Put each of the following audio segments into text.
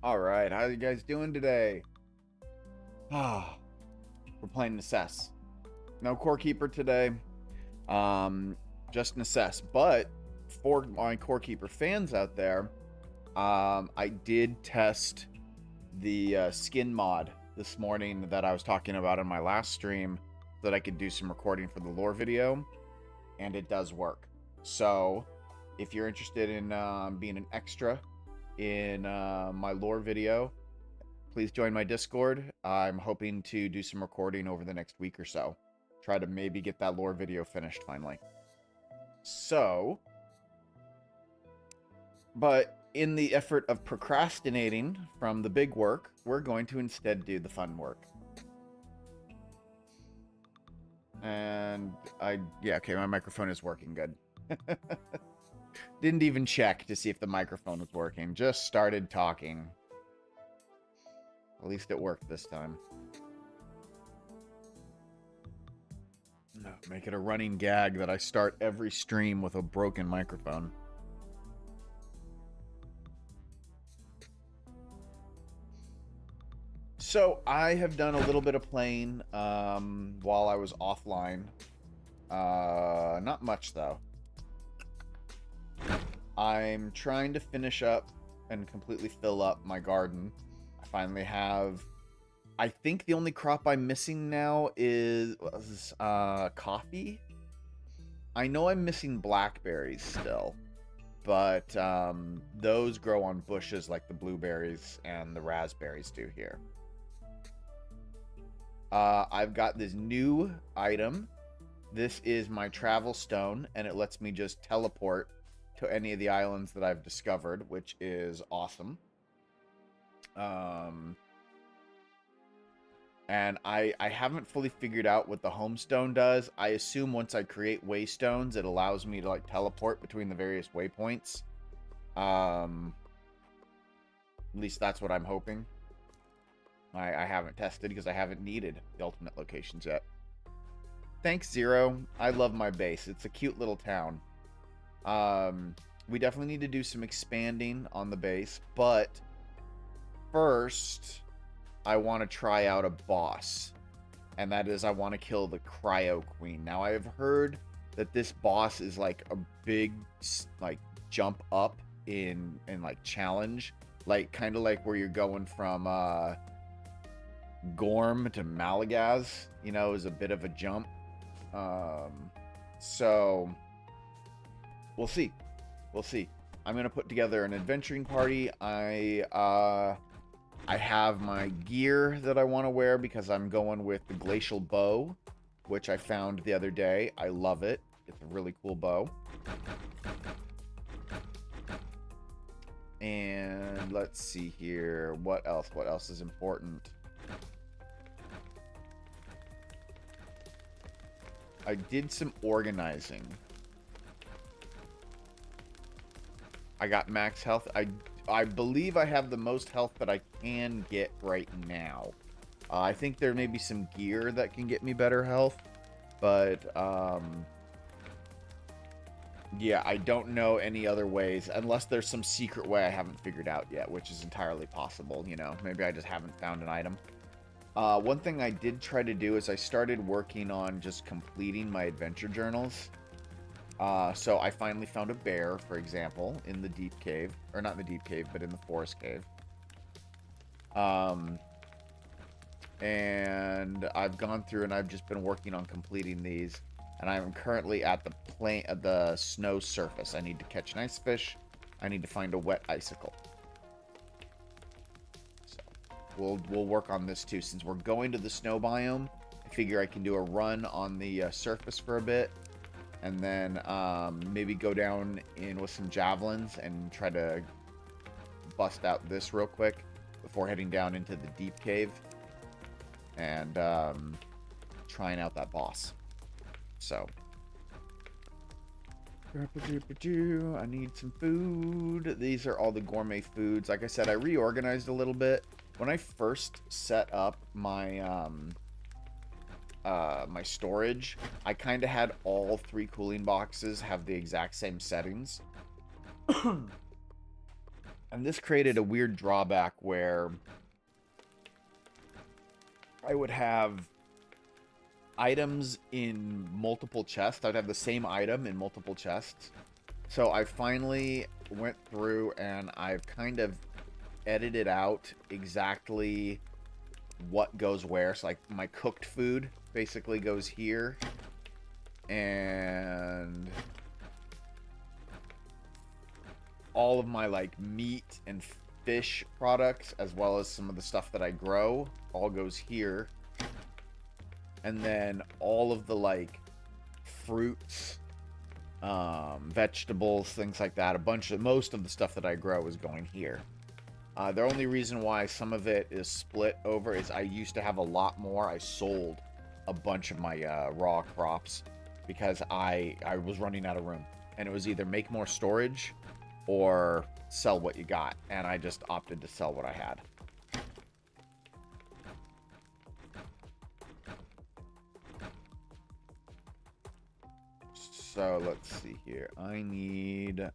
All right, how you guys doing today? Ah, we're playing Necesse. No core keeper today. Um, just Necesse. But for my core keeper fans out there, I did test the skin mod this morning that I was talking about in my last stream, so that I could do some recording for the lore video, and it does work. So, if you're interested in being an extra in my lore video, please join my Discord. I'm hoping to do some recording over the next week or so. Try to maybe get that lore video finished finally. So, but in the effort of procrastinating from the big work, we're going to instead do the fun work. And yeah, okay, my microphone is working good. Didn't even check to see if the microphone was working. Just started talking. At least it worked this time. Make it a running gag that I start every stream with a broken microphone. So I have done a little bit of playing while I was offline. Not much though. I'm trying to finish up and completely fill up my garden. I finally have... I think the only crop I'm missing now is coffee. I know I'm missing blackberries still, but those grow on bushes like the blueberries and the raspberries do here. I've got this new item. This is my travel stone, and it lets me just teleport to any of the islands that I've discovered, which is awesome. And I haven't fully figured out what the homestone does. I assume once I create waystones, it allows me to like teleport between the various waypoints. At least that's what I'm hoping. I haven't tested because I haven't needed the ultimate locations yet. Thanks, Zero. I love my base. It's a cute little town. We definitely need to do some expanding on the base, but first I want to try out a boss, and that is I want to kill the Cryo Queen. Now, I have heard that this boss is like a big like jump up in like challenge, like kind of like where you're going from Gorm to Malagaz, you know, is a bit of a jump. So we'll see. We'll see. I'm gonna put together an adventuring party. I have my gear that I want to wear because I'm going with the glacial bow, which I found the other day. I love it. It's a really cool bow. And let's see here. What else? What else is important? I did some organizing. I got max health. I believe I have the most health that I can get right now. I think there may be some gear that can get me better health, but yeah, I don't know any other ways, unless there's some secret way I haven't figured out yet, which is entirely possible, you know. Maybe I just haven't found an item. One thing I did try to do is I started working on just completing my adventure journals. So I finally found a bear, for example, in the deep cave. Or not in the deep cave, but in the forest cave. And I've gone through and I've just been working on completing these. And I'm currently at the snow surface. I need to catch an ice fish. I need to find a wet icicle. So we'll work on this too. Since we're going to the snow biome, I figure I can do a run on the surface for a bit. And then maybe go down in with some javelins and try to bust out this real quick before heading down into the deep cave and trying out that boss. So, I need some food. These are all the gourmet foods. Like I said, I reorganized a little bit. When I first set up my my storage, I kind of had all 3 cooling boxes have the exact same settings. And this created a weird drawback where I would have items in multiple chests. I'd have the same item in multiple chests. So I finally went through and I've kind of edited out exactly what goes where. So like my cooked food basically goes here. And all of my like meat and fish products, as well as some of the stuff that I grow, all goes here. And then all of the like fruits, vegetables, things like that, most of the stuff that I grow is going here. The only reason why some of it is split over is I used to have a lot more. I sold a bunch of my raw crops because I was running out of room, and it was either make more storage or sell what you got, and I just opted to sell what I had. So let's see here. I need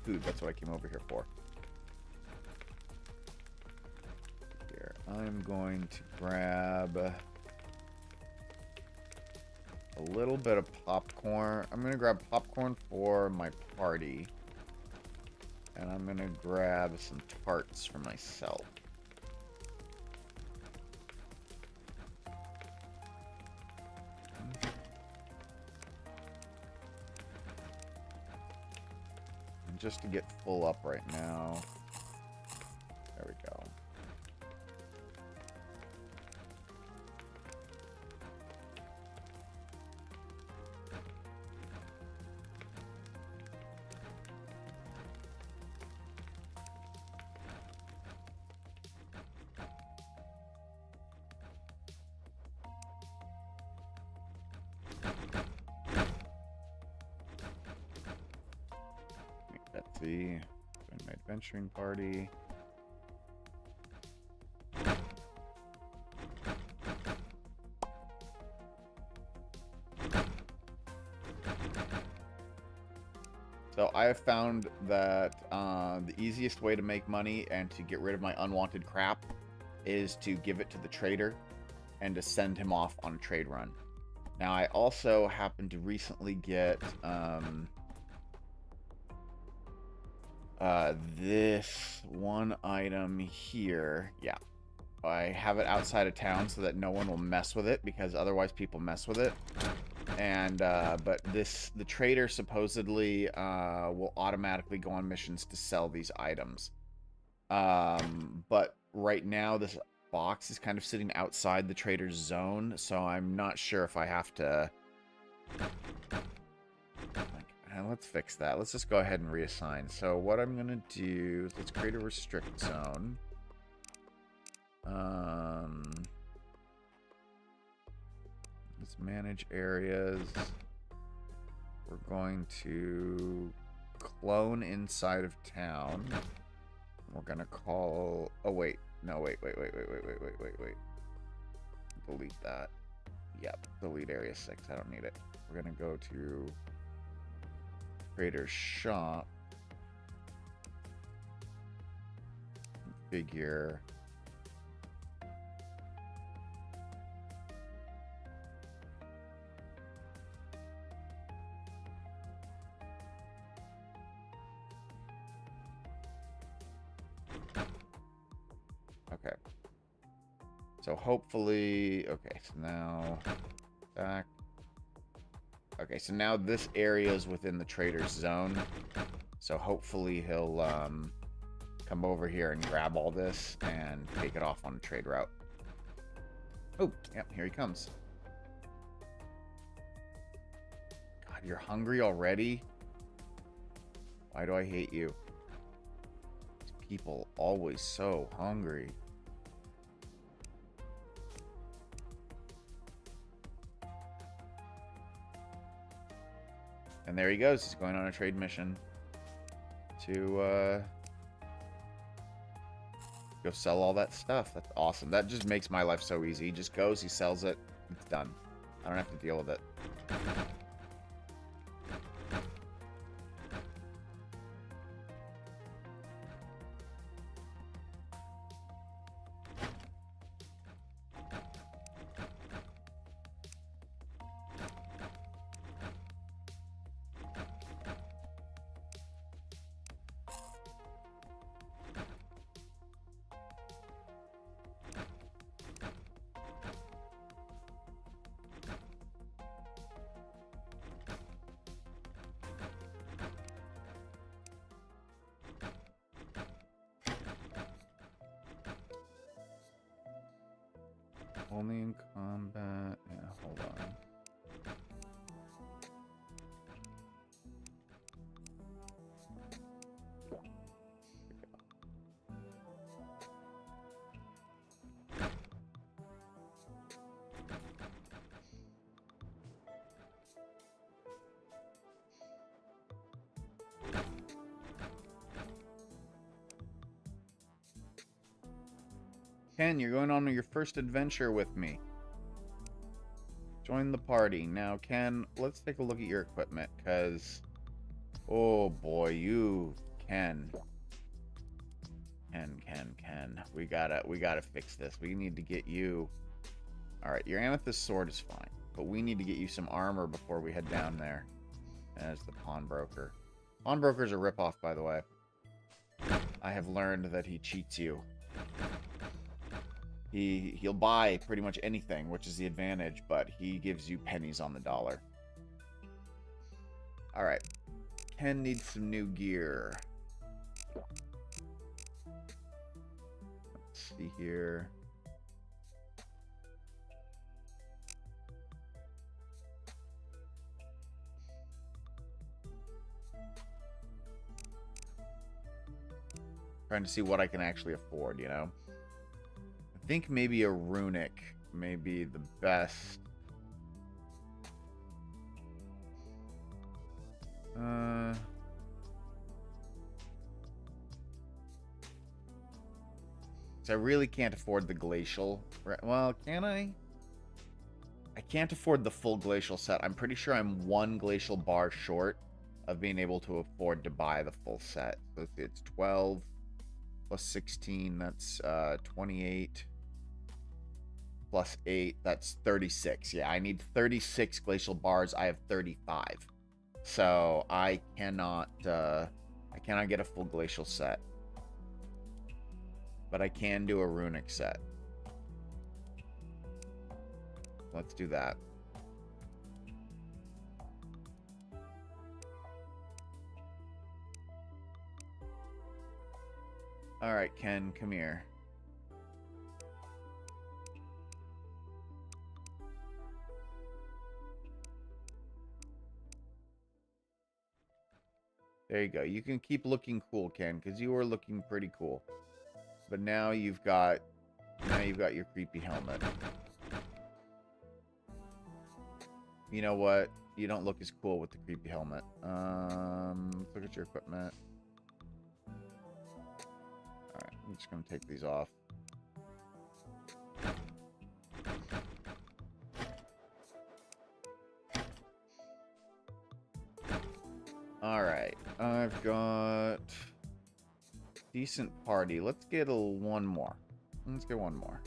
food. That's what I came over here for. Here, I'm going to grab a little bit of popcorn. I'm going to grab popcorn for my party. And I'm going to grab some tarts for myself. And just to get full up right now. There we go. Join my adventuring party. So I have found that the easiest way to make money and to get rid of my unwanted crap is to give it to the trader and to send him off on a trade run. Now I also happened to recently get this one item here. Yeah, I have it outside of town so that no one will mess with it, because otherwise people mess with it. And but the trader supposedly will automatically go on missions to sell these items. But right now this box is kind of sitting outside the trader's zone, so I'm not sure if I have to. Let's fix that. Let's just go ahead and reassign. So what I'm gonna do is let's create a restrict zone. Let's manage areas. We're going to clone inside of town. We're gonna call. Oh wait, no, wait. Delete that. Yep, delete area 6. I don't need it. We're gonna go to Trader's shop. Configure. Okay. So hopefully, okay, so now back. Okay, so now this area is within the trader's zone. So hopefully he'll come over here and grab all this and take it off on a trade route. Oh, yep, here he comes. God, you're hungry already? Why do I hate you? These people always so hungry. And there he goes. He's going on a trade mission to go sell all that stuff. That's awesome. That just makes my life so easy. He just goes, he sells it, it's done. I don't have to deal with it. Only in combat. Yeah, hold on. Ken, you're going on your first adventure with me. Join the party. Now, Ken, let's take a look at your equipment, because... Oh, boy, you... Ken. Ken. We gotta fix this. We need to get you... Alright, your amethyst sword is fine, but we need to get you some armor before we head down there. As the pawnbroker. Pawnbroker's a ripoff, by the way. I have learned that he cheats you. He'll buy pretty much anything, which is the advantage, but he gives you pennies on the dollar. Alright. Ken needs some new gear. Let's see here. Trying to see what I can actually afford, you know? I think maybe a runic may be the best. So I really can't afford the glacial. Well, can I? I can't afford the full glacial set. I'm pretty sure I'm one glacial bar short of being able to afford to buy the full set. So it's 12 plus 16, that's 28. Plus 8, that's 36. Yeah, I need 36 glacial bars. I have 35. So I cannot get a full glacial set. But I can do a runic set. Let's do that. Alright, Ken, come here. There you go. You can keep looking cool, Ken, because you were looking pretty cool. But now you've got your creepy helmet. You know what? You don't look as cool with the creepy helmet. Let's look at your equipment. Alright, I'm just gonna take these off. Alright, I've got decent party. Let's get one more. Let's get one more.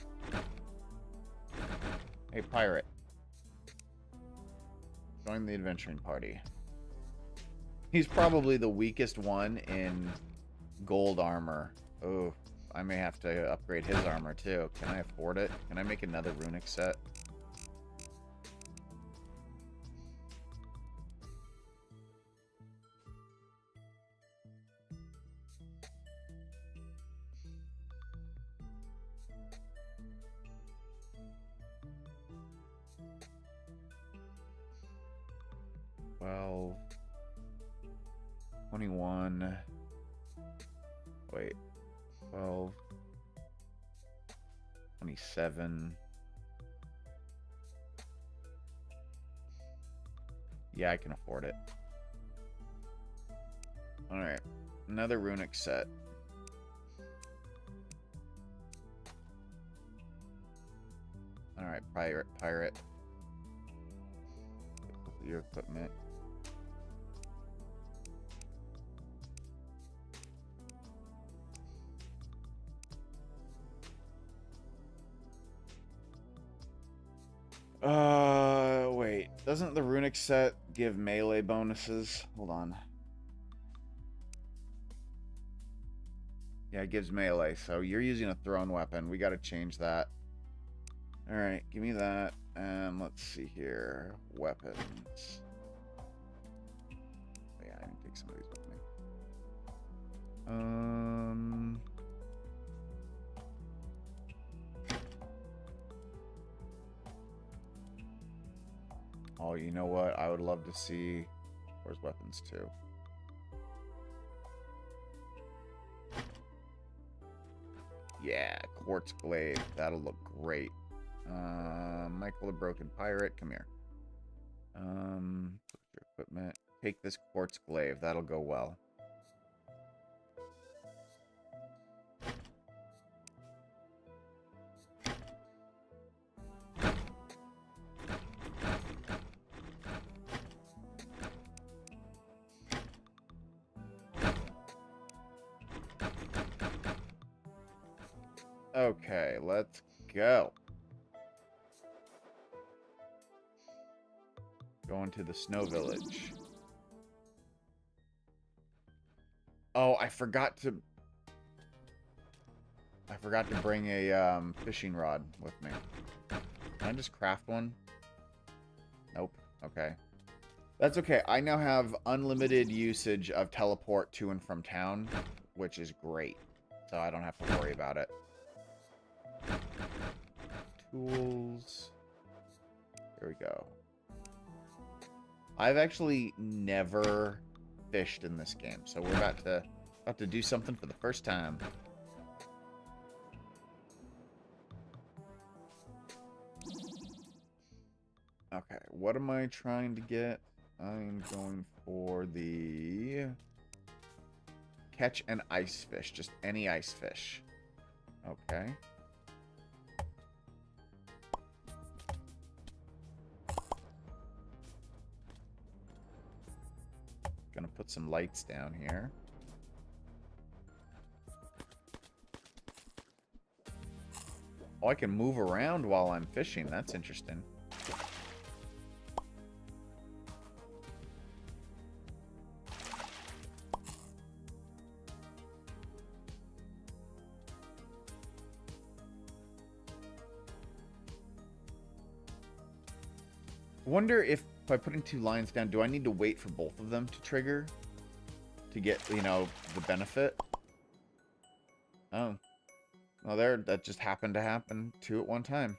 Hey, pirate. Join the adventuring party. He's probably the weakest one in gold armor. Oh, I may have to upgrade his armor too. Can I afford it? Can I make another runic set? Well, 21. Wait, 12. 27. Yeah, I can afford it. Alright, another runic set. Alright, pirate. Your equipment. Wait. Doesn't the runic set give melee bonuses? Hold on. Yeah, it gives melee, so you're using a thrown weapon. We gotta change that. Alright, give me that. And let's see here. Weapons. Yeah, I can take some of these with me. Oh, you know what? I would love to see... Where's weapons too? Yeah, quartz glaive. That'll look great. Michael the Broken Pirate, come here. Your equipment. Take this quartz glaive. That'll go well. Okay, let's go. Going to the snow village. Oh, I forgot to bring a fishing rod with me. Can I just craft one? Nope. Okay. That's okay. I now have unlimited usage of teleport to and from town, which is great. So I don't have to worry about it. Tools. Here we go. I've actually never fished in this game, so we're about to do something for the first time. Okay, what am I trying to get? I'm going for the catch an ice fish, just any ice fish. Okay. Gonna put some lights down here. Oh, I can move around while I'm fishing. That's interesting. Wonder if by putting 2 lines down, do I need to wait for both of them to trigger to get, you know, the benefit? Oh. Well, there, that just happened to happen 2 at one time.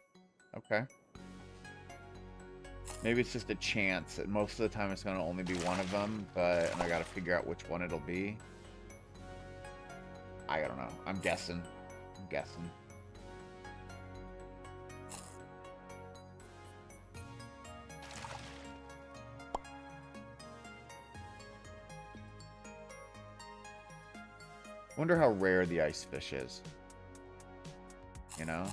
Okay. Maybe it's just a chance. Most of the time it's going to only be one of them, but I got to figure out which one it'll be. I don't know. I'm guessing. I'm guessing. Wonder how rare the ice fish is. You know?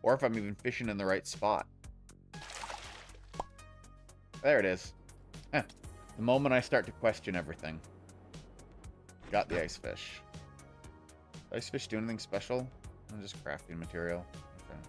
Or if I'm even fishing in the right spot. There it is. The moment I start to question everything. Got the ice fish. Ice fish do anything special? I'm just crafting material. Okay.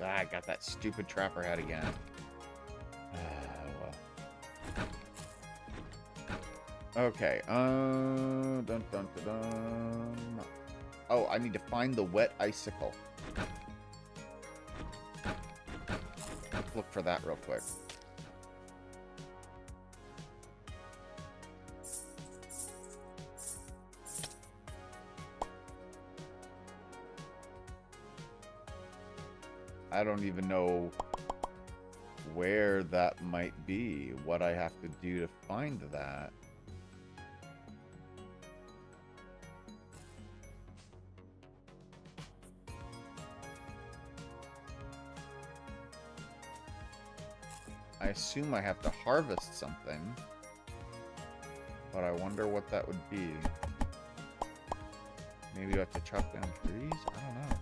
Ah, I got that stupid trapper hat again. Okay, dun, dun, dun, dun. Oh, I need to find the wet icicle. Let's look for that real quick. I don't even know where that might be, what I have to do to find that. I assume I have to harvest something, but I wonder what that would be. Maybe I have to chop down trees? I don't know.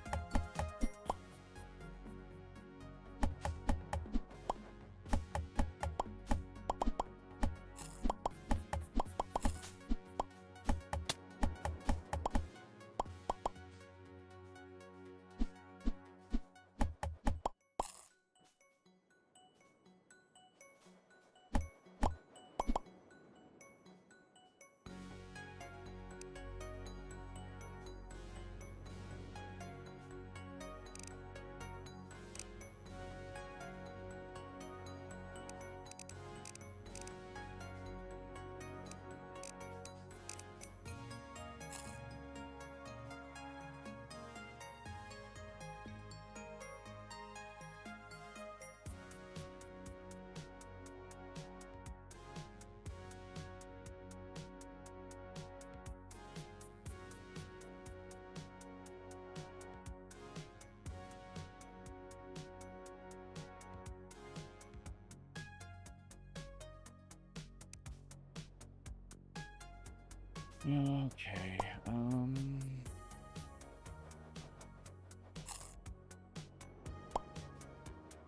Okay.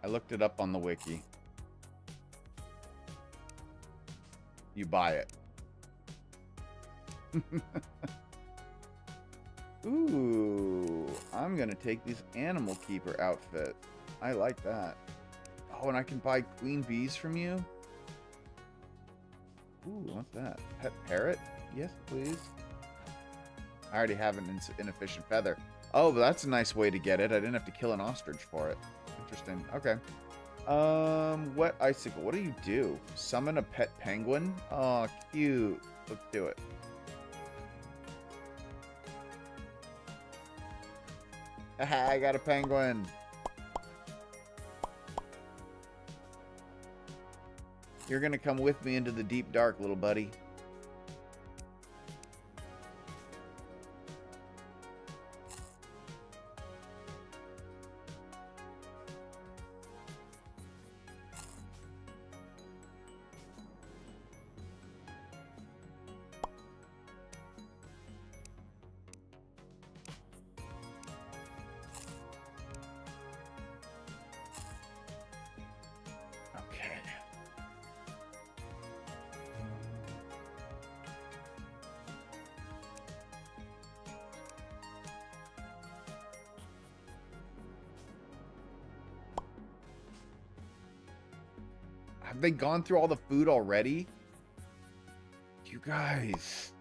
I looked it up on the wiki. You buy it. Ooh, I'm gonna take this animal keeper outfit. I like that. Oh, and I can buy queen bees from you? Ooh, what's that? Pet parrot? Yes, please. I already have an inefficient feather. Oh, but that's a nice way to get it. I didn't have to kill an ostrich for it. Interesting. Okay. Wet icicle. What do you do? Summon a pet penguin? Oh, cute. Let's do it. Haha, I got a penguin. You're gonna come with me into the deep dark, little buddy. Have they gone through all the food already? You guys.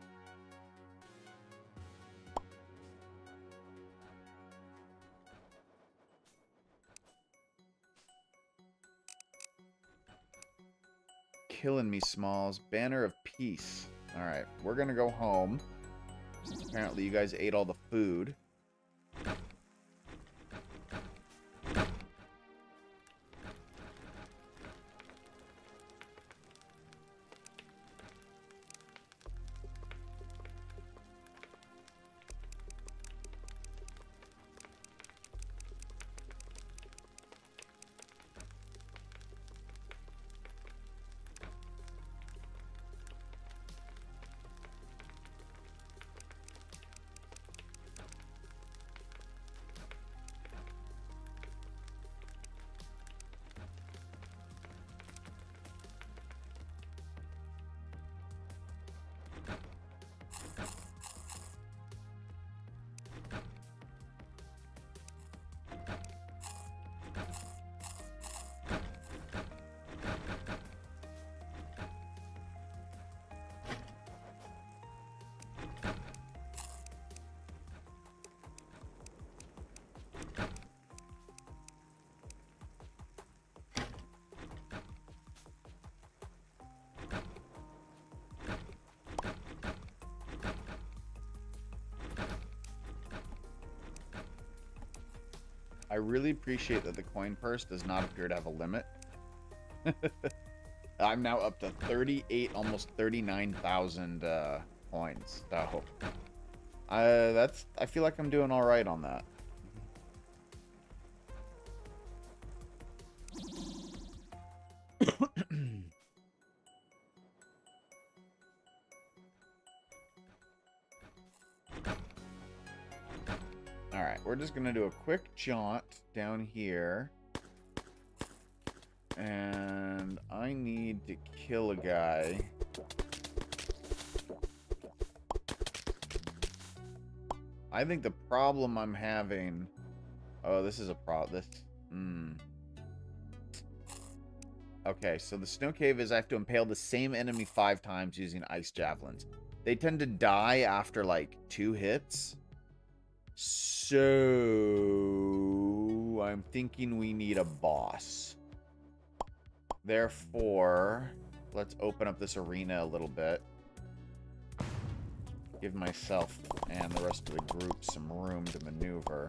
Killing me, Smalls. Banner of Peace. Alright, we're gonna go home. Apparently you guys ate all the food. I really appreciate that the coin purse does not appear to have a limit. I'm now up to 38, almost 39,000 coins. So I feel like I'm doing all right on that. Alright, we're just gonna do a quick jaunt down here. And I need to kill a guy. I think the problem I'm having... Oh, this is a problem. Okay, so the snow cave is I have to impale the same enemy 5 times using ice javelins. They tend to die after, like, 2 hits. So... I'm thinking we need a boss. Therefore, let's open up this arena a little bit. Give myself and the rest of the group some room to maneuver.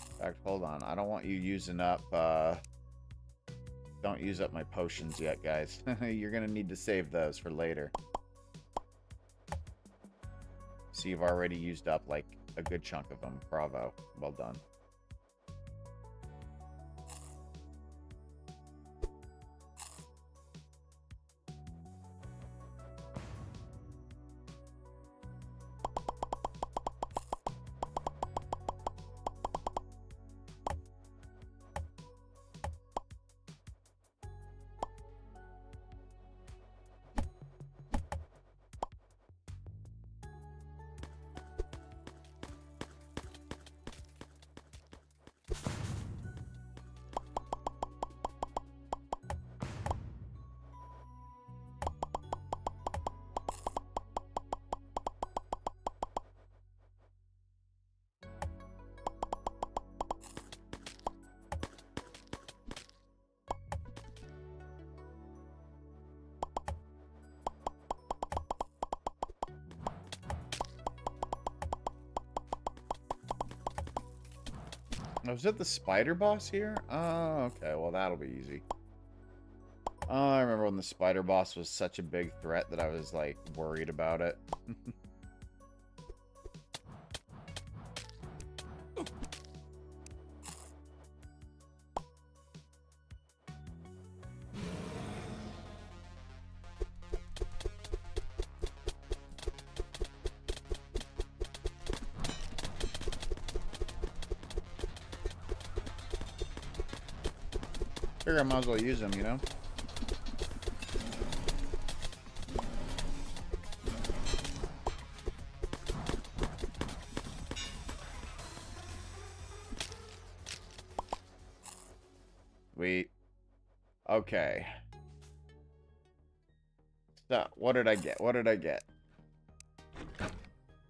In fact, hold on. I don't want you using up... Don't use up my potions yet, guys. You're gonna need to save those for later. So you've already used up like a good chunk of them. Bravo. Well done. Oh, is it the spider boss here? Oh, okay. Well, that'll be easy. Oh, I remember when the spider boss was such a big threat that I was, like, worried about it. Figure I might as well use them, you know? Sweet. Okay. So, what did I get? What did I get?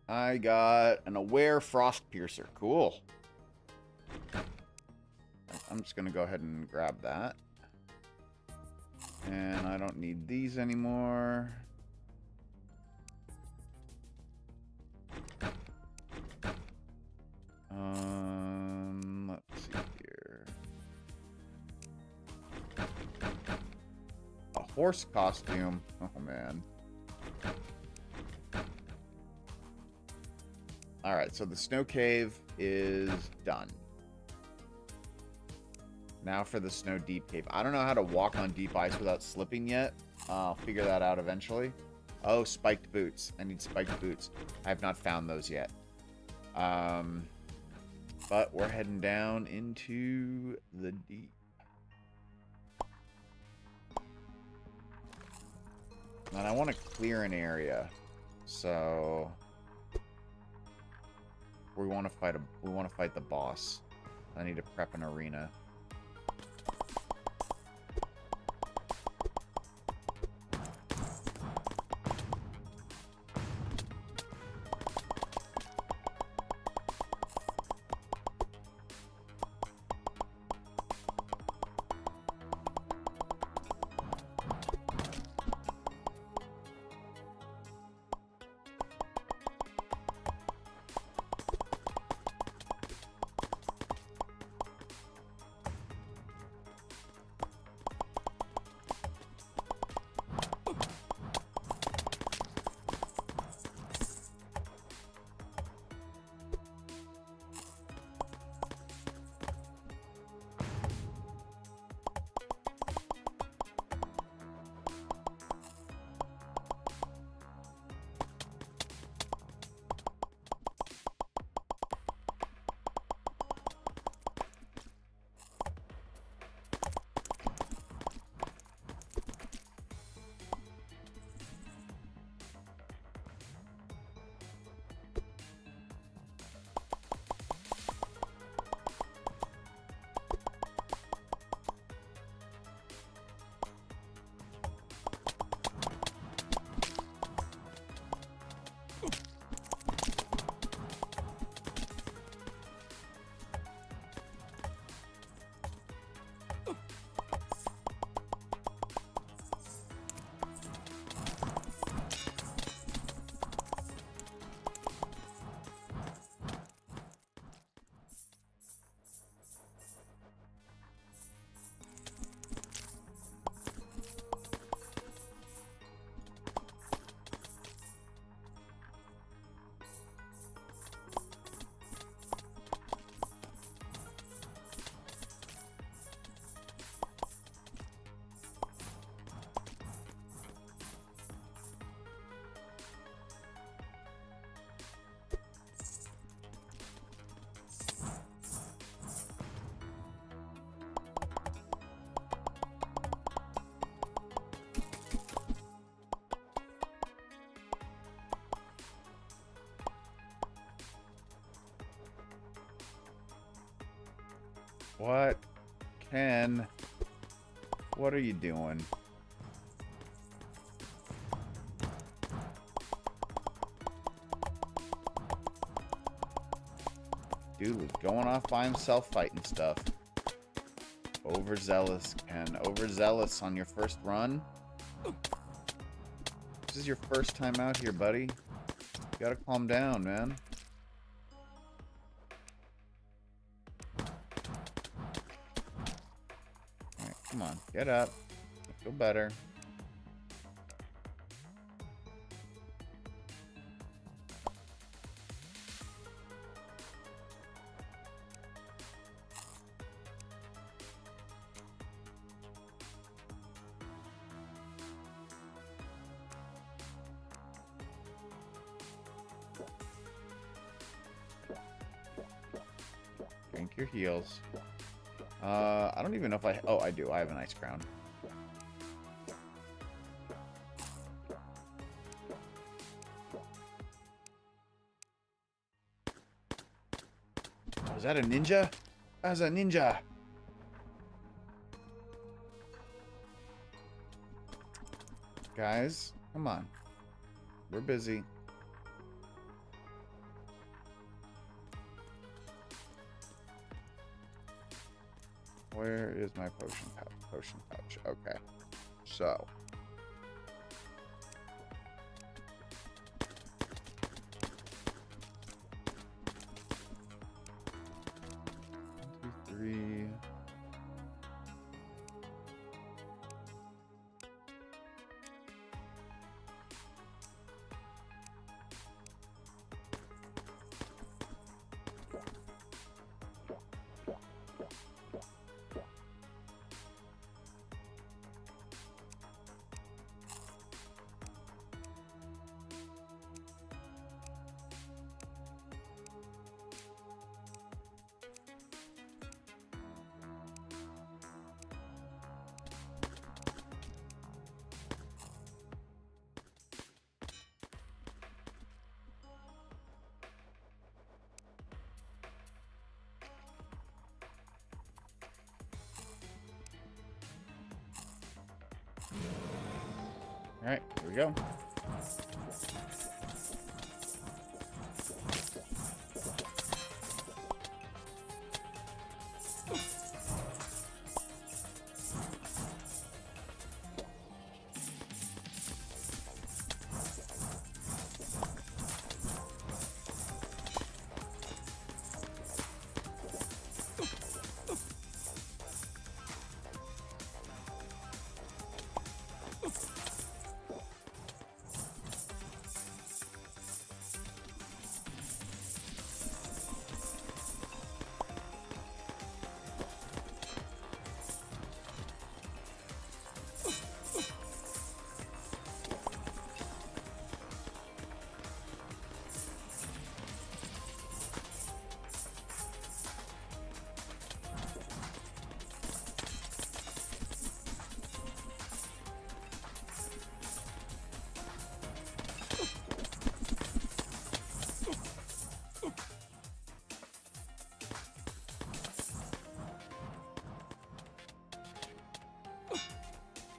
I got an Aware Frost Piercer. Cool. I'm just going to go ahead and grab that. And I don't need these anymore. Let's see here. A horse costume. Oh, man. Alright, so the snow cave is done. Now for the snow deep cave. I don't know how to walk on deep ice without slipping yet. I'll figure that out eventually. Oh, spiked boots. I need spiked boots. I have not found those yet. But we're heading down into the deep. And I want to clear an area. So we want to fight the boss. I need to prep an arena. What? Ken? What are you doing? Dude was going off by himself fighting stuff. Overzealous, Ken. Overzealous on your first run? This is your first time out here, buddy. You gotta calm down, man. Alright, come on. Get up. Feel better. Drink your heals. I don't even know if I... Oh, I do. I have an ice crown. Oh, is that a ninja? That's a ninja. Guys, come on. We're busy. Where is my potion pouch? Potion pouch. Okay. So. One, two, three. All right, here we go.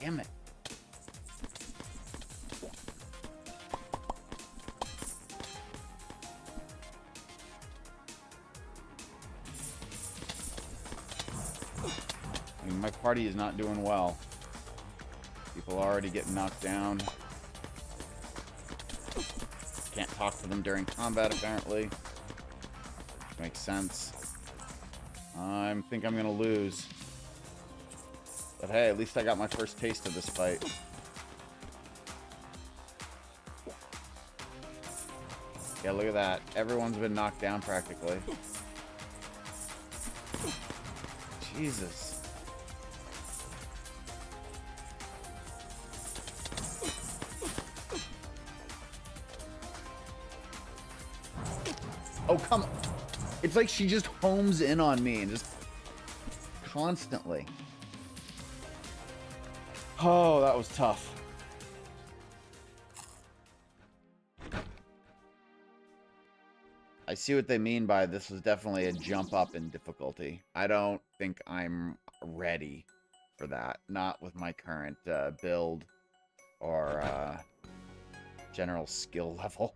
Damn it. I mean, my party is not doing well. People are already getting knocked down. Can't talk to them during combat, apparently. Makes sense. I think I'm gonna lose. But hey, at least I got my first taste of this fight. Yeah, look at that. Everyone's been knocked down practically. Jesus. Oh, come on. It's like she just homes in on me and just constantly. Oh, that was tough. I see what they mean by this was definitely a jump up in difficulty. I don't think I'm ready for that. Not with my current build or general skill level.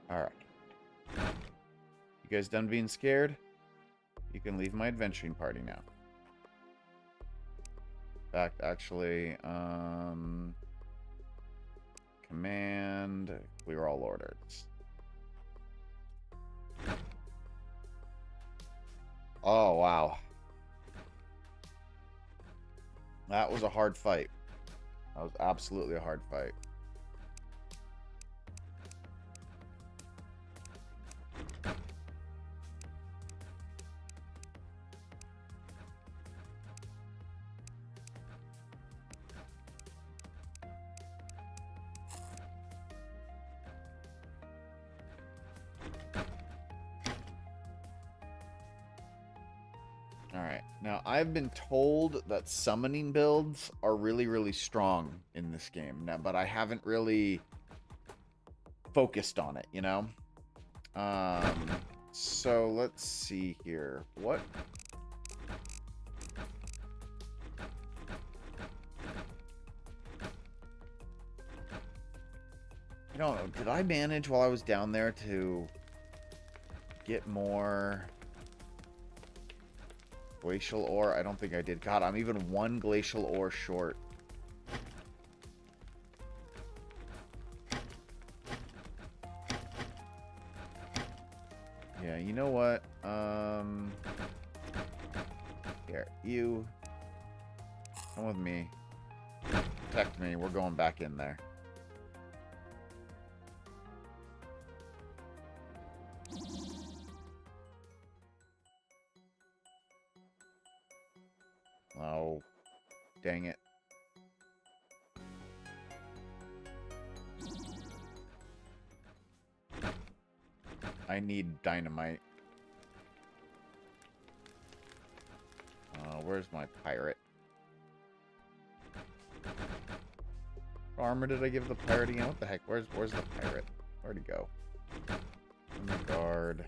Alright. You guys done being scared? You can leave my adventuring party now. In fact, actually, command, clear all orders. Oh, wow. That was a hard fight. That was absolutely a hard fight. Alright, now I've been told that summoning builds are really, really strong in this game. Now, but I haven't really focused on it, you know? So let's see here. What? I don't know. Did I manage while I was down there to get more glacial ore? I don't think I did. God, I'm even one glacial ore short. Yeah, you know what? Here, you come with me. Protect me. We're going back in there. Oh, dang it. I need dynamite. Where's my pirate? What armor did I give the pirate again? What the heck? Where's the pirate? Where'd he go? In the guard.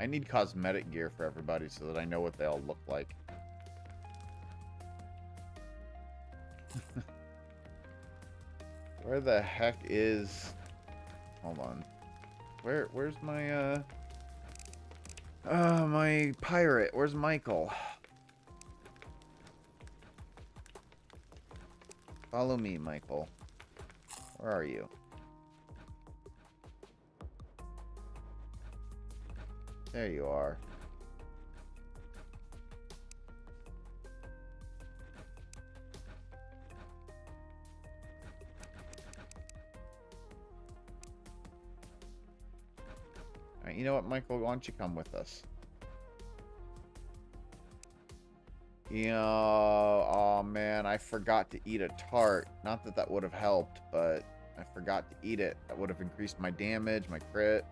I need cosmetic gear for everybody so that I know what they all look like. Where the heck is... Hold on. Where's my, my pirate? Where's Michael? Follow me, Michael. Where are you? There you are. Alright, you know what, Michael? Why don't you come with us? You know, oh man, I forgot to eat a tart. Not that that would have helped, but I forgot to eat it. That would have increased my damage, my crit.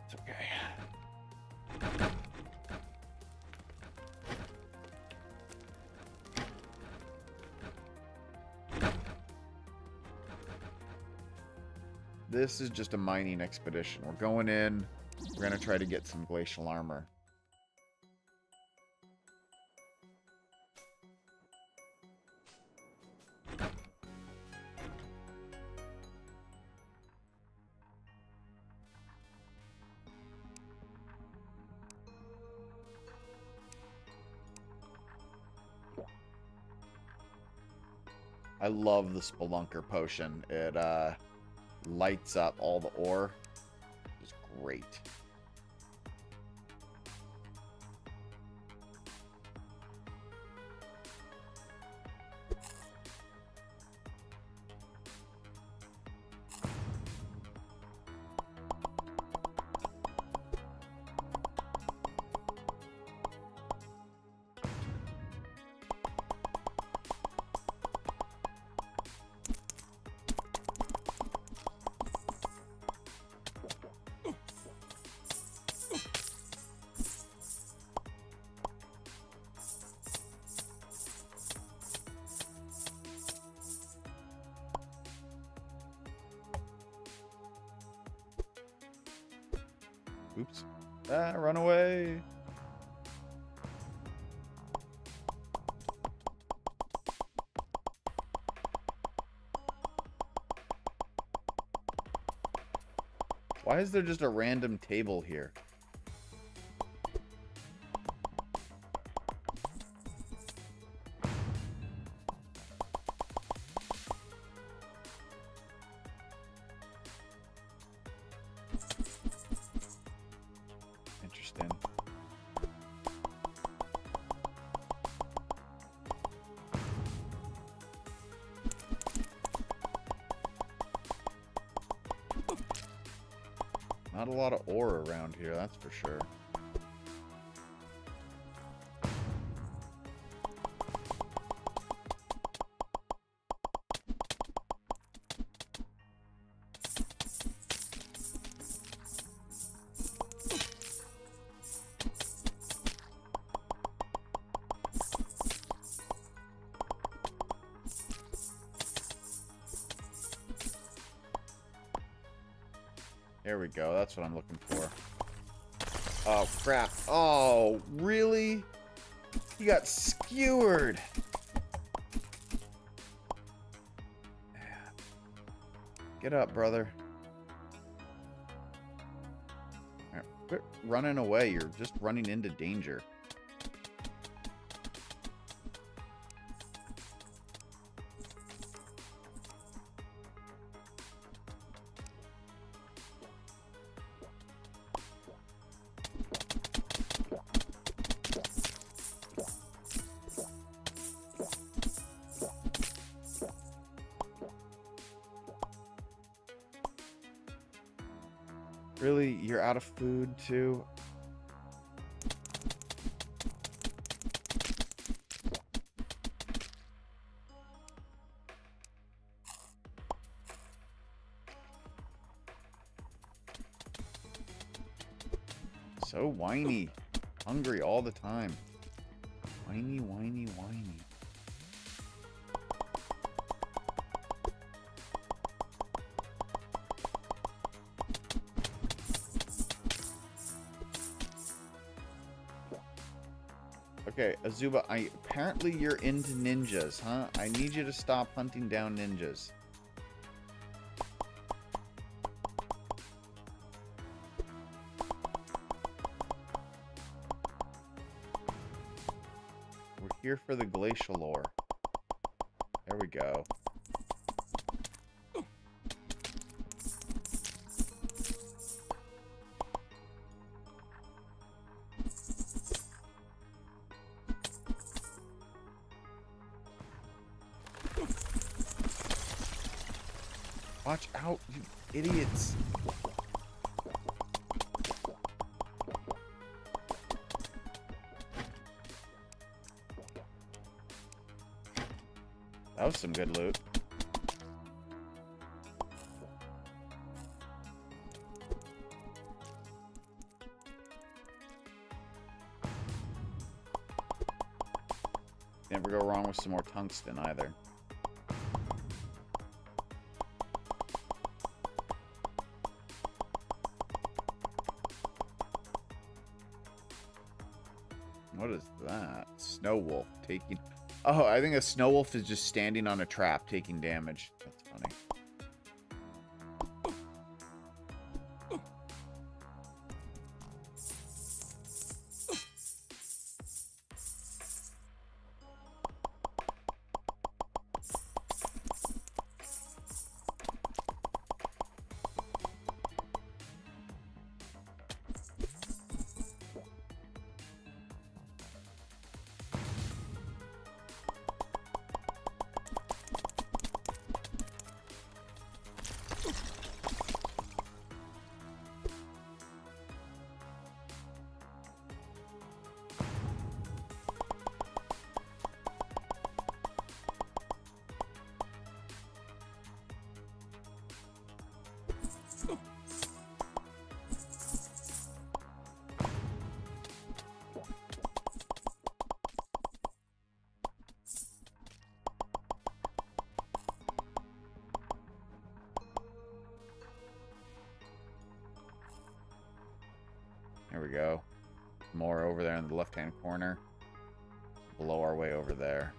It's okay. This is just a mining expedition. We're going in. We're going to try to get some glacial armor. I love the Spelunker potion. It lights up all the ore. It's great. Oops. Ah, run away. Why is there just a random table here? Interesting. Not a lot of ore around here, that's for sure. There we go. That's what I'm looking for. Oh, crap. Oh, really? He got skewered. Get up, brother. All right, quit running away. You're just running into danger. Really? You're out of food, too? So whiny. Hungry all the time. Whiny, whiny, whiny. Okay, Azuba, apparently you're into ninjas, huh? I need you to stop hunting down ninjas. We're here for the glacial ore. There we go. Watch out, you idiots. That was some good loot. Never go wrong with some more tungsten either. What is that? Snow wolf taking... Oh, I think a snow wolf is just standing on a trap taking damage. That's funny. There we go. More over there in the left-hand corner. Blow our way over there.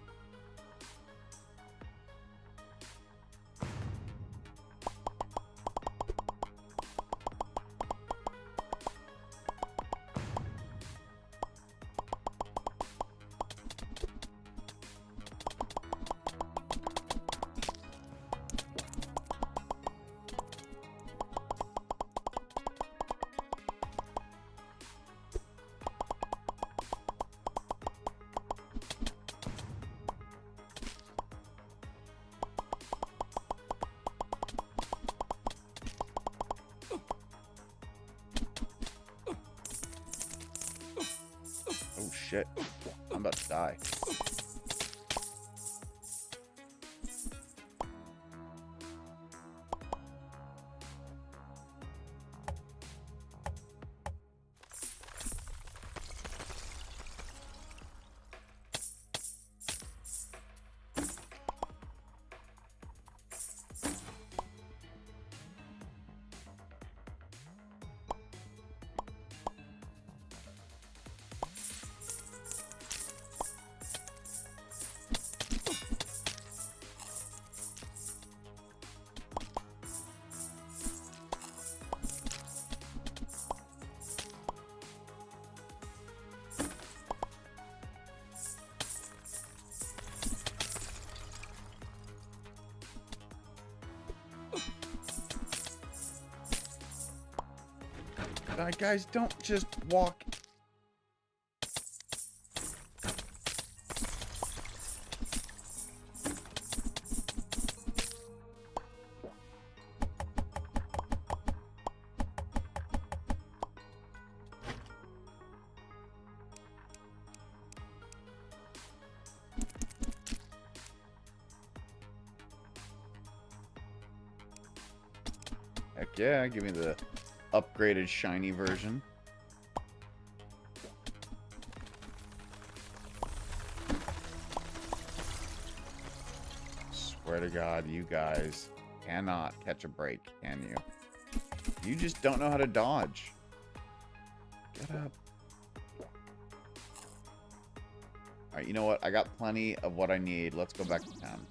Oh shit. I'm about to die. Guys, don't just walk. Heck yeah, give me the upgraded shiny version. Swear to God, you guys cannot catch a break, can you? You just don't know how to dodge. Get up. Alright, you know what? I got plenty of what I need. Let's go back to town.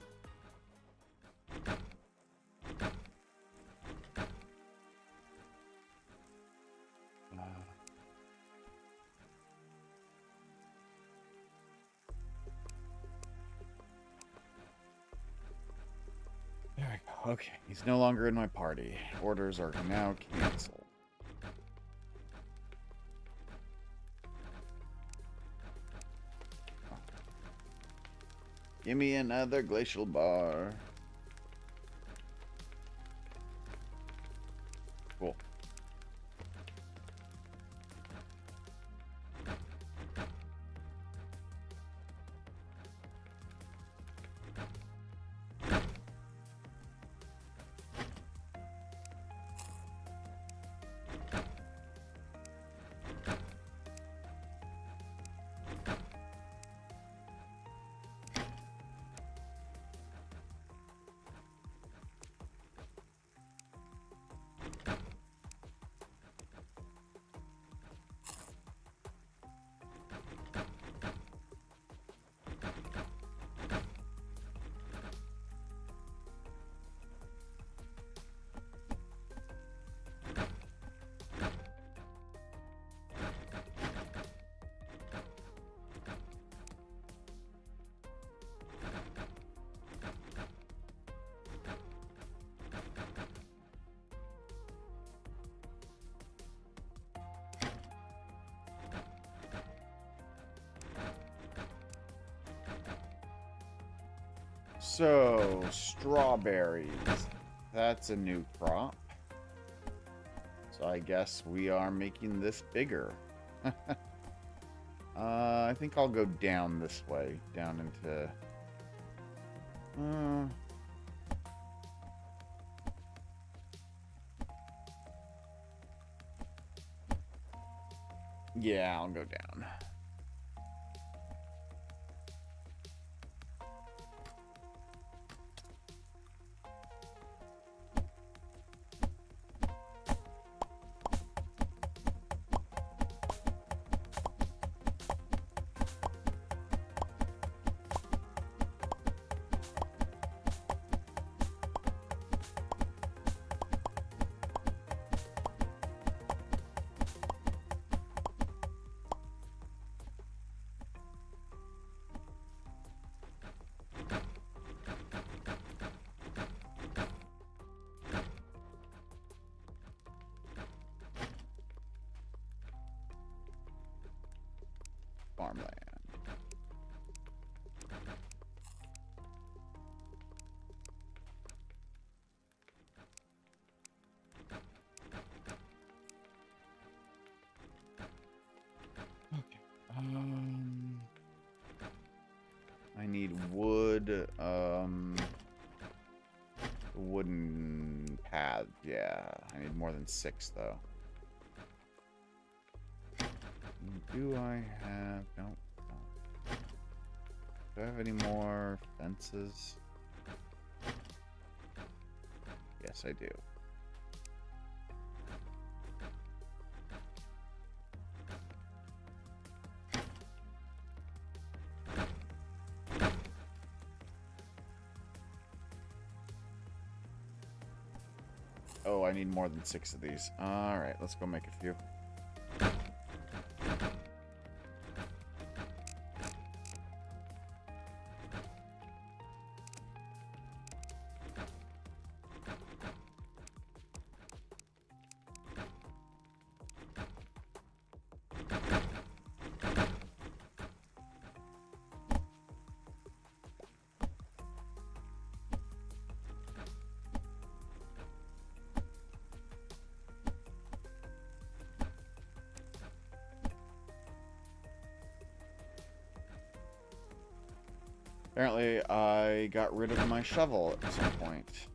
There we go. Okay, he's no longer in my party. Orders are now canceled. Oh. Give me another glacial bar. Cool. So, strawberries. That's a new crop. So I guess we are making this bigger. I think I'll go down this way. Down into... yeah, I'll go down. farmland. Okay. I need wood. Wooden paths. Yeah, I need more than 6 though. Do I have? No. Do I have any more fences? Yes, I do. Oh, I need more than 6 of these. Alright, let's go make a few. Apparently, I got rid of my shovel at some point.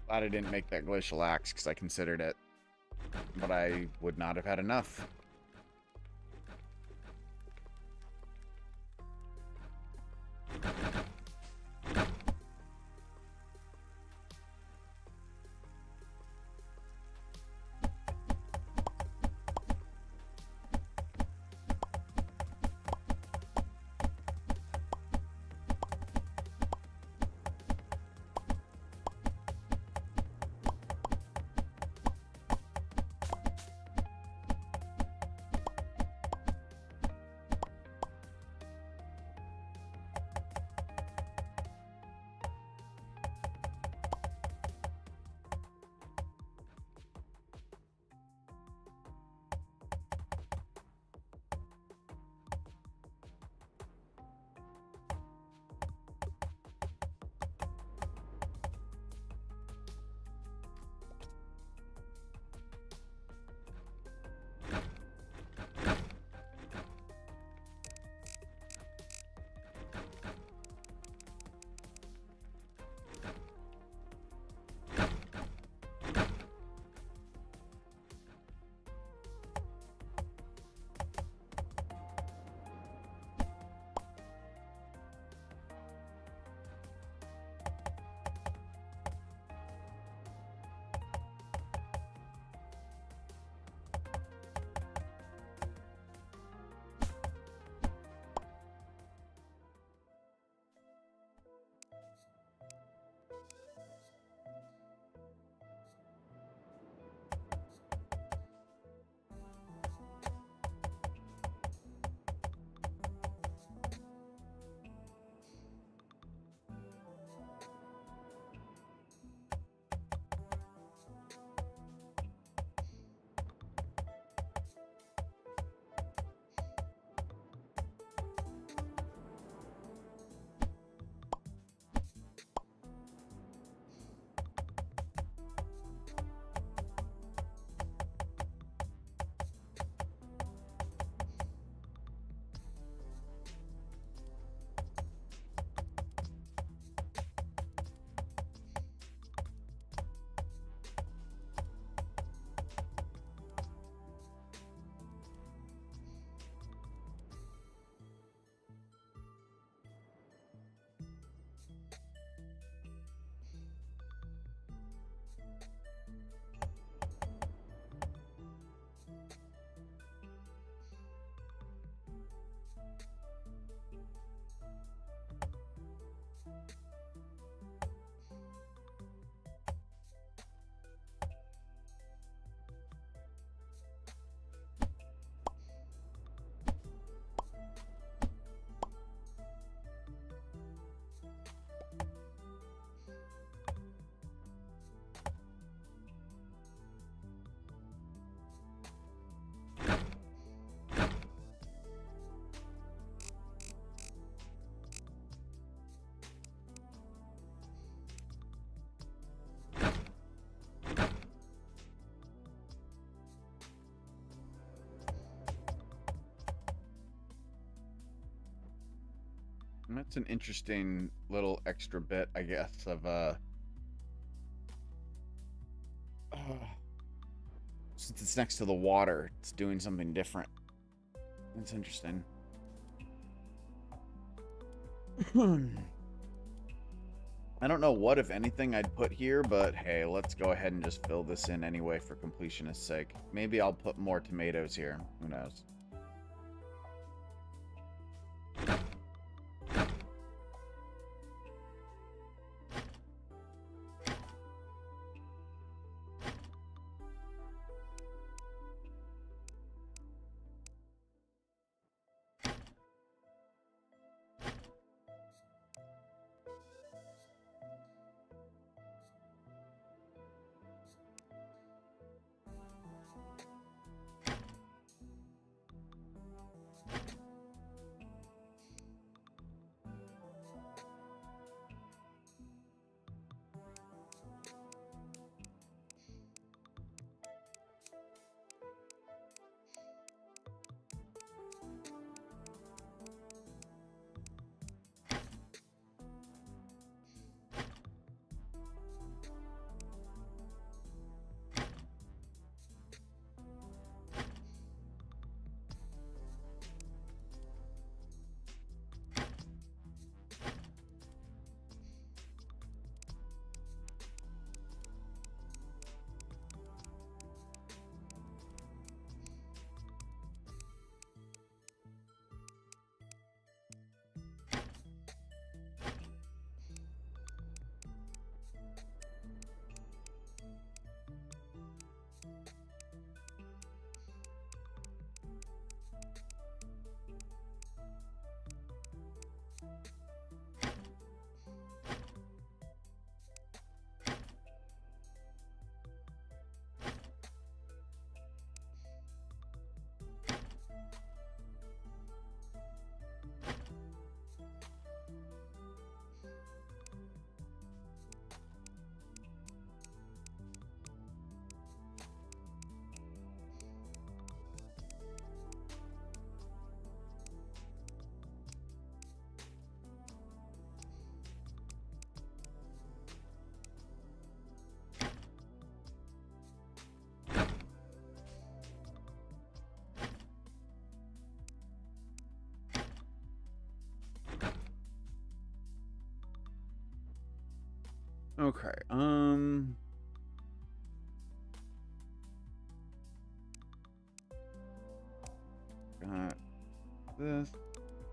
Glad I didn't make that glacial axe because I considered it, but I would not have had enough. That's an interesting little extra bit, I guess, of since it's next to the water, it's doing something different. That's interesting. I don't know what, if anything, I'd put here, but hey, let's go ahead and just fill this in anyway for completionist's sake. Maybe I'll put more tomatoes here. Who knows? Okay, got this,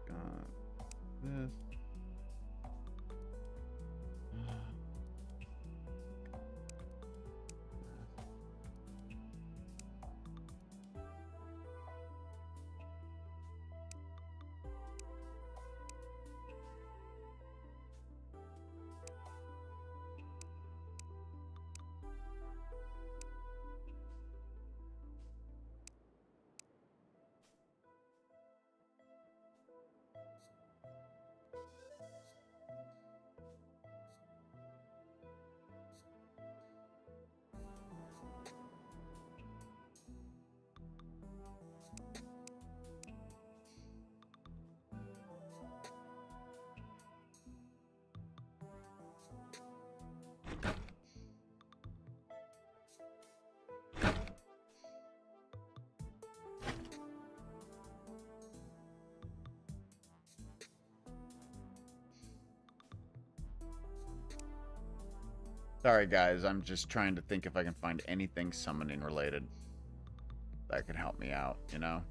got this. Sorry, guys. I'm just trying to think if I can find anything summoning related that could help me out, you know?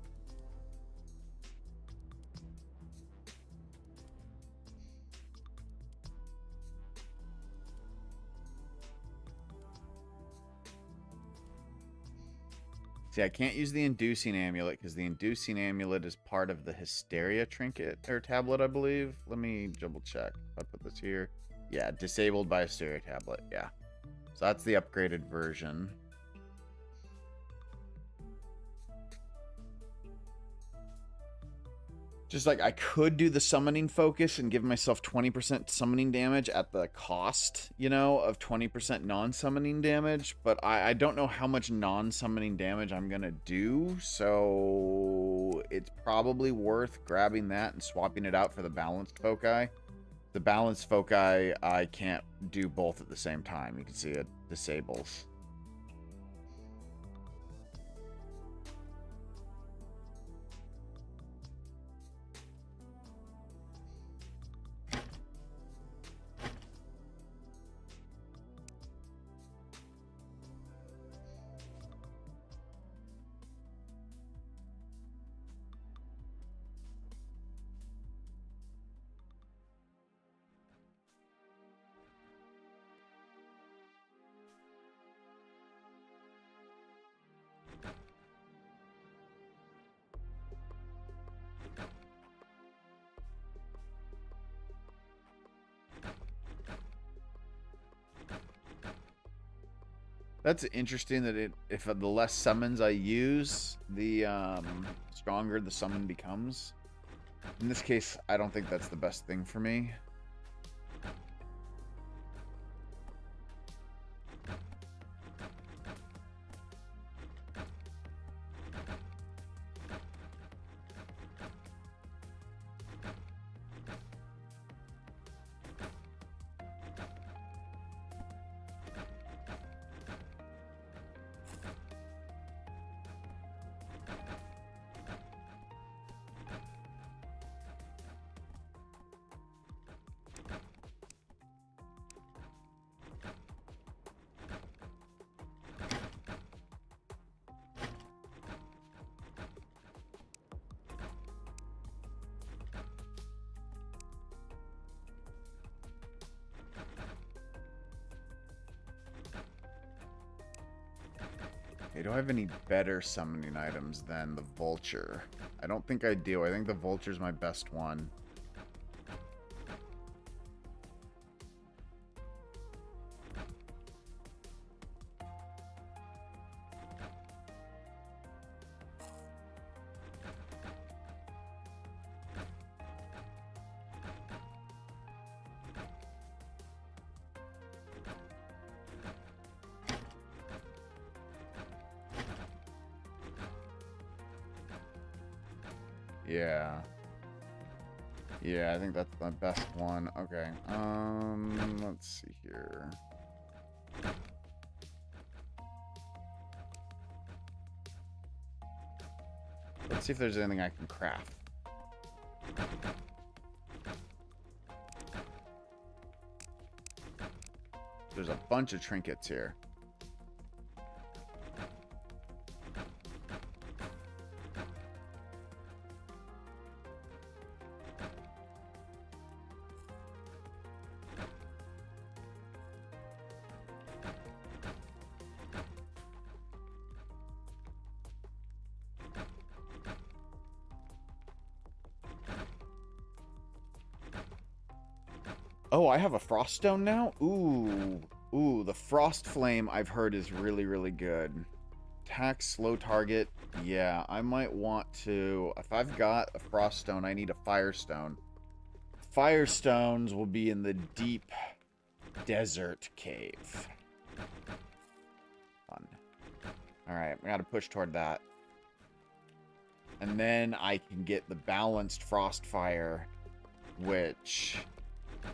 See, I can't use the inducing amulet because the inducing amulet is part of the hysteria trinket or tablet, I believe. Let me double check. If I put this here. Yeah, disabled by hysteria tablet. Yeah. So that's the upgraded version. Just like I could do the summoning focus and give myself 20% summoning damage at the cost, you know, of 20% non-summoning damage, but I don't know how much non-summoning damage I'm gonna do, so it's probably worth grabbing that and swapping it out for the balanced foci. The balanced foci, I can't do both at the same time. You can see it disables. That's interesting that if the less summons I use, the stronger the summon becomes. In this case, I don't think that's the best thing for me. Okay, do I have any better summoning items than the vulture? I don't think I do. I think the vulture's my best one. Yeah. Yeah, I think that's my best one. Okay. Let's see here. Let's see if there's anything I can craft. There's a bunch of trinkets here. Oh, I have a frost stone now? Ooh. Ooh, the frost flame I've heard is really, really good. Attack, slow target. Yeah, I might want to... If I've got a frost stone, I need a firestone. Firestones will be in the deep desert cave. Fun. Alright, I gotta push toward that. And then I can get the balanced frost fire, which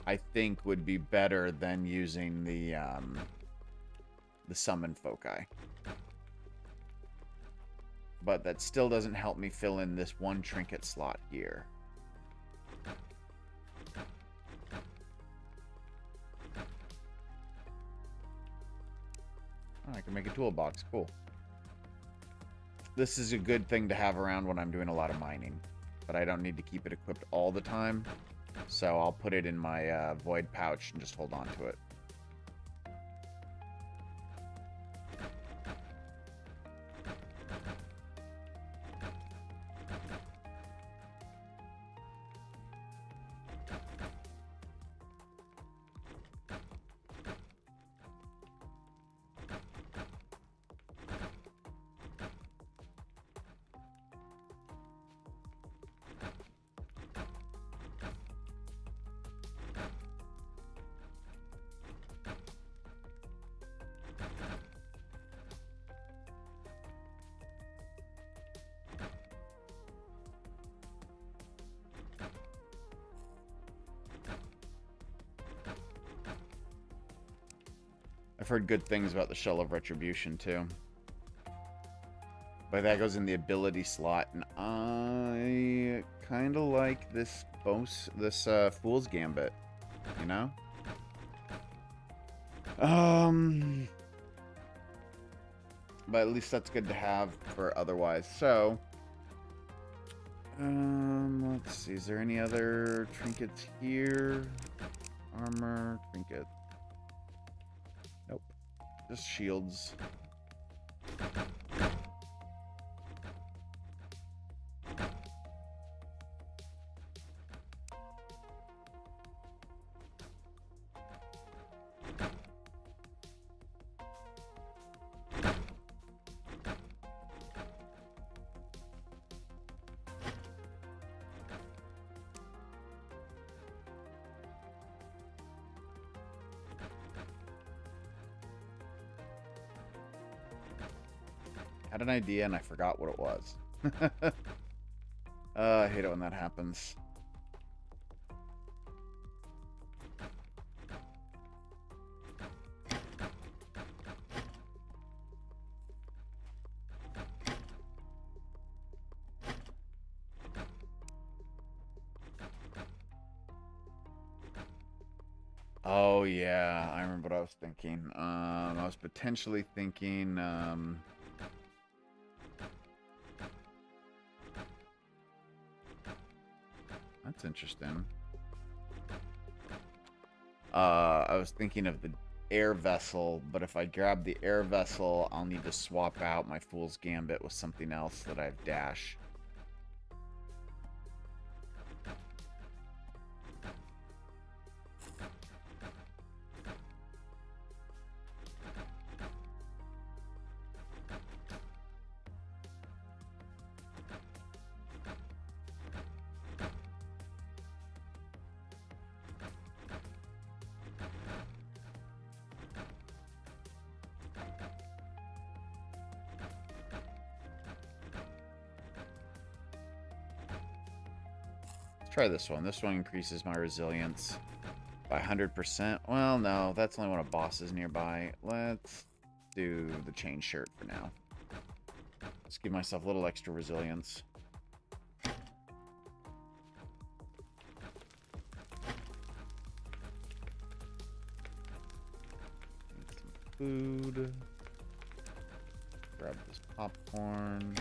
I think would be better than using the summon foci. But that still doesn't help me fill in this one trinket slot here. Oh, I can make a toolbox. Cool. This is a good thing to have around when I'm doing a lot of mining. But I don't need to keep it equipped all the time. So I'll put it in my void pouch and just hold on to it. I've heard good things about the Shell of Retribution, too. But that goes in the ability slot, and I kind of like this Fool's Gambit, you know? But at least that's good to have for otherwise. So, let's see. Is there any other trinkets here? Armor, trinket. Nope. Just shields. Had an idea and I forgot what it was. I hate it when that happens. Oh yeah, I remember what I was thinking. I was potentially thinking that's interesting. I was thinking of the air vessel, but if I grab the air vessel, I'll need to swap out my Fool's Gambit with something else that I have dash. Try this one. This one increases my resilience by 100%. Well, no, that's only when a boss is nearby. Let's do the chain shirt for now. Let's give myself a little extra resilience. Need some food. Grab this popcorn.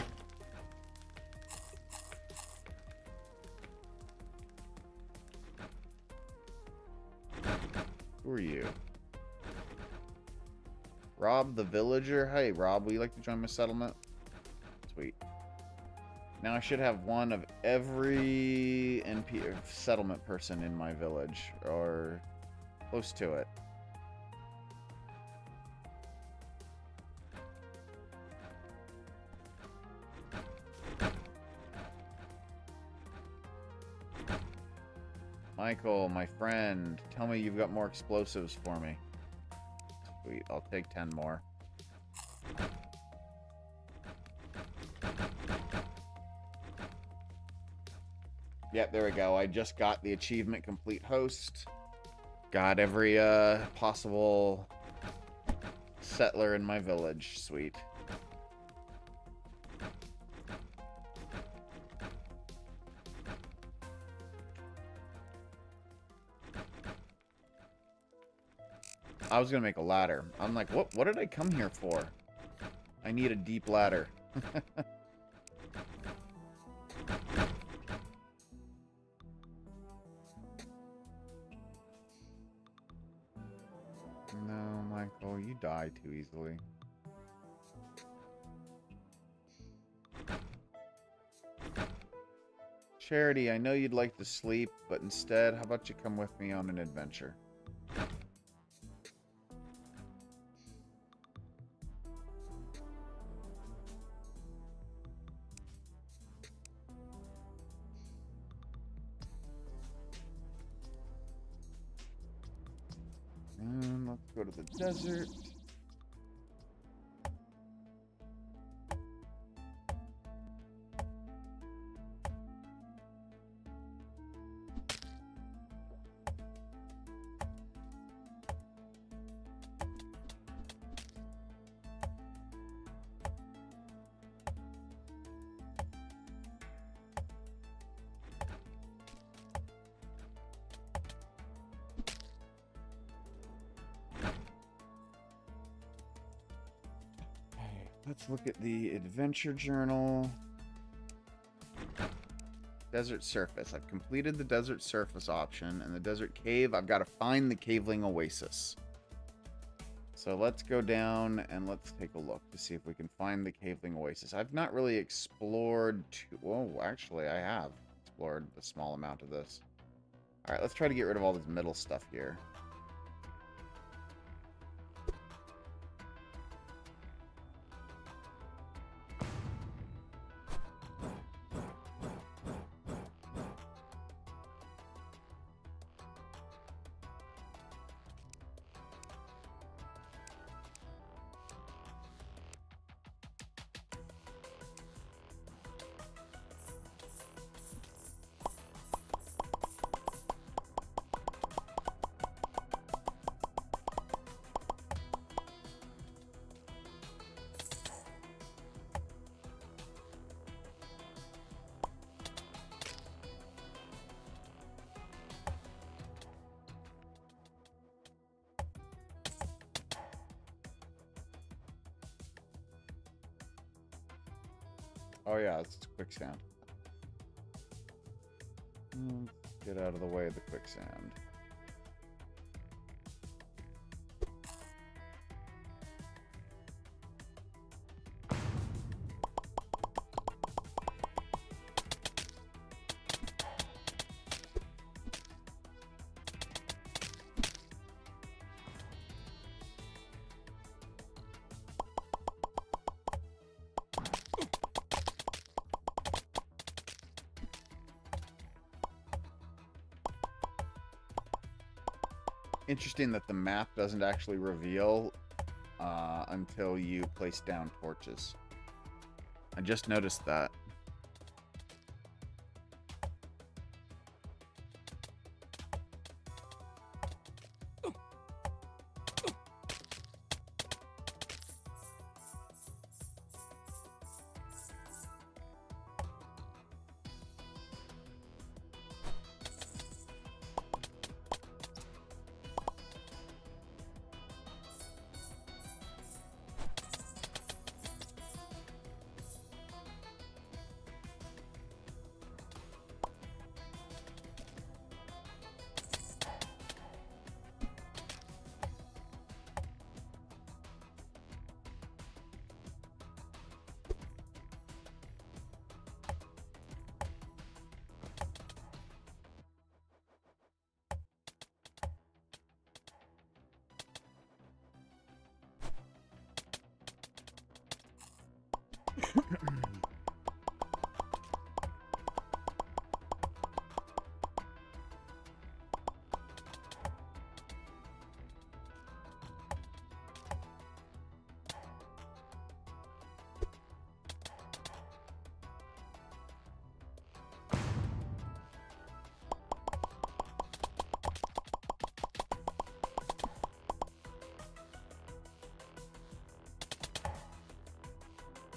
Who are you? Rob the villager? Hey, Rob, would you like to join my settlement? Sweet. Now I should have one of every settlement person in my village, or close to it. Michael, my friend, tell me you've got more explosives for me. Sweet, I'll take 10 more. Yep, there we go. I just got the achievement complete host. Got every possible settler in my village. Sweet. I was gonna make a ladder. I'm like, what did I come here for? I need a deep ladder. No, Michael, you die too easily. Charity, I know you'd like to sleep, but instead, how about you come with me on an adventure? And let's go to the desert. Let's look at the adventure journal. Desert surface. I've completed the desert surface option, and the desert cave, I've got to find the caveling oasis. So let's go down and let's take a look to see if we can find the caveling oasis. I've not really explored well, actually I have explored a small amount of this. Alright, let's try to get rid of all this middle stuff here. Oh yeah, it's quicksand. Get out of the way of the quicksand. Interesting that the map doesn't actually reveal until you place down torches. I just noticed that.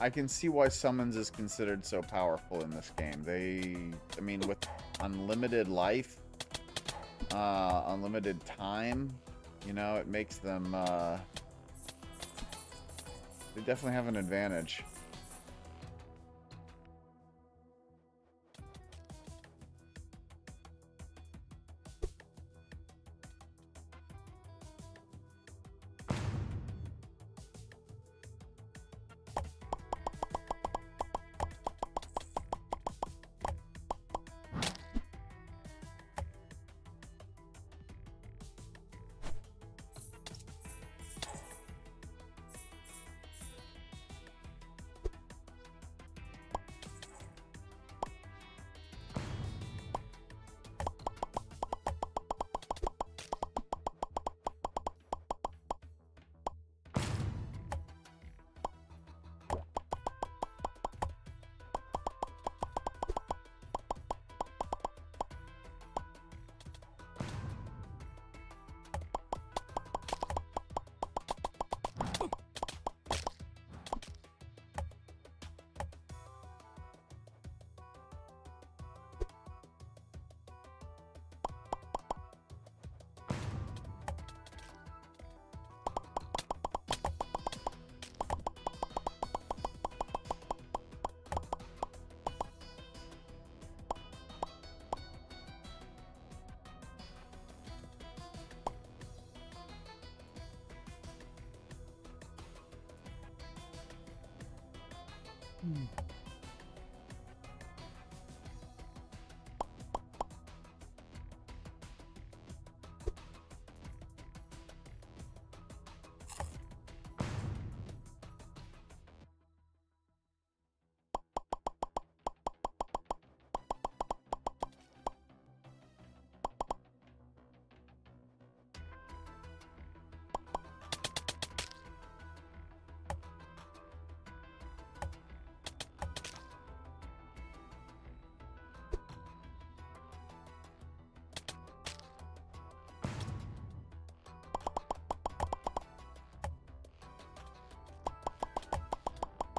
I can see why summons is considered so powerful in this game. I mean, with unlimited life, unlimited time, you know, it makes them, they definitely have an advantage.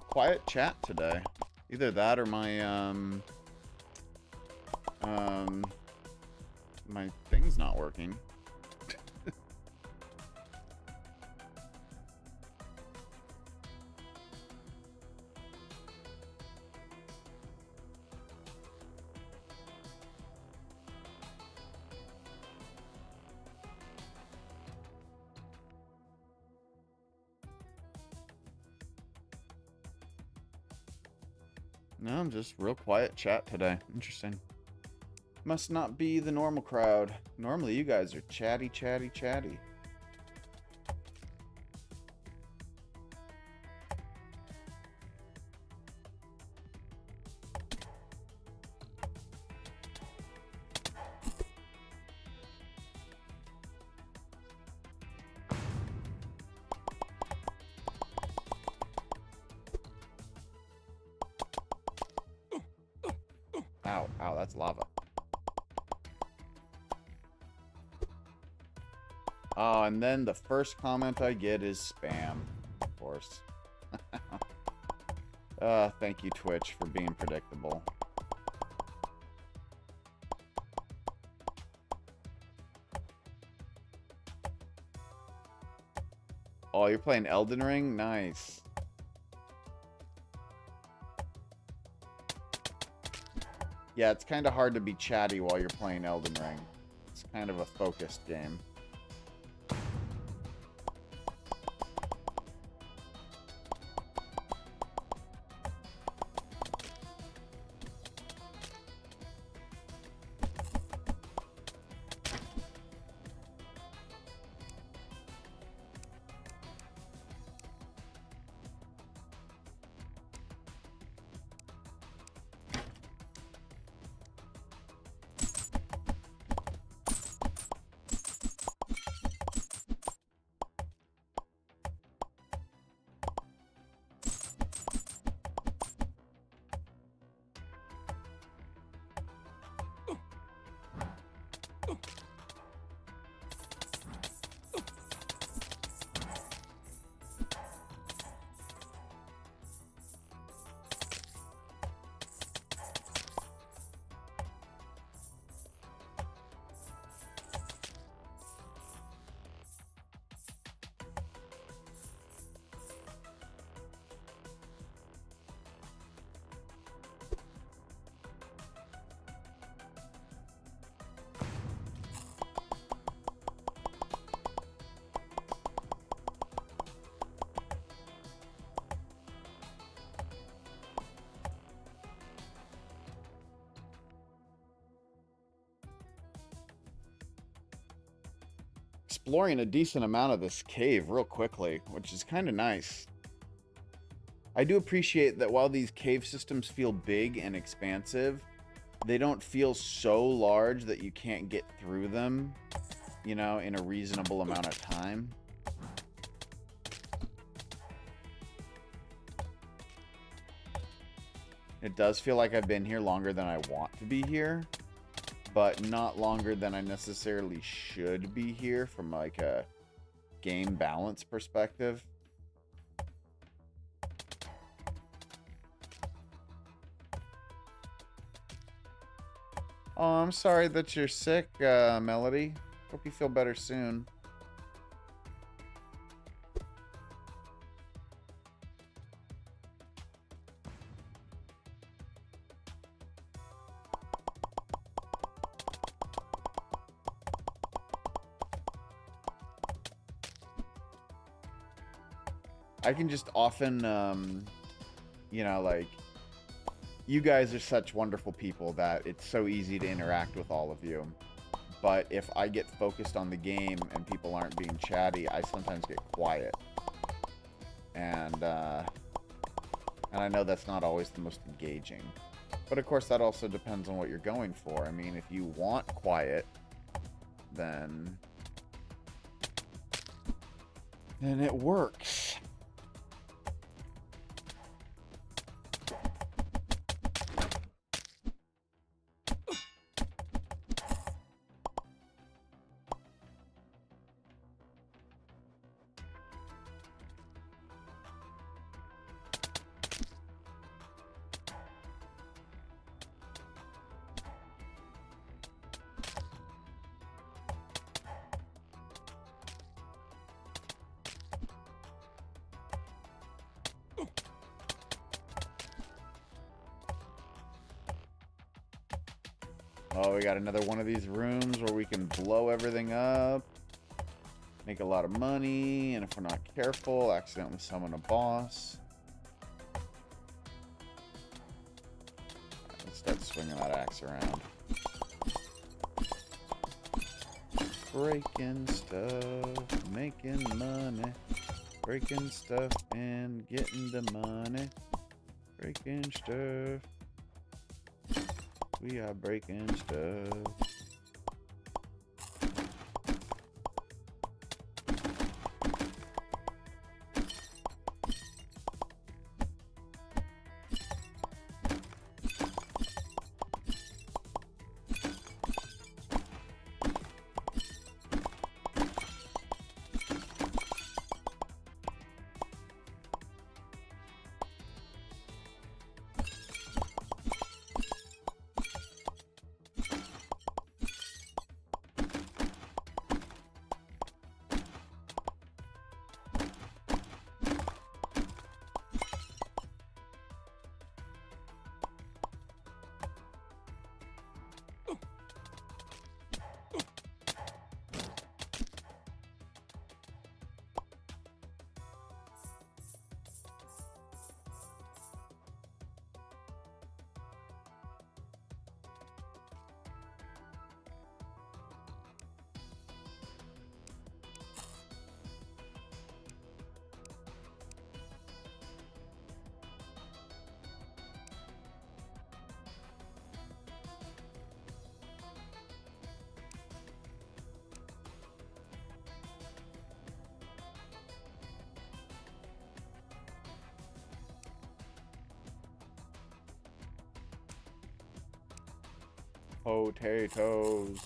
quiet chat today. Either that or my thing's not working. No, I'm just real quiet chat today. Interesting. Must not be the normal crowd. Normally you guys are chatty, chatty, chatty. Ow, ow, that's lava. Oh, and then the first comment I get is spam, of course. Thank you, Twitch, for being predictable. Oh, you're playing Elden Ring? Nice. Yeah, it's kind of hard to be chatty while you're playing Elden Ring. It's kind of a focused game. Exploring a decent amount of this cave real quickly, which is kind of nice. I do appreciate that while these cave systems feel big and expansive, they don't feel so large that you can't get through them, you know, in a reasonable amount of time. It does feel like I've been here longer than I want to be here, but not longer than I necessarily should be here from like a game balance perspective. Oh, I'm sorry that you're sick, Melody. Hope you feel better soon. I can just often, you know, like, you guys are such wonderful people that it's so easy to interact with all of you. But if I get focused on the game and people aren't being chatty, I sometimes get quiet. And I know that's not always the most engaging. But of course, that also depends on what you're going for. I mean, if you want quiet, then it works. Oh, we got another one of these rooms where we can blow everything up. Make a lot of money, and if we're not careful, accidentally summon a boss. Right, let's start swinging that axe around. Breaking stuff, making money. Breaking stuff and getting the money. Breaking stuff. We are breaking stuff. Potatoes.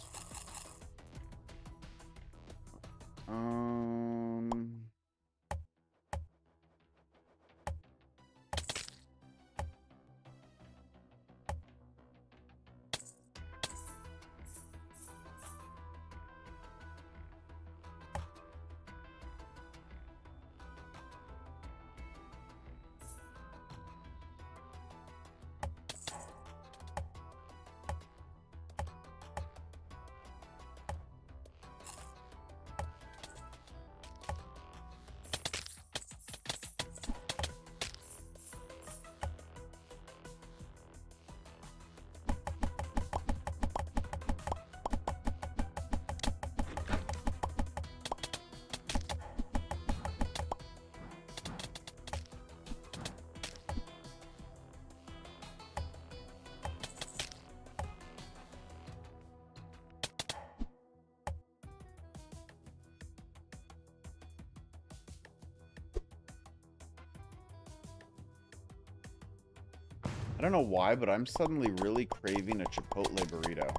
I don't know why, but I'm suddenly really craving a Chipotle burrito.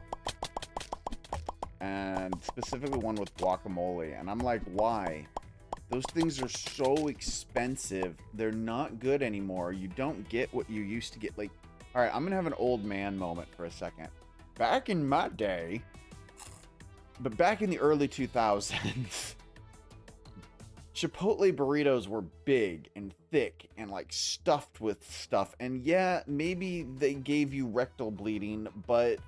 And specifically one with guacamole. And I'm like, why? Those things are so expensive. They're not good anymore. You don't get what you used to get. Like, all right, I'm going to have an old man moment for a second. Back in my day, but back in the early 2000s, Chipotle burritos were big and thick and like stuffed with stuff. And yeah, maybe they gave you rectal bleeding, but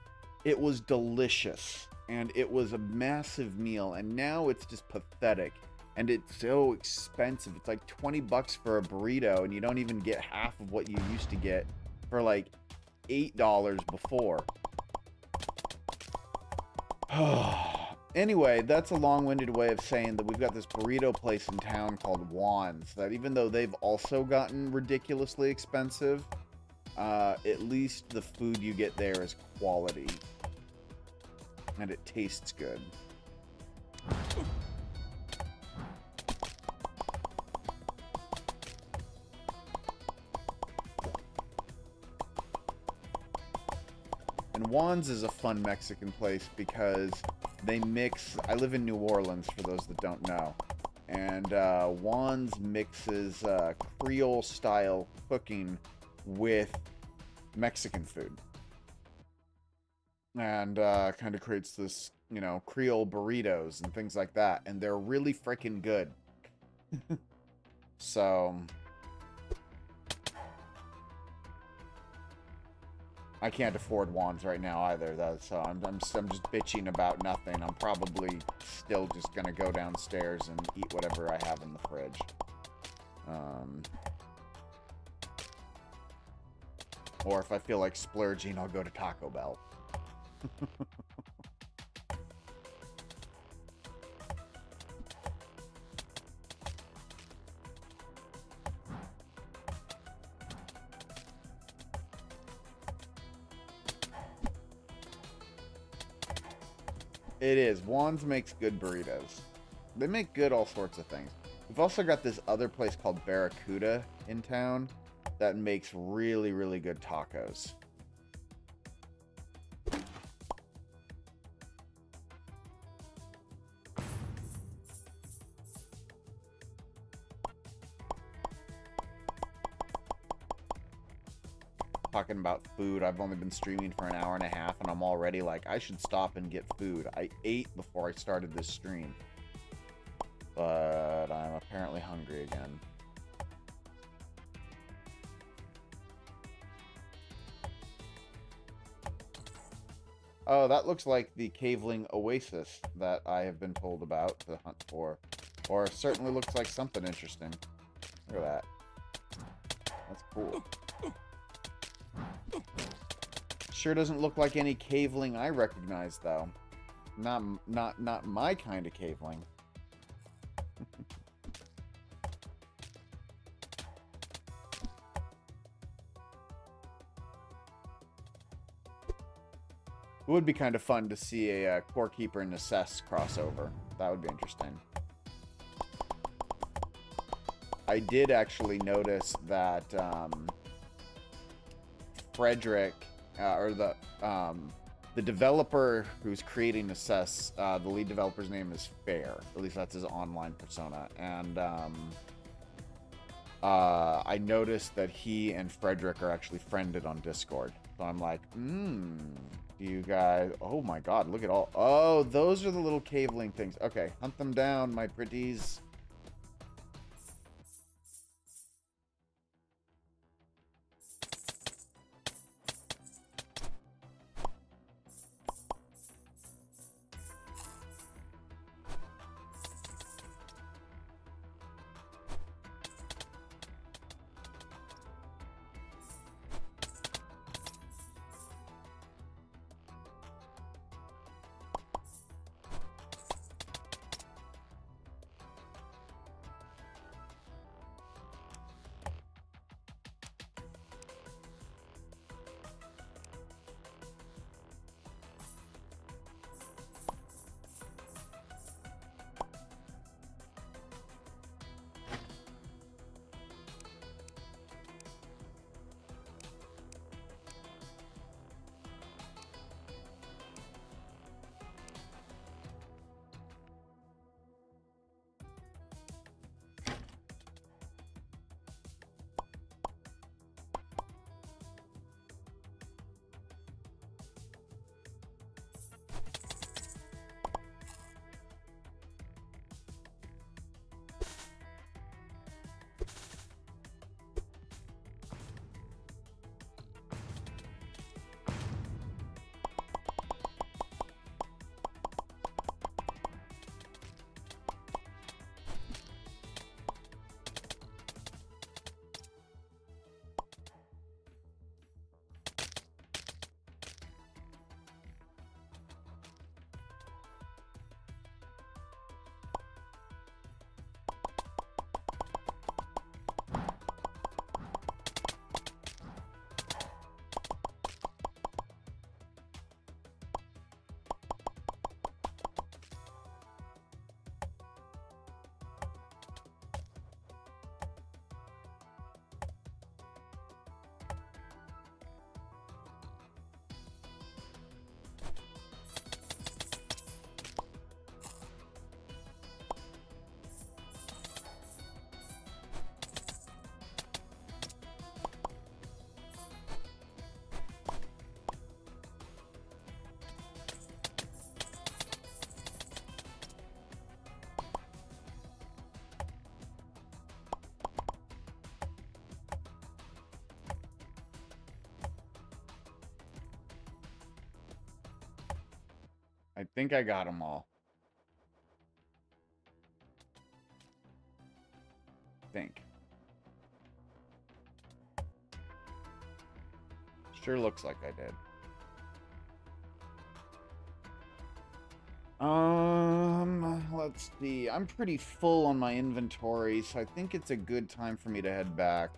it was delicious and it was a massive meal. And now it's just pathetic and it's so expensive. It's like 20 bucks for a burrito and you don't even get half of what you used to get for like $8 before. Anyway, that's a long-winded way of saying that we've got this burrito place in town called Juan's, that even though they've also gotten ridiculously expensive, at least the food you get there is quality. And it tastes good. And Juan's is a fun Mexican place because they mix... I live in New Orleans, for those that don't know. And Juan's mixes Creole-style cooking with Mexican food. And kind of creates this, you know, Creole burritos and things like that. And they're really freaking good. So... I can't afford wands right now either, though, so I'm just bitching about nothing. I'm probably still just gonna go downstairs and eat whatever I have in the fridge. Or if I feel like splurging, I'll go to Taco Bell. It is. Wands makes good burritos. They make good all sorts of things. We've also got this other place called Barracuda in town that makes really, really good tacos. Talking about food, I've only been streaming for an hour and a half and I'm already like, I should stop and get food. I ate before I started this stream, but I'm apparently hungry again. Oh, that looks like the caveling oasis that I have been told about to hunt for, or certainly looks like something interesting. Look at that. That's cool. Sure doesn't look like any caveling I recognize, though. Not my kind of caveling. It would be kind of fun to see a Core Keeper and Necesse crossover. That would be interesting. I did actually notice that Frederick, or the developer who's creating Necesse, the lead developer's name is Fair. At least that's his online persona. And I noticed that he and Frederick are actually friended on Discord. So I'm like, you guys... Oh my god, look at all... Oh, those are the little caveling things. Okay, hunt them down, my pretties. I think I got them all. Think. Sure looks like I did. Let's see. I'm pretty full on my inventory, so I think it's a good time for me to head back.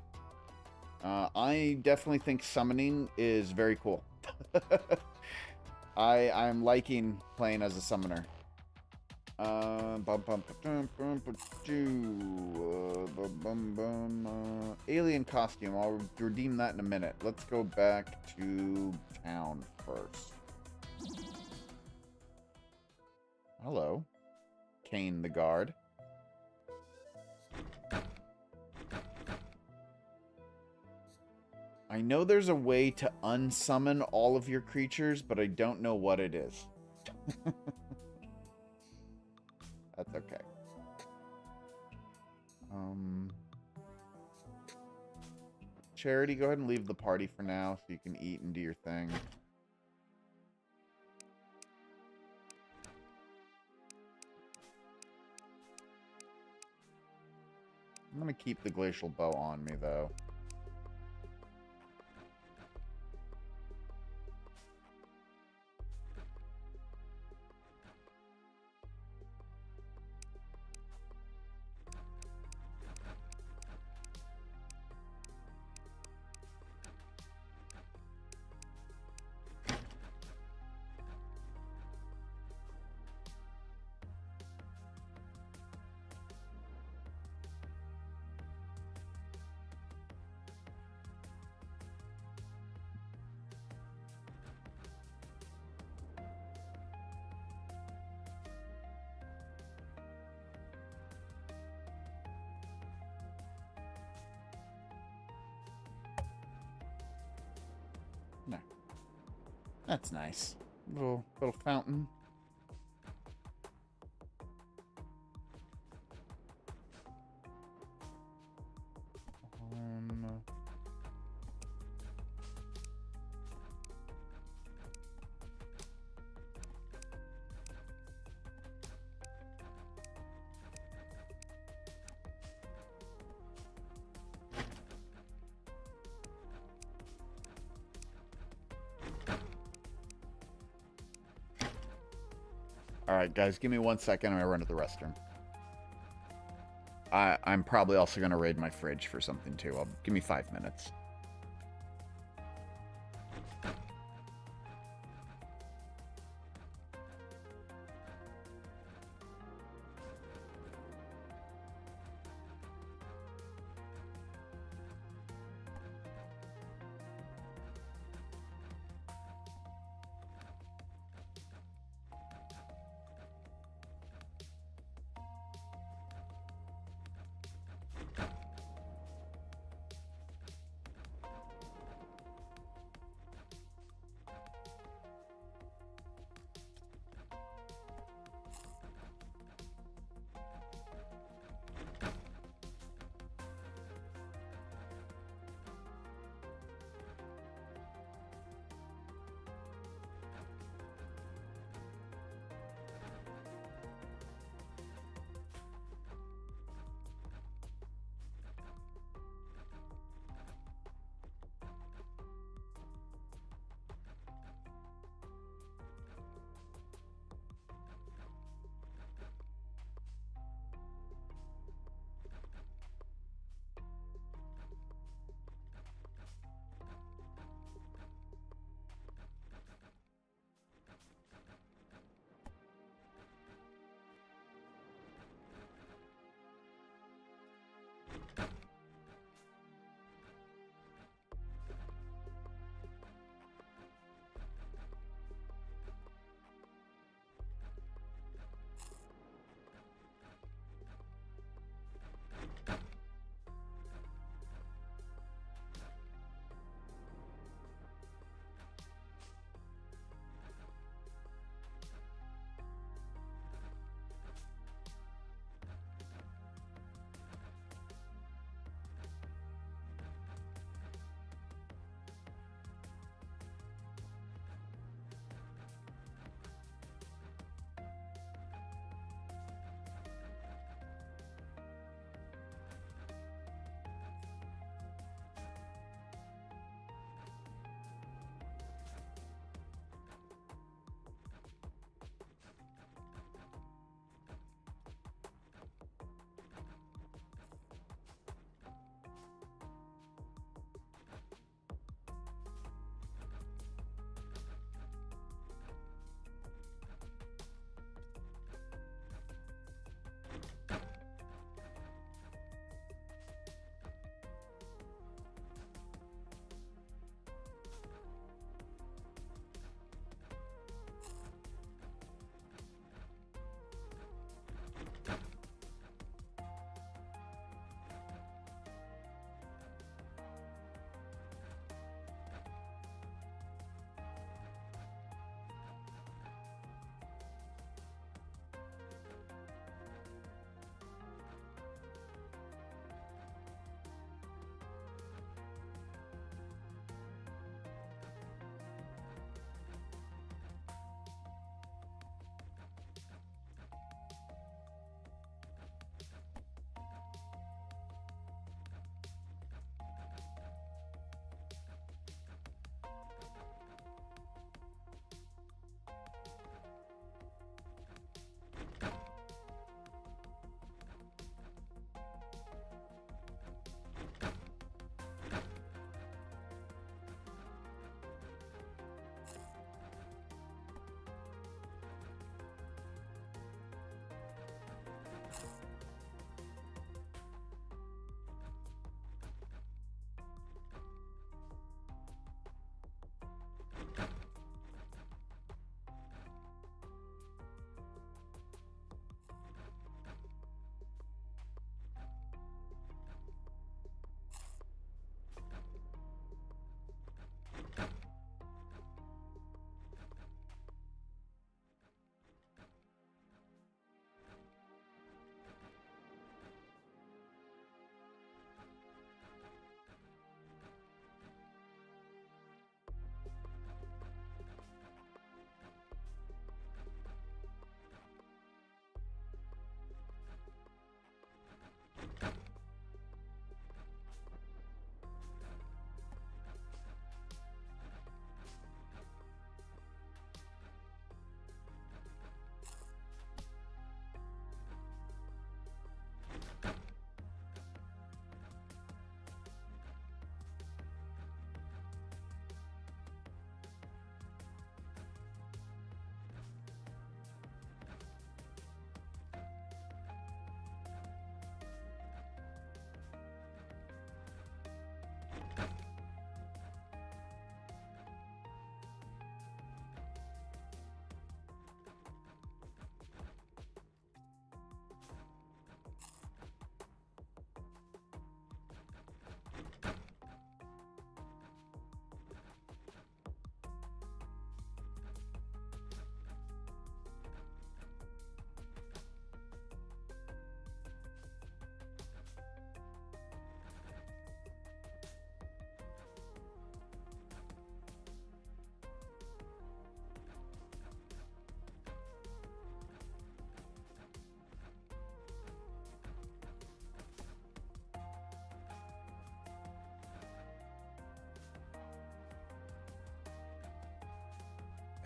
I definitely think summoning is very cool. I'm liking playing as a summoner. Alien costume. I'll redeem that in a minute. Let's go back to town first. Hello, Kane the guard. I know there's a way to unsummon all of your creatures, but I don't know what it is. That's okay. Charity, go ahead and leave the party for now so you can eat and do your thing. I'm going to keep the glacial bow on me, though. No. That's nice. Little fountain. Alright, guys, give me 1 second. I'm going to run to the restroom. I'm probably also going to raid my fridge for something, too. Give me 5 minutes.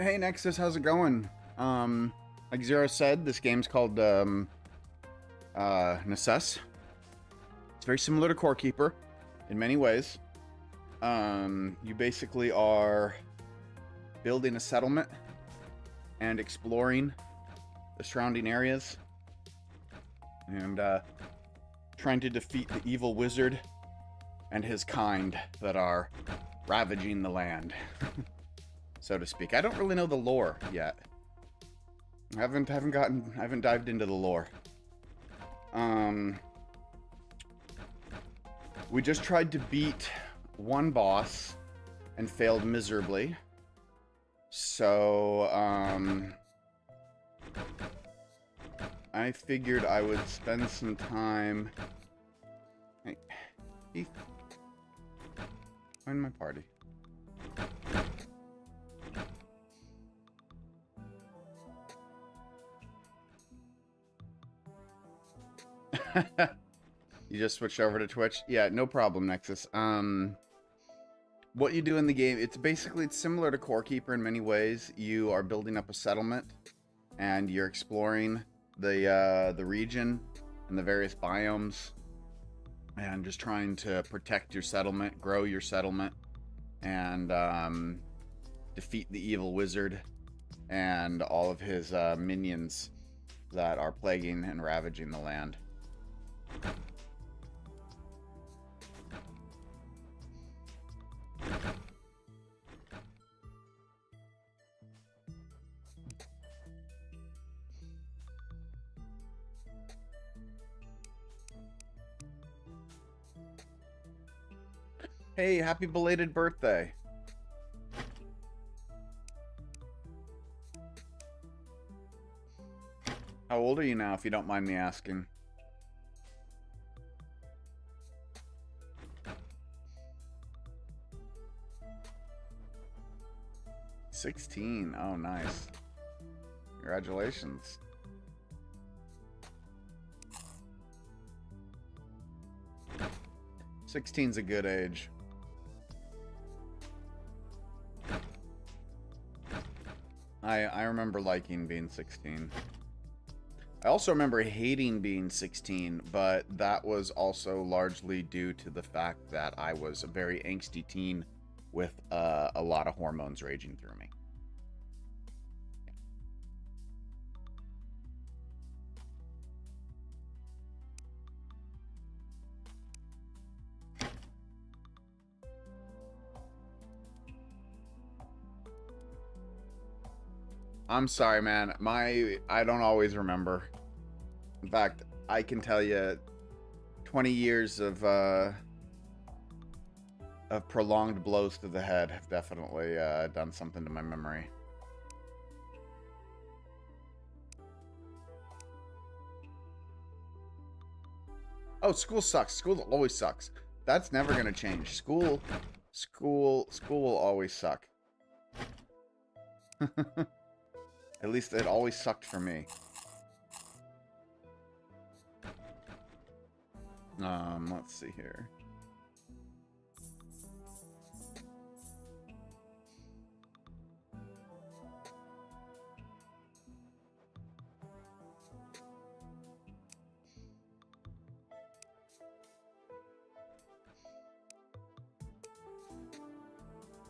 Hey Nexus, how's it going? Like Zero said, this game's called Necesse. It's very similar to Core Keeper in many ways. You basically are building a settlement and exploring the surrounding areas and trying to defeat the evil wizard and his kind that are ravaging the land, so to speak. I don't really know the lore yet. I haven't dived into the lore. We just tried to beat one boss and failed miserably. So, I figured I would spend some time... Hey, Heath. Join my party. You just switched over to Twitch? Yeah, no problem, Nexus. What you do in the game, it's similar to Core Keeper in many ways. You are building up a settlement, and you're exploring the region and the various biomes, and just trying to protect your settlement, grow your settlement, and defeat the evil wizard and all of his minions that are plaguing and ravaging the land. Hey, happy belated birthday. How old are you now, if you don't mind me asking? $16. Oh, nice. Congratulations. $16's a good age. I remember liking being 16. I also remember hating being 16, but that was also largely due to the fact that I was a very angsty teen with a lot of hormones raging through me. I'm sorry, man. I don't always remember. In fact, I can tell you 20 years of prolonged blows to the head have definitely done something to my memory. Oh, school sucks. School always sucks. That's never gonna change. School will always suck. At least it always sucked for me. Let's see here.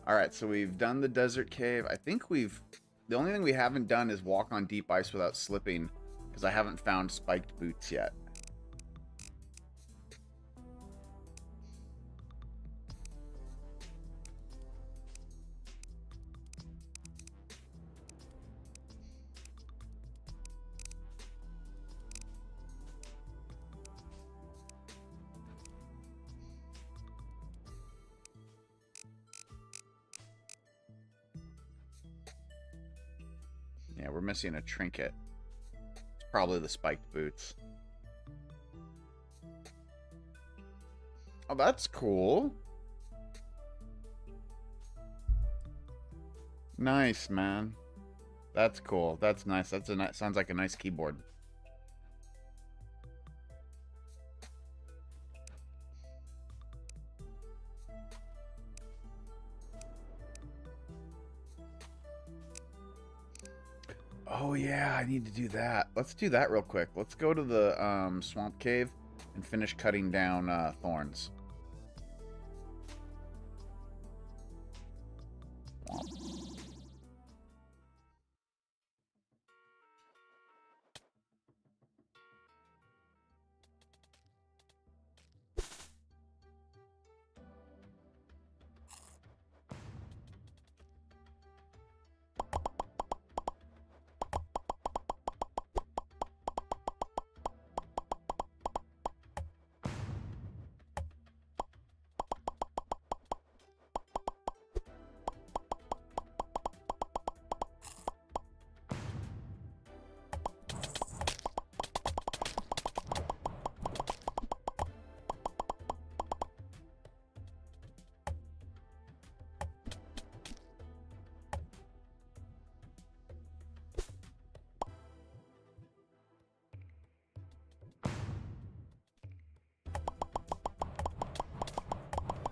All right, so we've done the desert cave. I think the only thing we haven't done is walk on deep ice without slipping, because I haven't found spiked boots yet. Yeah, we're missing a trinket. It's probably the spiked boots. Oh, that's cool. Nice, man. That's cool. That's nice. Sounds like a nice keyboard. Oh, yeah, I need to do that. Let's do that real quick. Let's go to the swamp cave and finish cutting down thorns.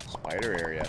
Spider area.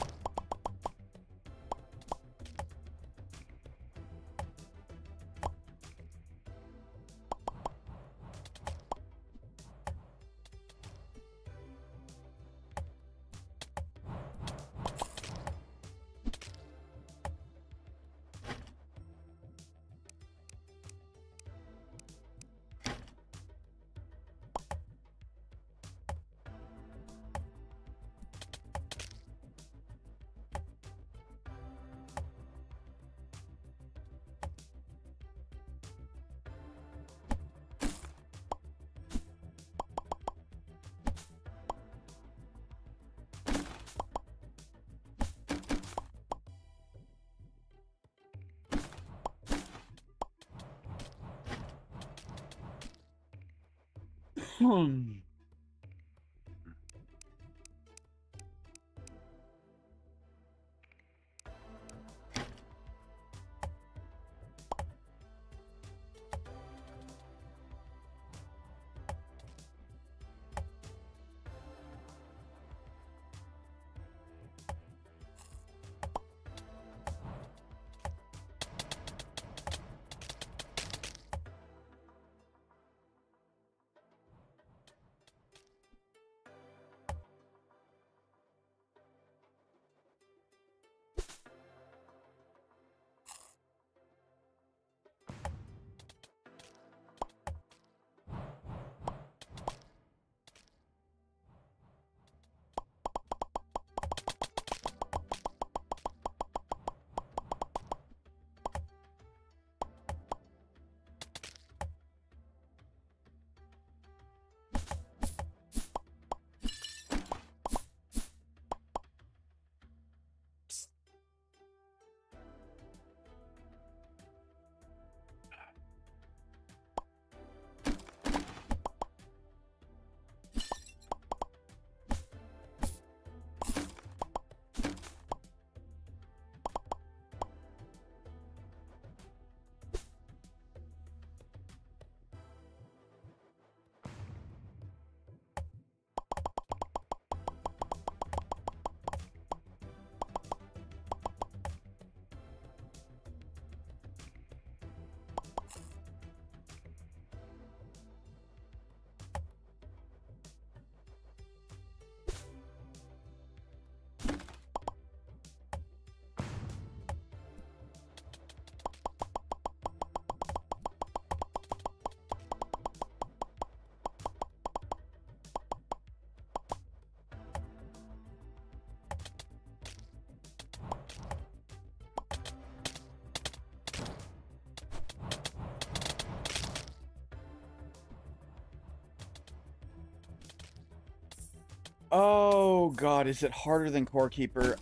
Oh god, is it harder than Core Keeper?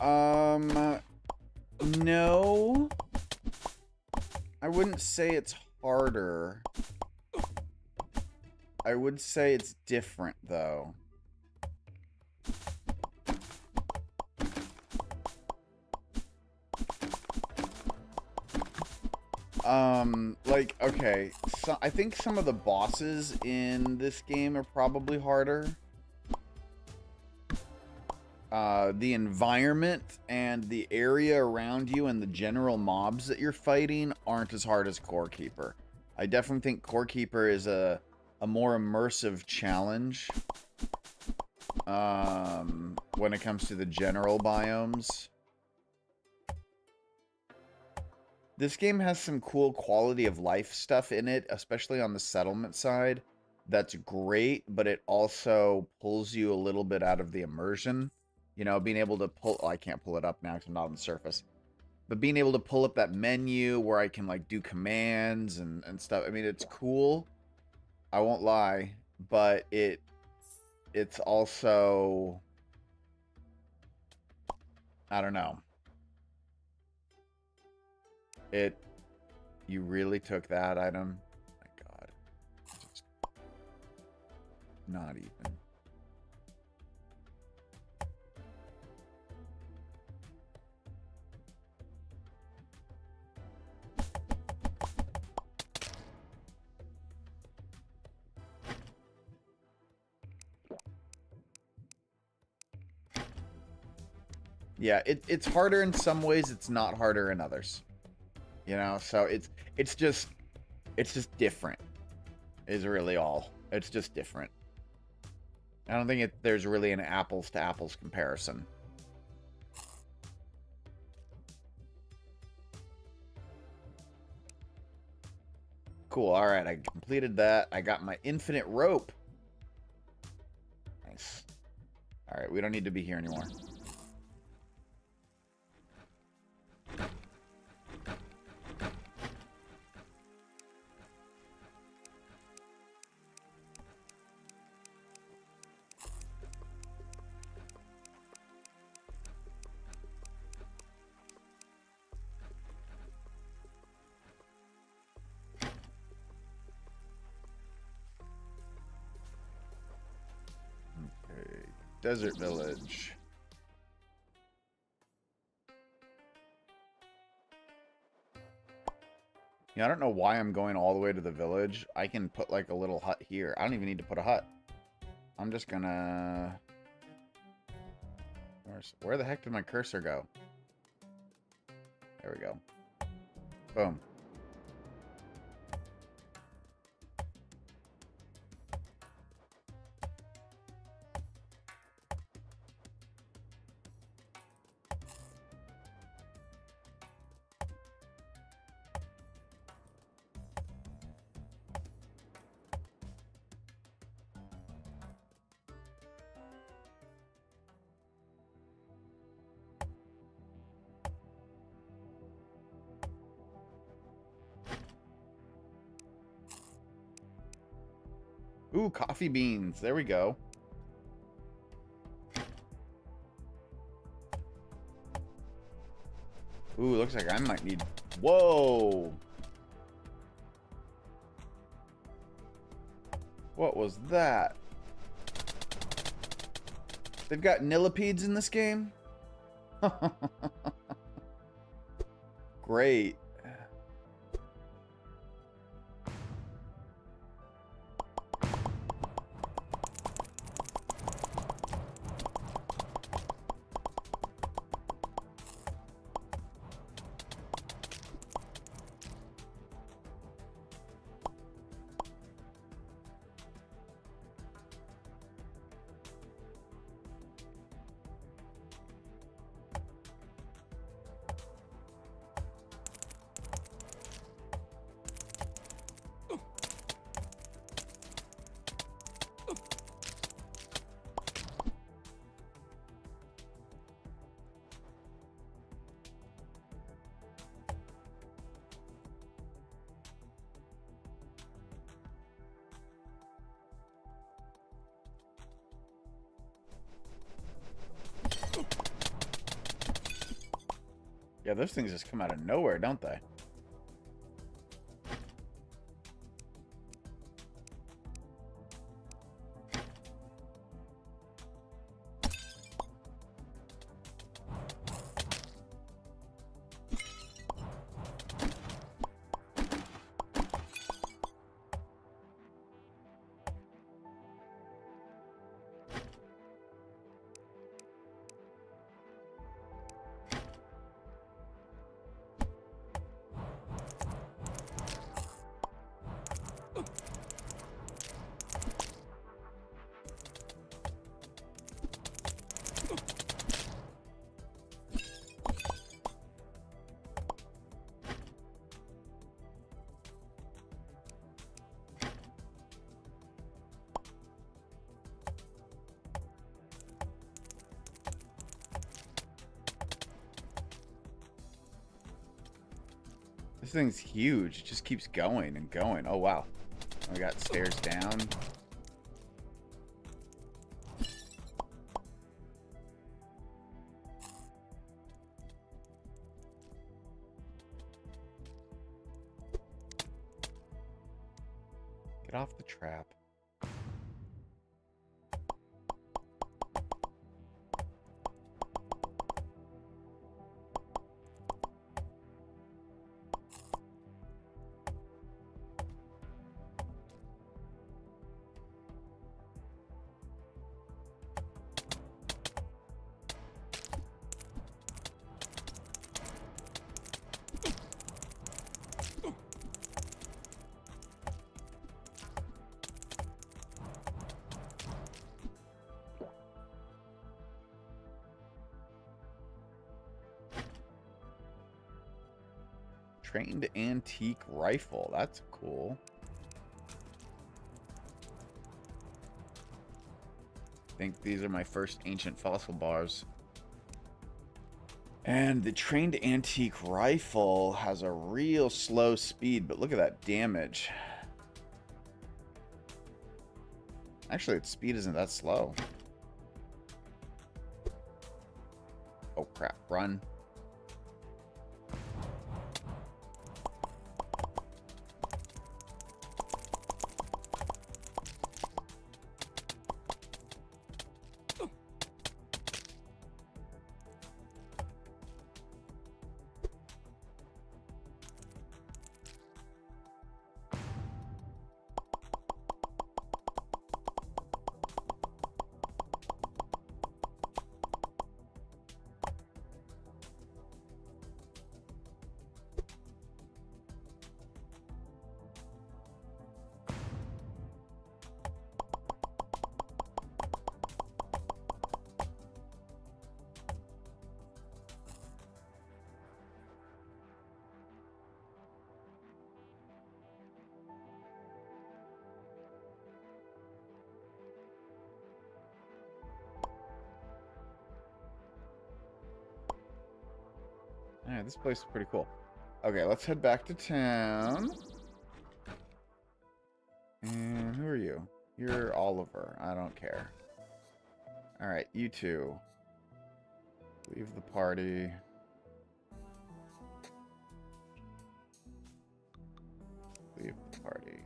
No. I wouldn't say it's harder. I would say it's different though. Like, okay, so I think some of the bosses in this game are probably harder. The environment and the area around you and the general mobs that you're fighting aren't as hard as Core Keeper. I definitely think Core Keeper is a more immersive challenge when it comes to the general biomes. This game has some cool quality of life stuff in it, especially on the settlement side. That's great, but it also pulls you a little bit out of the immersion. You know, being able to pull... Oh, I can't pull it up now because I'm not on the surface. But being able to pull up that menu where I can, like, do commands and stuff. I mean, it's cool. I won't lie. But it's also... I don't know. You really took that item? My God. Just not even. Yeah, it's harder in some ways, it's not harder in others. You know, so it's just different is really all. It's just different. I don't think there's really an apples to apples comparison. Cool. All right, I completed that. I got my infinite rope. Nice. All right, we don't need to be here anymore. Desert Village. Yeah, I don't know why I'm going all the way to the village. I can put like a little hut here. I don't even need to put a hut. I'm just gonna... Where the heck did my cursor go? There we go. Boom. Ooh, coffee beans. There we go. Ooh, looks like I might need... Whoa! What was that? They've got millipedes in this game? Great. Yeah, those things just come out of nowhere, don't they? This thing's huge. It just keeps going and going. Oh, wow. I got stairs down. Get off the trap. Trained antique rifle. That's cool. I think these are my first ancient fossil bars. And the trained antique rifle has a real slow speed, but look at that damage. Actually, its speed isn't that slow. Oh crap, run. Yeah, this place is pretty cool. Okay, let's head back to town. And who are you? You're Oliver. I don't care. Alright, you two. Leave the party. Leave the party.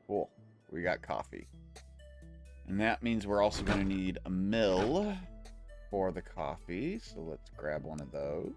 Cool. We got coffee. And that means we're also going to need a mill for the coffee. So let's grab one of those.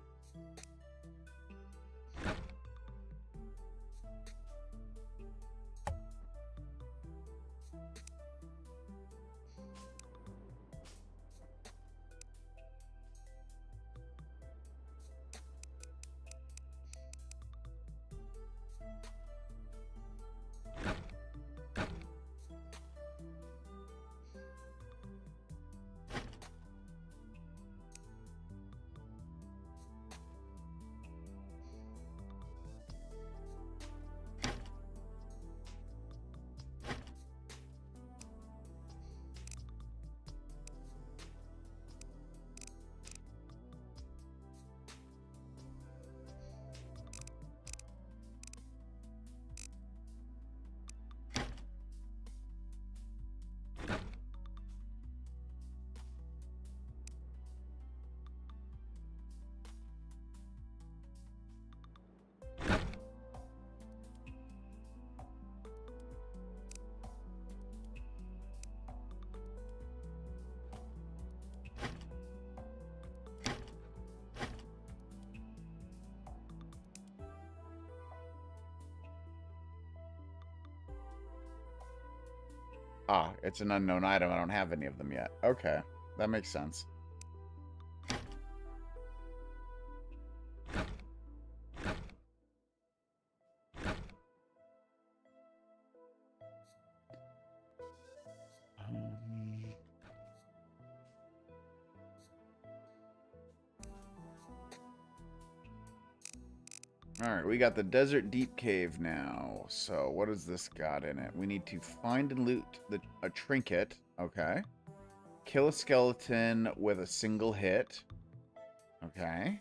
Ah, it's an unknown item. I don't have any of them yet. Okay, that makes sense. Alright, we got the Desert Deep Cave now. So, what has this got in it? We need to find and loot a trinket. Okay. Kill a skeleton with a single hit. Okay.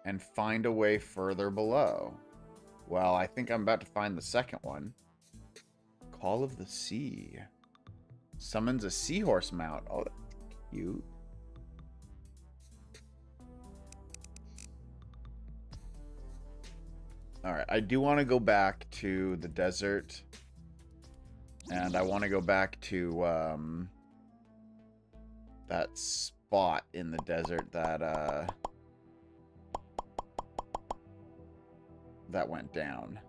And find a way further below. Well, I think I'm about to find the second one. Call of the Sea. Summons a seahorse mount. Oh, that's cute. Alright, I do want to go back to the desert. And I want to go back to that spot in the desert that that went down.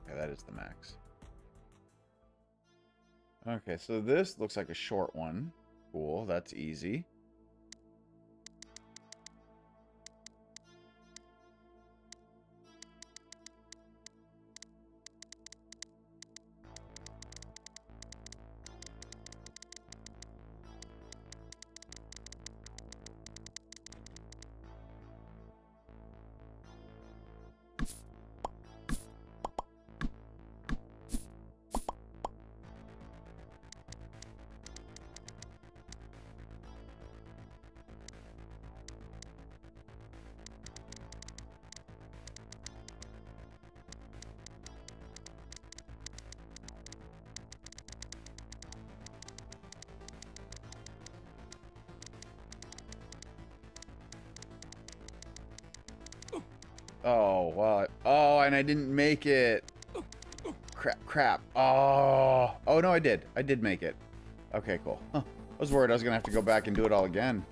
Okay, that is the max. Okay, so this looks like a short one. Cool, that's easy. Oh, well. Oh, and I didn't make it. Crap. Oh. Oh, no, I did. I did make it. Okay, cool. Huh. I was worried I was going to have to go back and do it all again.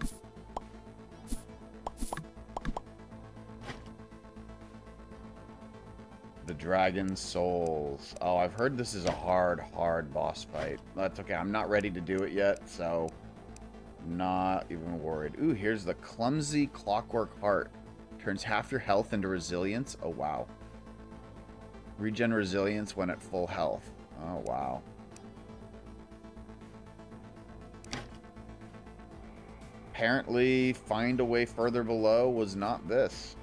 The Dragon Souls. Oh, I've heard this is a hard boss fight. That's okay. I'm not ready to do it yet, so not even worried. Ooh, here's the Clumsy Clockwork Heart. Turns half your health into resilience. Oh, wow. Regen resilience when at full health. Oh, wow. Apparently, find a way further below was not this.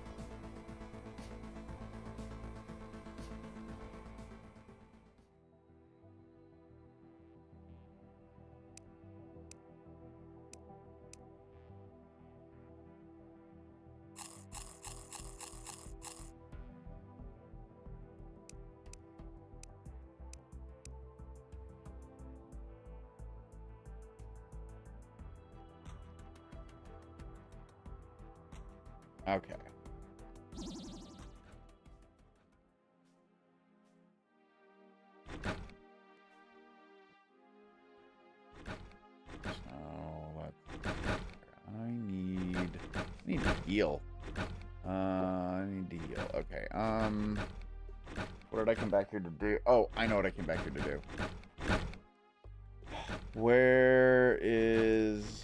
Okay. So I need to heal. I need to heal. Okay. What did I come back here to do? Oh, I know what I came back here to do. Where is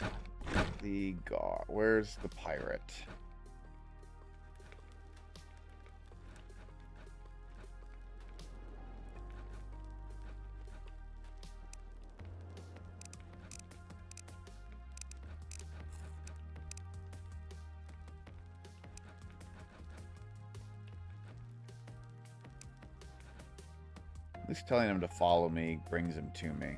the god? Where's the pirate? At least telling him to follow me brings him to me.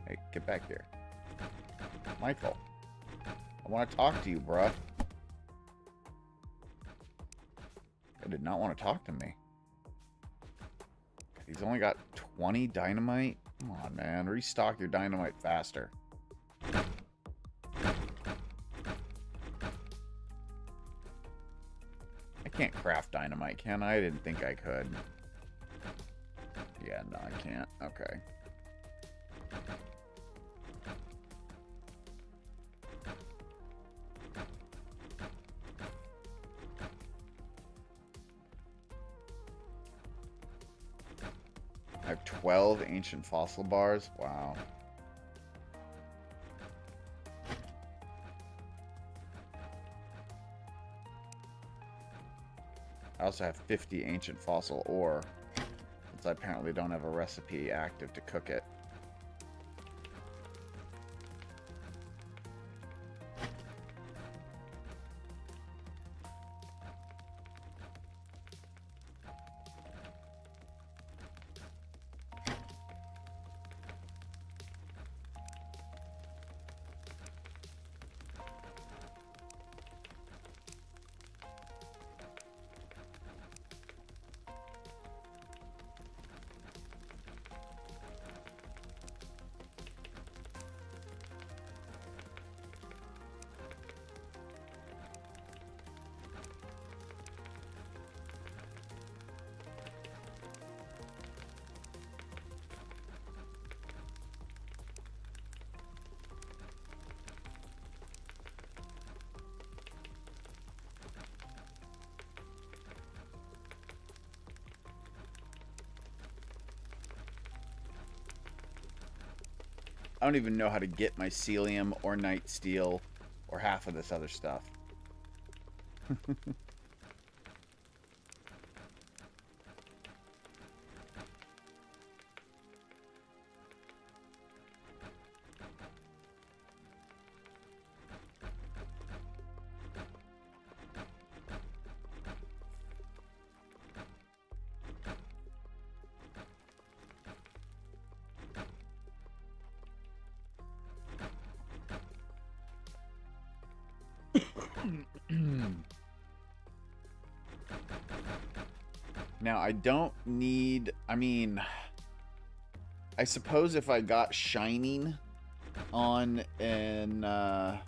Hey, get back here. Michael. I want to talk to you, bruh. I did not want to talk to me. He's only got 20 dynamite? Come on, man. Restock your dynamite faster. Can't craft dynamite, can I? I didn't think I could. Yeah, no, I can't. Okay. I have 12 ancient fossil bars. Wow. I also have 50 ancient fossil ore, since I apparently don't have a recipe active to cook it. I don't even know how to get mycelium or night steel or half of this other stuff. Now, I don't need... I mean... I suppose if I got Shining on an... I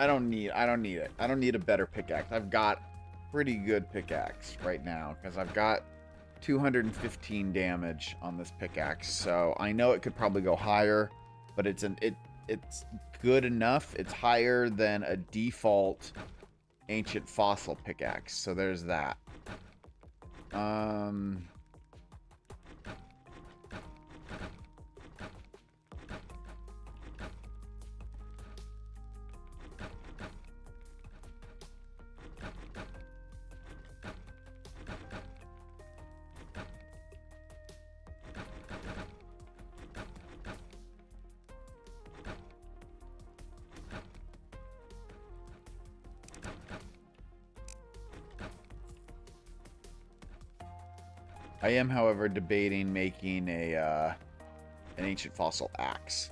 don't need it. I don't need a better pickaxe. I've got pretty good pickaxe right now, because I've got 215 damage on this pickaxe. So I know it could probably go higher, but it's good enough. It's higher than a default ancient fossil pickaxe. So there's that. I am, however, debating making an ancient fossil axe,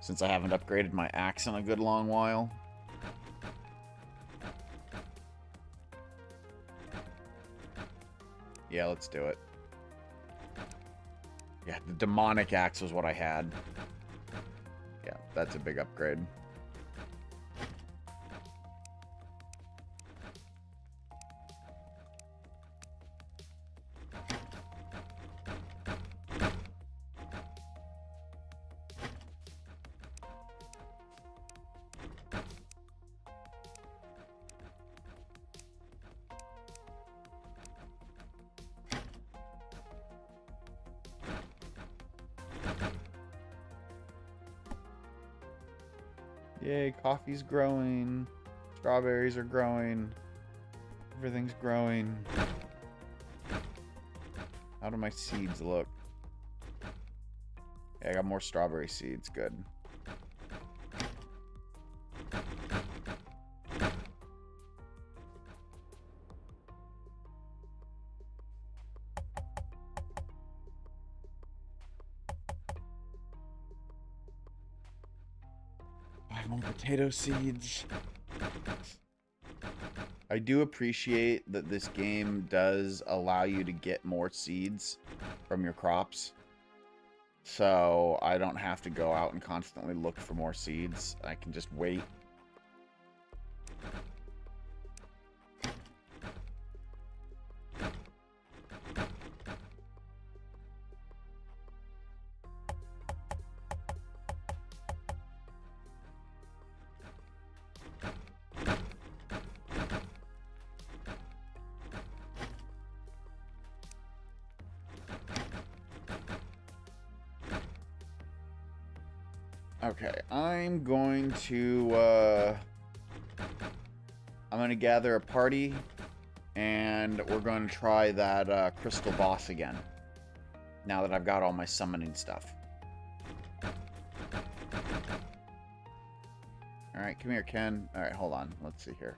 since I haven't upgraded my axe in a good long while. Yeah, let's do it. Yeah, the demonic axe was what I had. Yeah, that's a big upgrade. Yay, coffee's growing. Strawberries are growing. Everything's growing. How do my seeds look? Yeah, I got more strawberry seeds. Good. More potato seeds. I do appreciate that this game does allow you to get more seeds from your crops. So I don't have to go out and constantly look for more seeds. I can just wait Okay, I'm going to gather a party, and we're going to try that crystal boss again. Now that I've got all my summoning stuff. Alright, come here, Ken. Alright, hold on. Let's see here.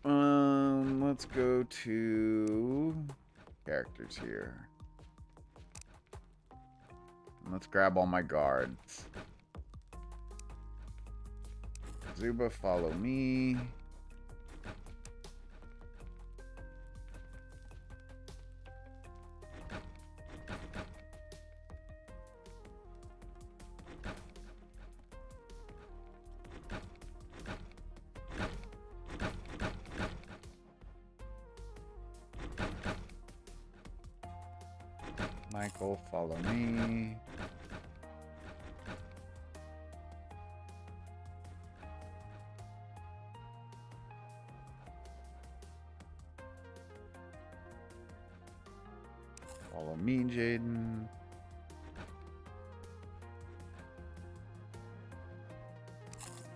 Let's go to characters here. Let's grab all my guards. Zuba, follow me. Michael, follow me. Follow me, Jaden.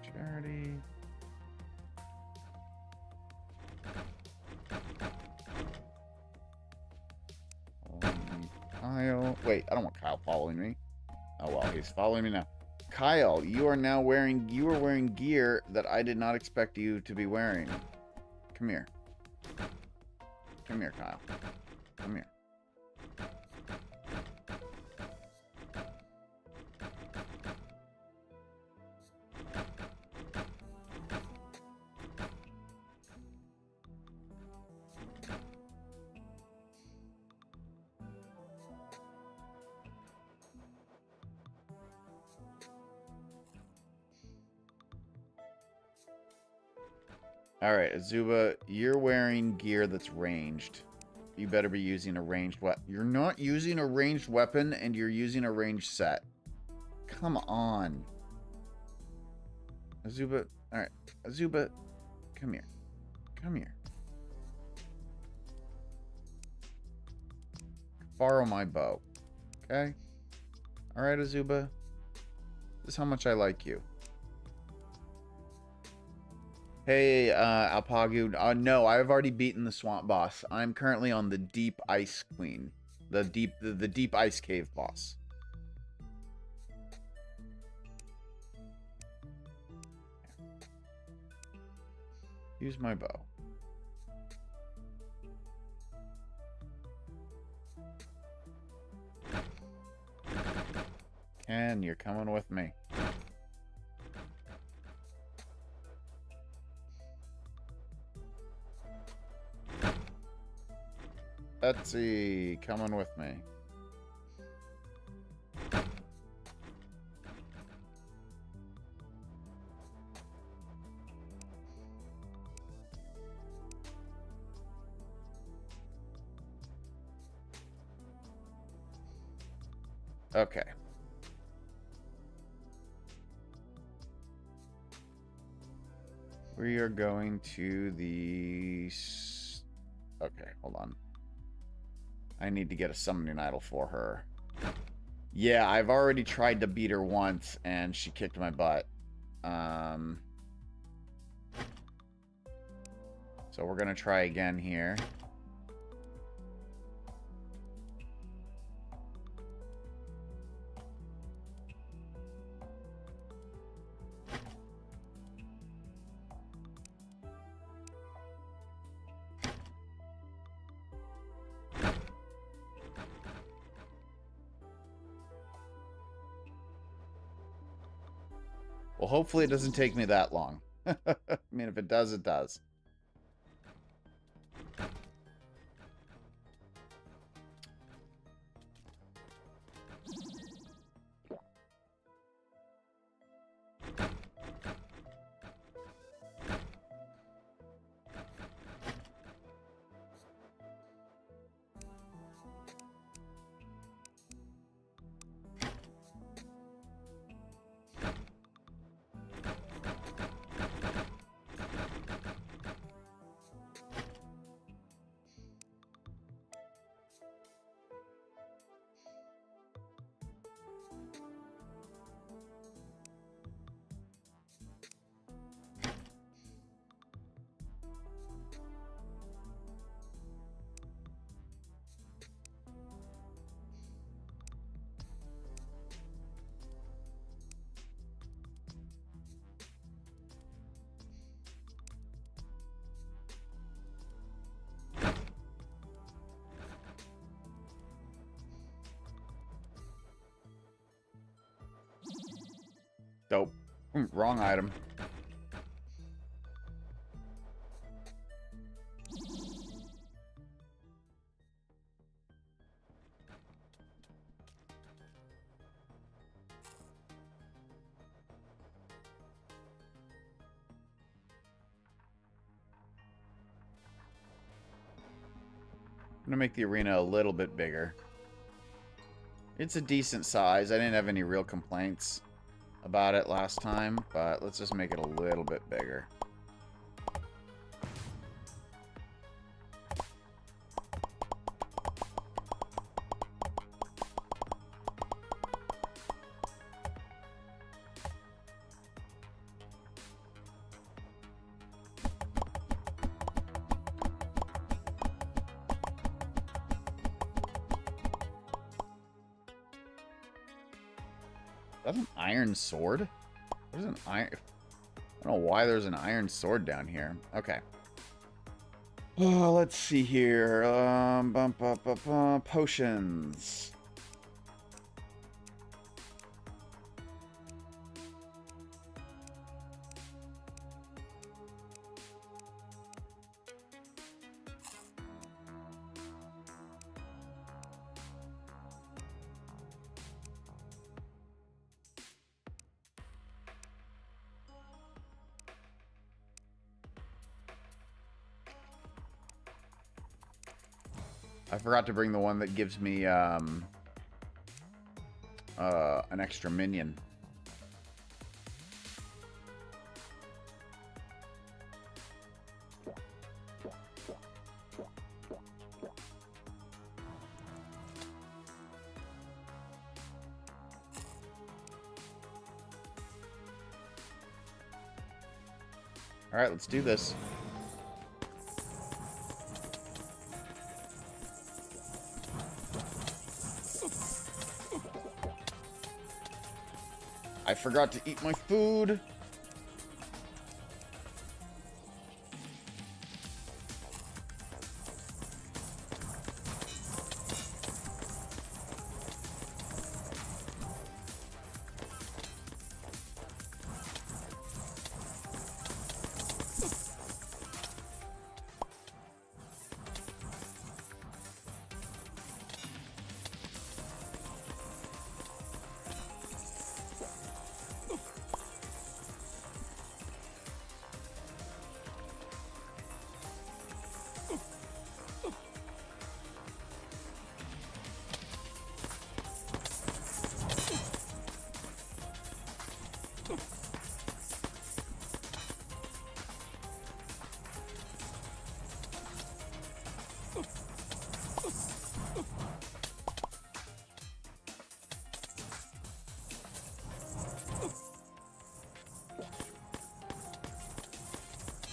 Charity. Kyle. Wait, I don't want Kyle following me. Oh well, he's following me now. Kyle, you are wearing gear that I did not expect you to be wearing. Come here. Come here, Kyle. Come here. Alright, Azuba, you're wearing gear that's ranged. You better be using a ranged weapon. You're not using a ranged weapon, and you're using a ranged set. Come on. Azuba, alright. Azuba, come here. Come here. Borrow my bow. Okay? Alright, Azuba. This is how much I like you. Hey, Alpagu. No, I've already beaten the swamp boss. I'm currently on the deep ice queen. The deep ice cave boss. Use my bow. Ken, you're coming with me. Betsy, coming with me. Okay. We are going to the... Okay, hold on. I need to get a summoning idol for her. Yeah, I've already tried to beat her once, and she kicked my butt. So we're going to try again here. Well, hopefully it doesn't take me that long. I mean, if it does, it does. Wrong item. I'm gonna make the arena a little bit bigger. It's a decent size. I didn't have any real complaints about it last time, but let's just make it a little bit bigger. Is that an iron sword? There's an iron... I don't know why there's an iron sword down here. Okay. Oh, let's see here. Potions. I forgot to bring the one that gives me an extra minion. All right, let's do this. I forgot to eat my food.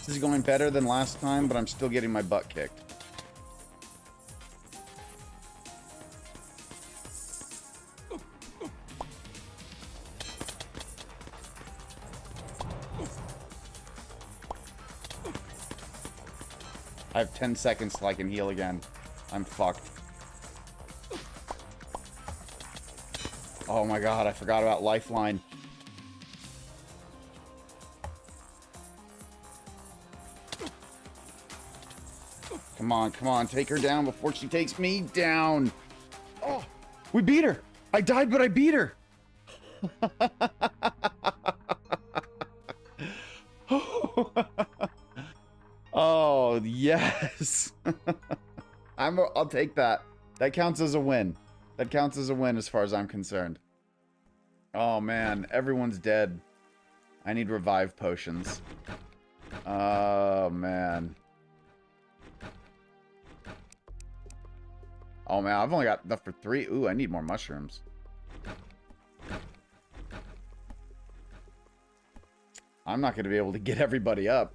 This is going better than last time, but I'm still getting my butt kicked. I have 10 seconds till I can heal again. I'm fucked. Oh my god, I forgot about Lifeline. Come on, take her down before she takes me down. Oh, we beat her. I died, but I beat her. Oh, yes. I'll take that. That counts as a win. That counts as a win as far as I'm concerned. Oh, man. Everyone's dead. I need revive potions. Oh, man. Oh, man. I've only got enough for 3. Ooh, I need more mushrooms. I'm not going to be able to get everybody up.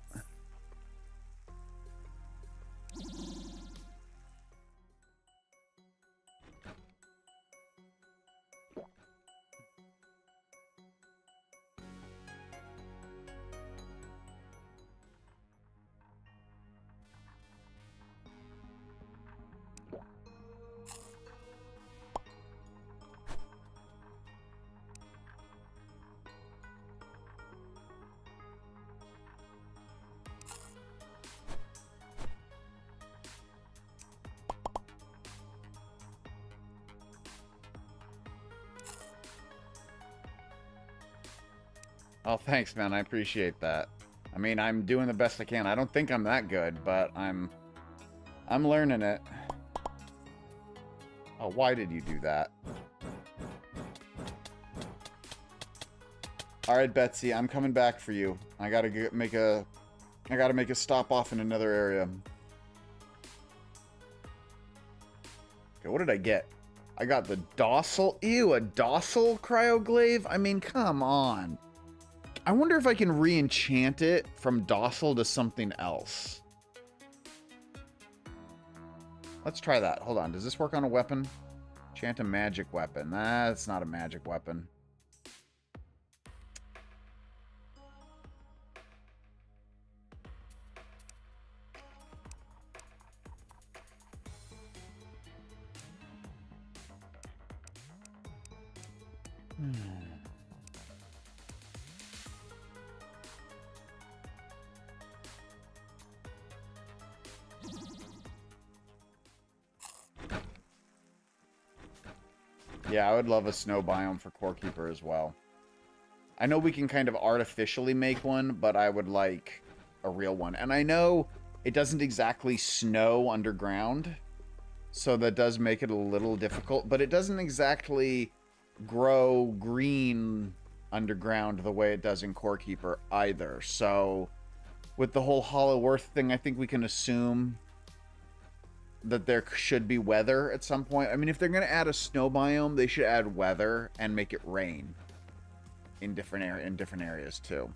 Oh, thanks, man. I appreciate that. I mean, I'm doing the best I can. I don't think I'm that good, but I'm learning it. Oh, why did you do that? All right, Betsy, I'm coming back for you. I gotta make a stop off in another area. Okay, what did I get? I got the docile. Ew, a docile cryoglaive? I mean, come on. I wonder if I can re-enchant it from docile to something else. Let's try that. Hold on. Does this work on a weapon? Enchant a magic weapon. That's not a magic weapon. Yeah, I would love a snow biome for Core Keeper as well. I know we can kind of artificially make one, but I would like a real one. And I know it doesn't exactly snow underground, so that does make it a little difficult, but it doesn't exactly grow green underground the way it does in Core Keeper either. So with the whole Hollow Earth thing, I think we can assume that there should be weather at some point. I mean, if they're going to add a snow biome, they should add weather and make it rain in different areas too.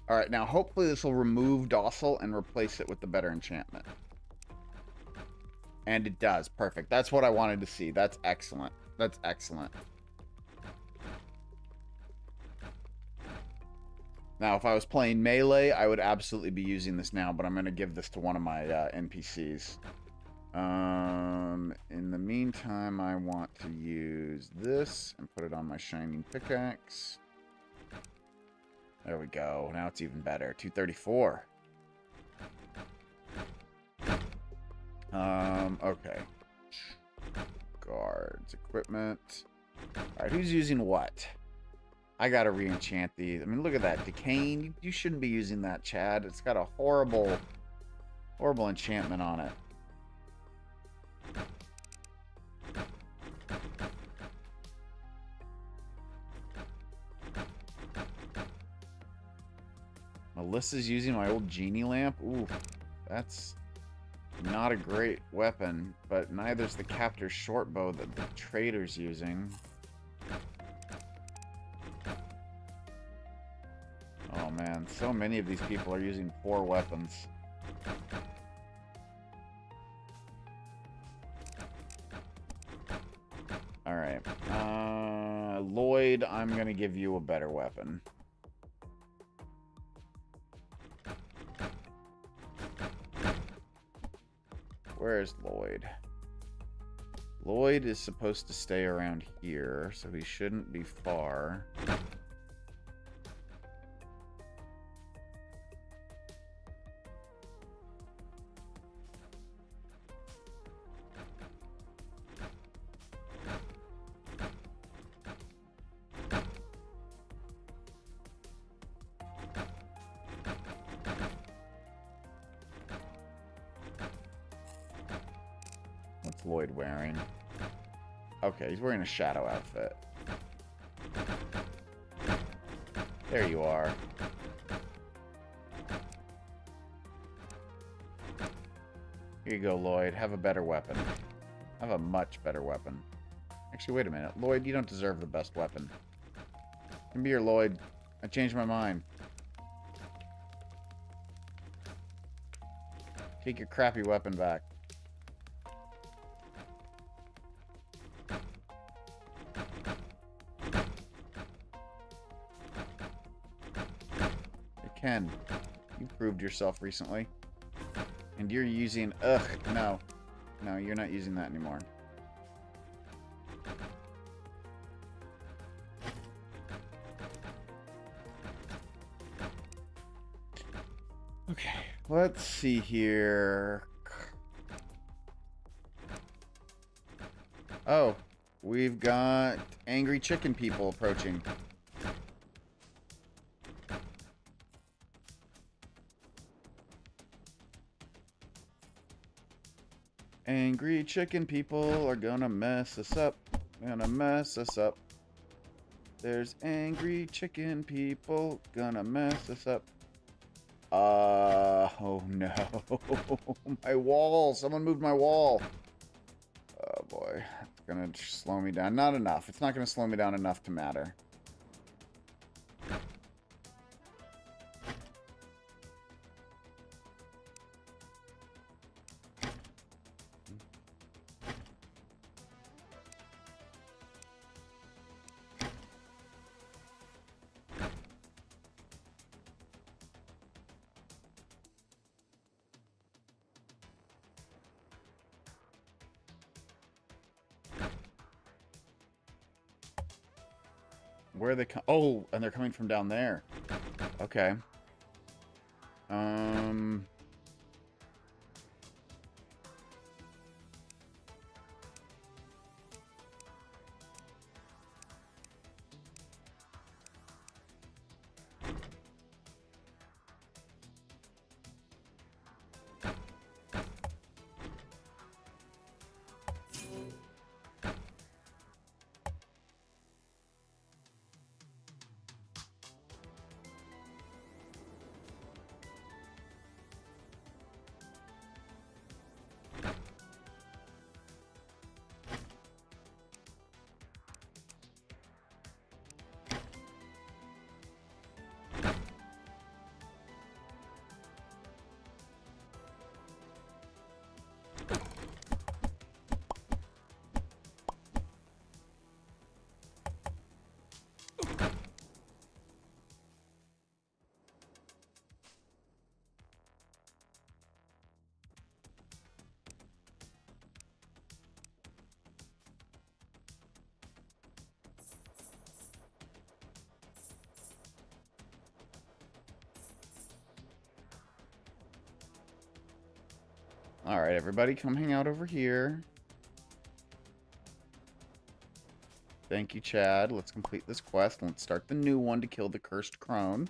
All right, now hopefully this will remove docile and replace it with the better enchantment. And it does. Perfect. That's what I wanted to see. That's excellent. That's excellent. Now, if I was playing melee, I would absolutely be using this now, but I'm going to give this to one of my NPCs. In the meantime, I want to use this and put it on my shining pickaxe. There we go. Now it's even better. 234. Okay. Guards, equipment. Alright, who's using what? I gotta re-enchant these. I mean, look at that. Decaying. You shouldn't be using that, Chad. It's got a horrible enchantment on it. Melissa's using my old genie lamp. Ooh, that's not a great weapon, but neither's the captor's short bow that the trader's using. Oh man, so many of these people are using poor weapons. Alright. Lloyd, I'm gonna give you a better weapon. Where's Lloyd? Lloyd is supposed to stay around here, so he shouldn't be far. What's Lloyd wearing? Okay, he's wearing a shadow outfit. There you are. Here you go, Lloyd. Have a better weapon. Have a much better weapon. Actually, wait a minute. Lloyd, you don't deserve the best weapon. Come here, Lloyd. I changed my mind. Take your crappy weapon back. You can. You proved yourself recently. And you're using... Ugh, no. No, you're not using that anymore. Okay, let's see here. Oh, we've got angry chicken people approaching. Angry chicken people are gonna mess us up. Gonna mess us up. There's angry chicken people gonna mess us up. Oh no. My wall. Someone moved my wall. Oh boy. It's gonna slow me down. Not enough. It's not gonna slow me down enough to matter. Where are they oh, and they're coming from down there. Okay. Alright, everybody, come hang out over here. Thank you, Chad. Let's complete this quest. Let's start the new one to kill the cursed crone.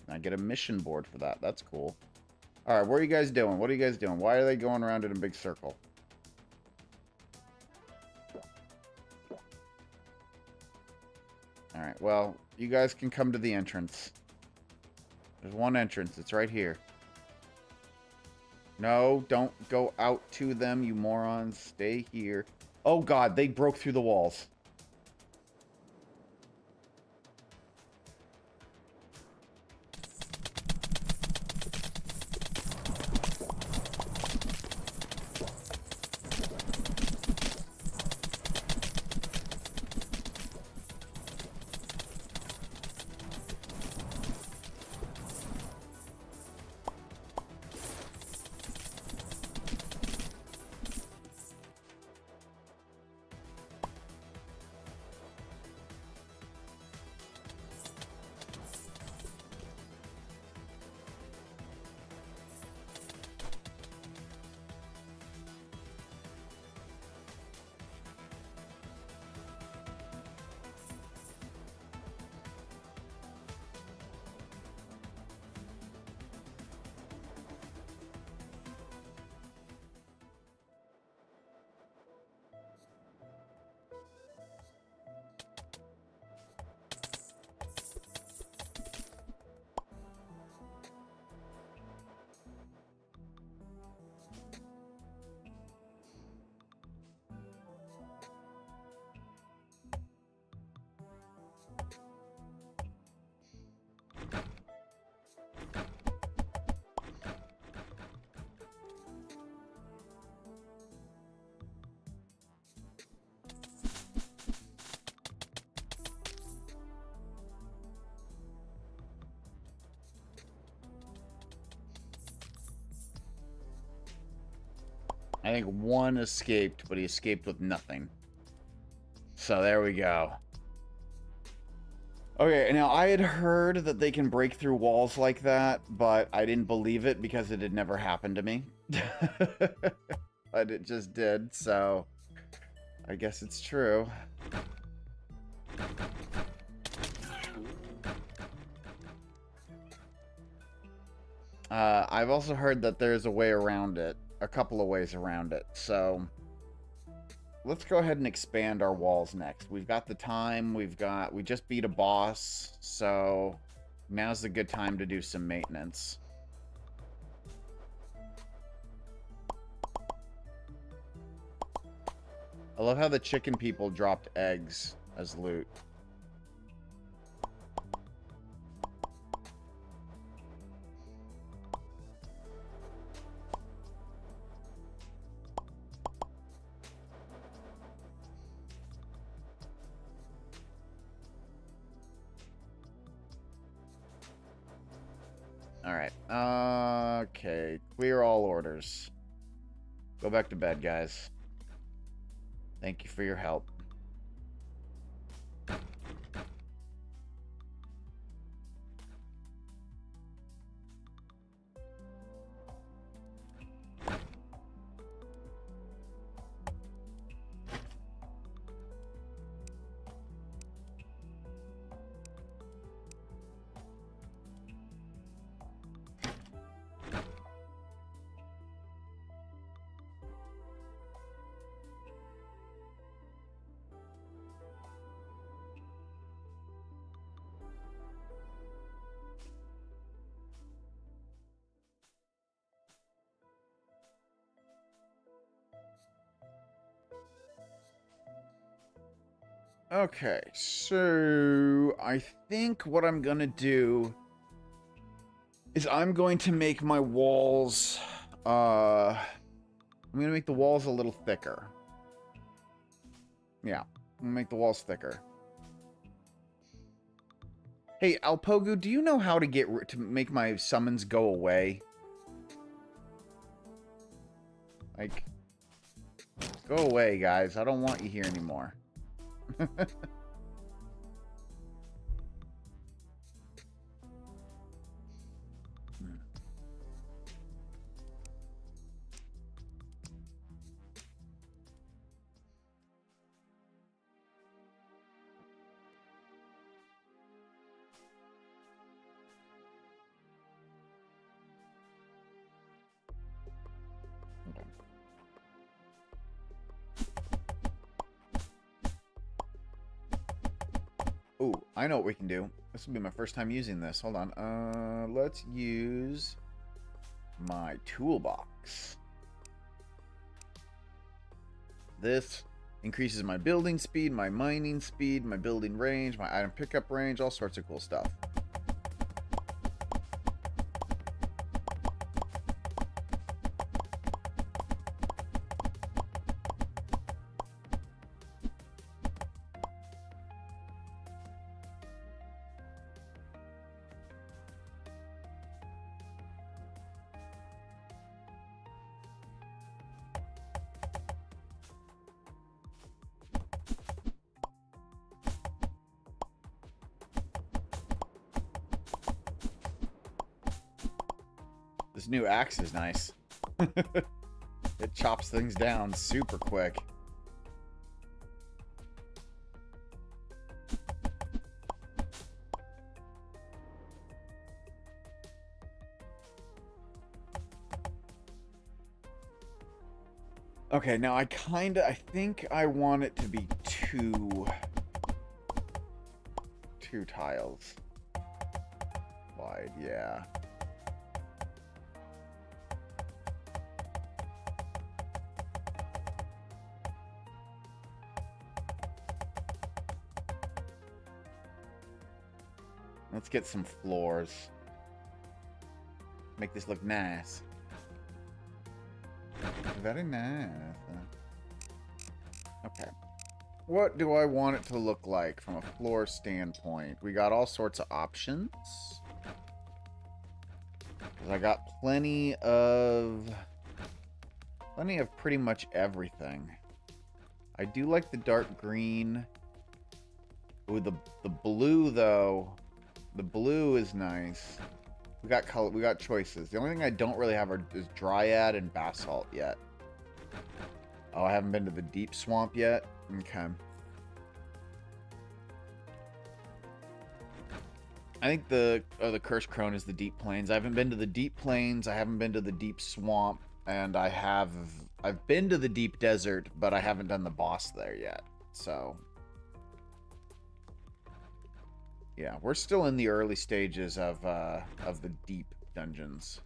I get a mission board for that. That's cool. Alright, what are you guys doing? What are you guys doing? Why are they going around in a big circle? Alright, well, you guys can come to the entrance. There's one entrance. It's right here. No, don't go out to them, you morons. Stay here. Oh, God, they broke through the walls. think one escaped, but he escaped with nothing. So there we go. Okay, now I had heard that they can break through walls like that, but I didn't believe it because it had never happened to me. But it just did, so I guess it's true. I've also heard that there's a way around it, a couple of ways around it, so let's go ahead and expand our walls next. We've got the time, we just beat a boss, so now's a good time to do some maintenance. I love how the chicken people dropped eggs as loot. Alright. Okay. Clear all orders. Go back to bed, guys. Thank you for your help. Okay, so I think what I'm gonna do is I'm going to make my walls, I'm gonna make the walls a little thicker. Yeah, I'm gonna make the walls thicker. Hey, Alpogu, do you know how to make my summons go away? Like, go away, guys. I don't want you here anymore. Ooh, I know what we can do. This will be my first time using this. Hold on. Let's use my toolbox. This increases my building speed, my mining speed, my building range, my item pickup range, all sorts of cool stuff. This new axe is nice. It chops things down super quick. Okay, now I think I want it to be two tiles wide, yeah. Let's get some floors. Make this look nice. Very nice. Okay. What do I want it to look like from a floor standpoint? We got all sorts of options. I got plenty of Plenty of pretty much everything. I do like the dark green. Ooh, the blue though. The blue is nice. We got color. We got choices. The only thing I don't really have is dryad and basalt yet. Oh, I haven't been to the deep swamp yet. Okay. I think the Cursed Crone is the deep plains. I haven't been to the deep plains. I haven't been to the deep swamp, and I've been to the deep desert, but I haven't done the boss there yet. So yeah, we're still in the early stages of the deep dungeons.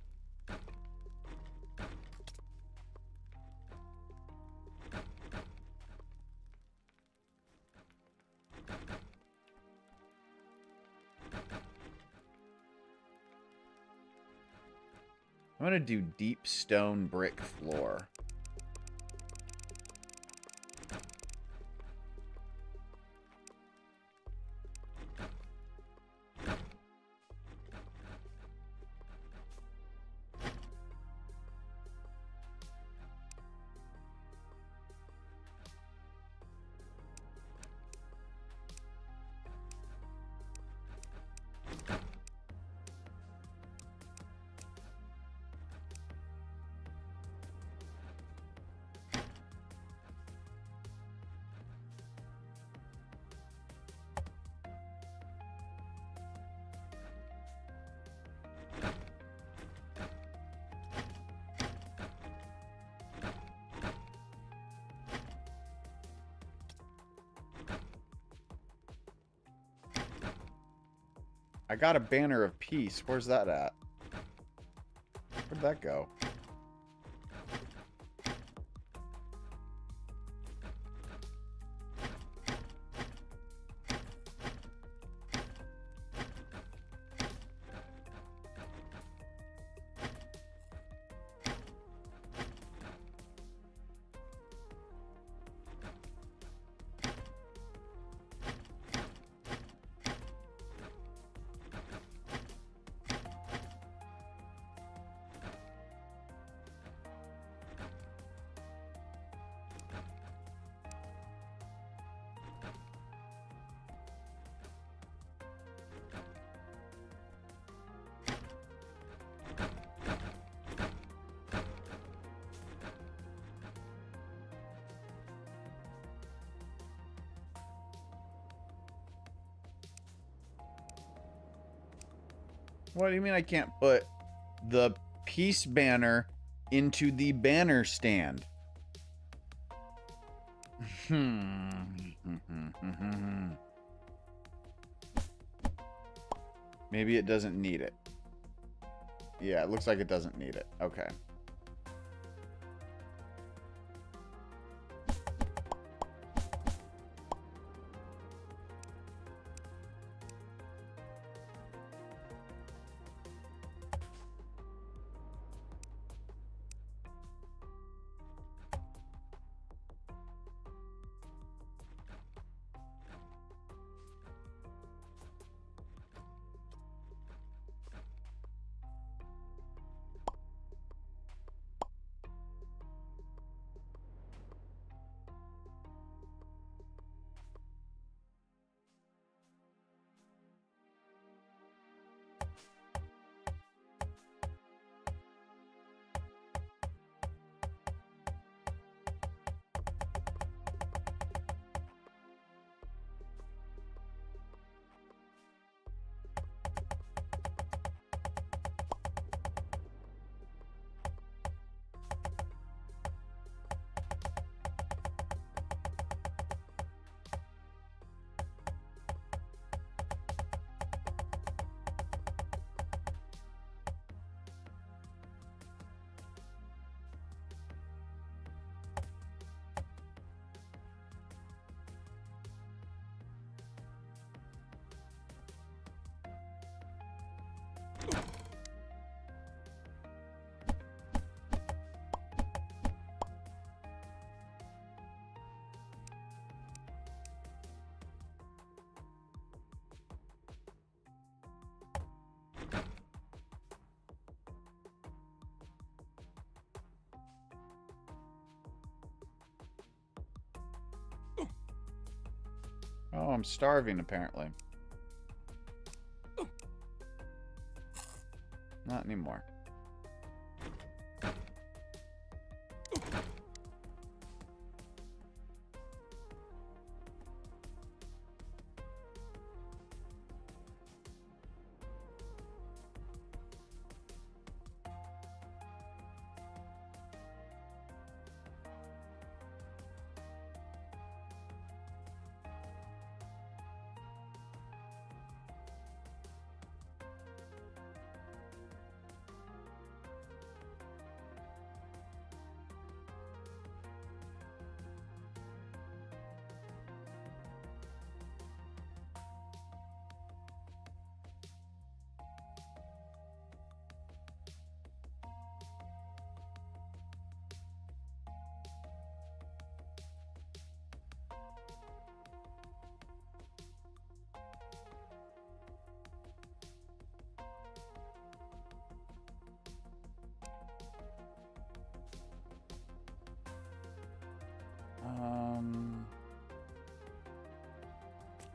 I'm gonna do deep stone brick floor. I got a banner of peace. Where's that at? Where'd that go? What do you mean I can't put the peace banner into the banner stand? Maybe it doesn't need it. Yeah, it looks like it doesn't need it. Okay. Oh, I'm starving, apparently. Not anymore.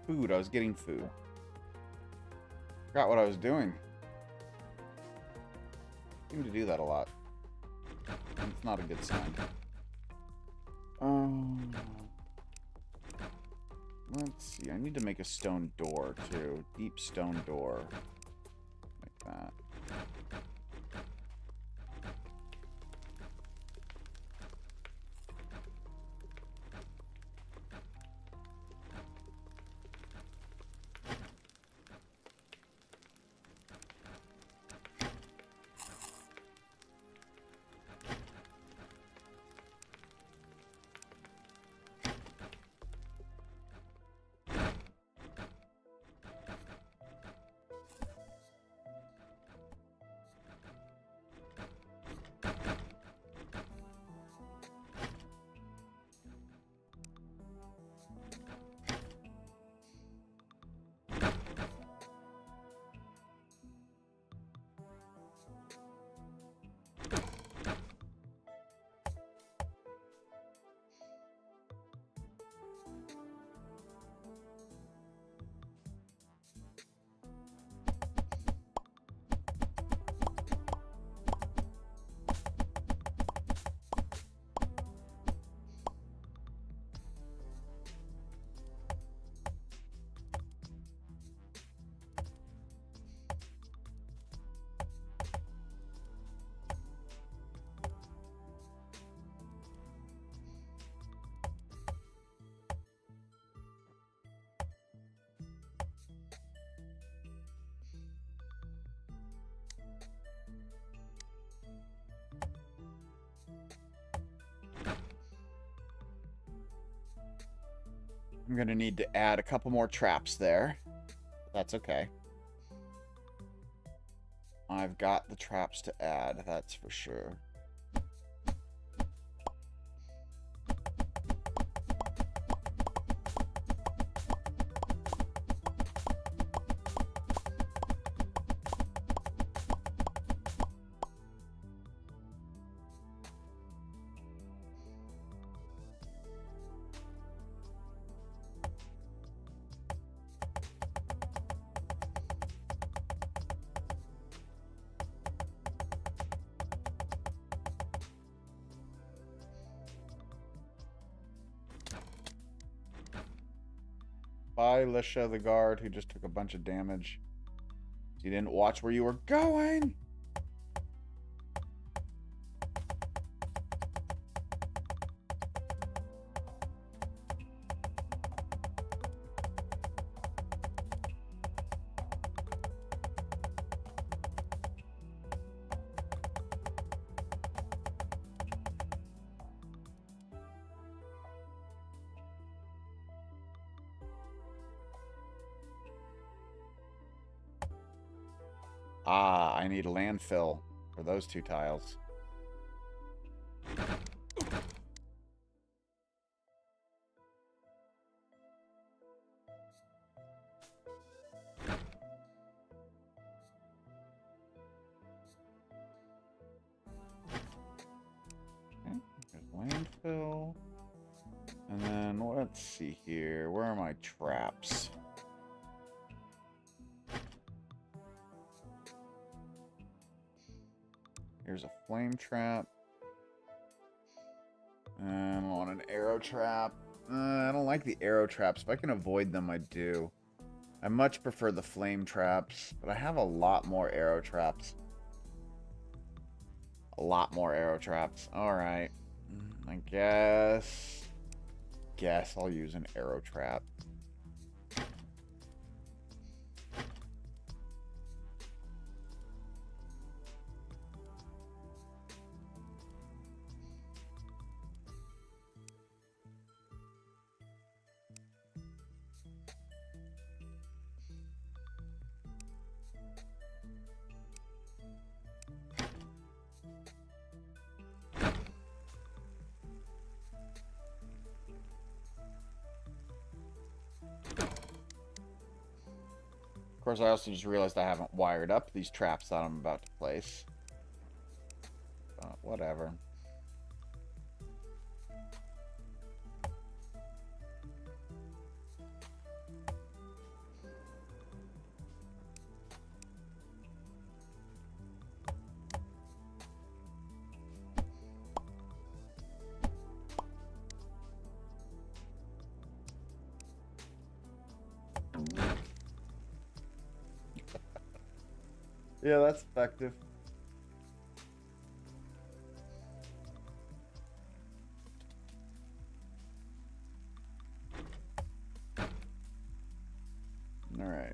Food. I was getting food. Forgot what I was doing. Seem to do that a lot. It's not a good sign. Let's see. I need to make a stone door too. Deep stone door. Like that. I'm going to need to add a couple more traps there. That's okay. I've got the traps to add, that's for sure. Bye, Lisha, the guard, who just took a bunch of damage. You didn't watch where you were going! Ah, I need a landfill for those two tiles. Okay, there's landfill. And then what Let's see here. Where are my traps? Here's a flame trap. And I want an arrow trap. I don't like the arrow traps. If I can avoid them, I do. I much prefer the flame traps, but I have a lot more arrow traps. A lot more arrow traps. Alright. I guess I'll use an arrow trap. Of course, I also just realized I haven't wired up these traps that I'm about to place. Whatever. Yeah, that's effective. All right.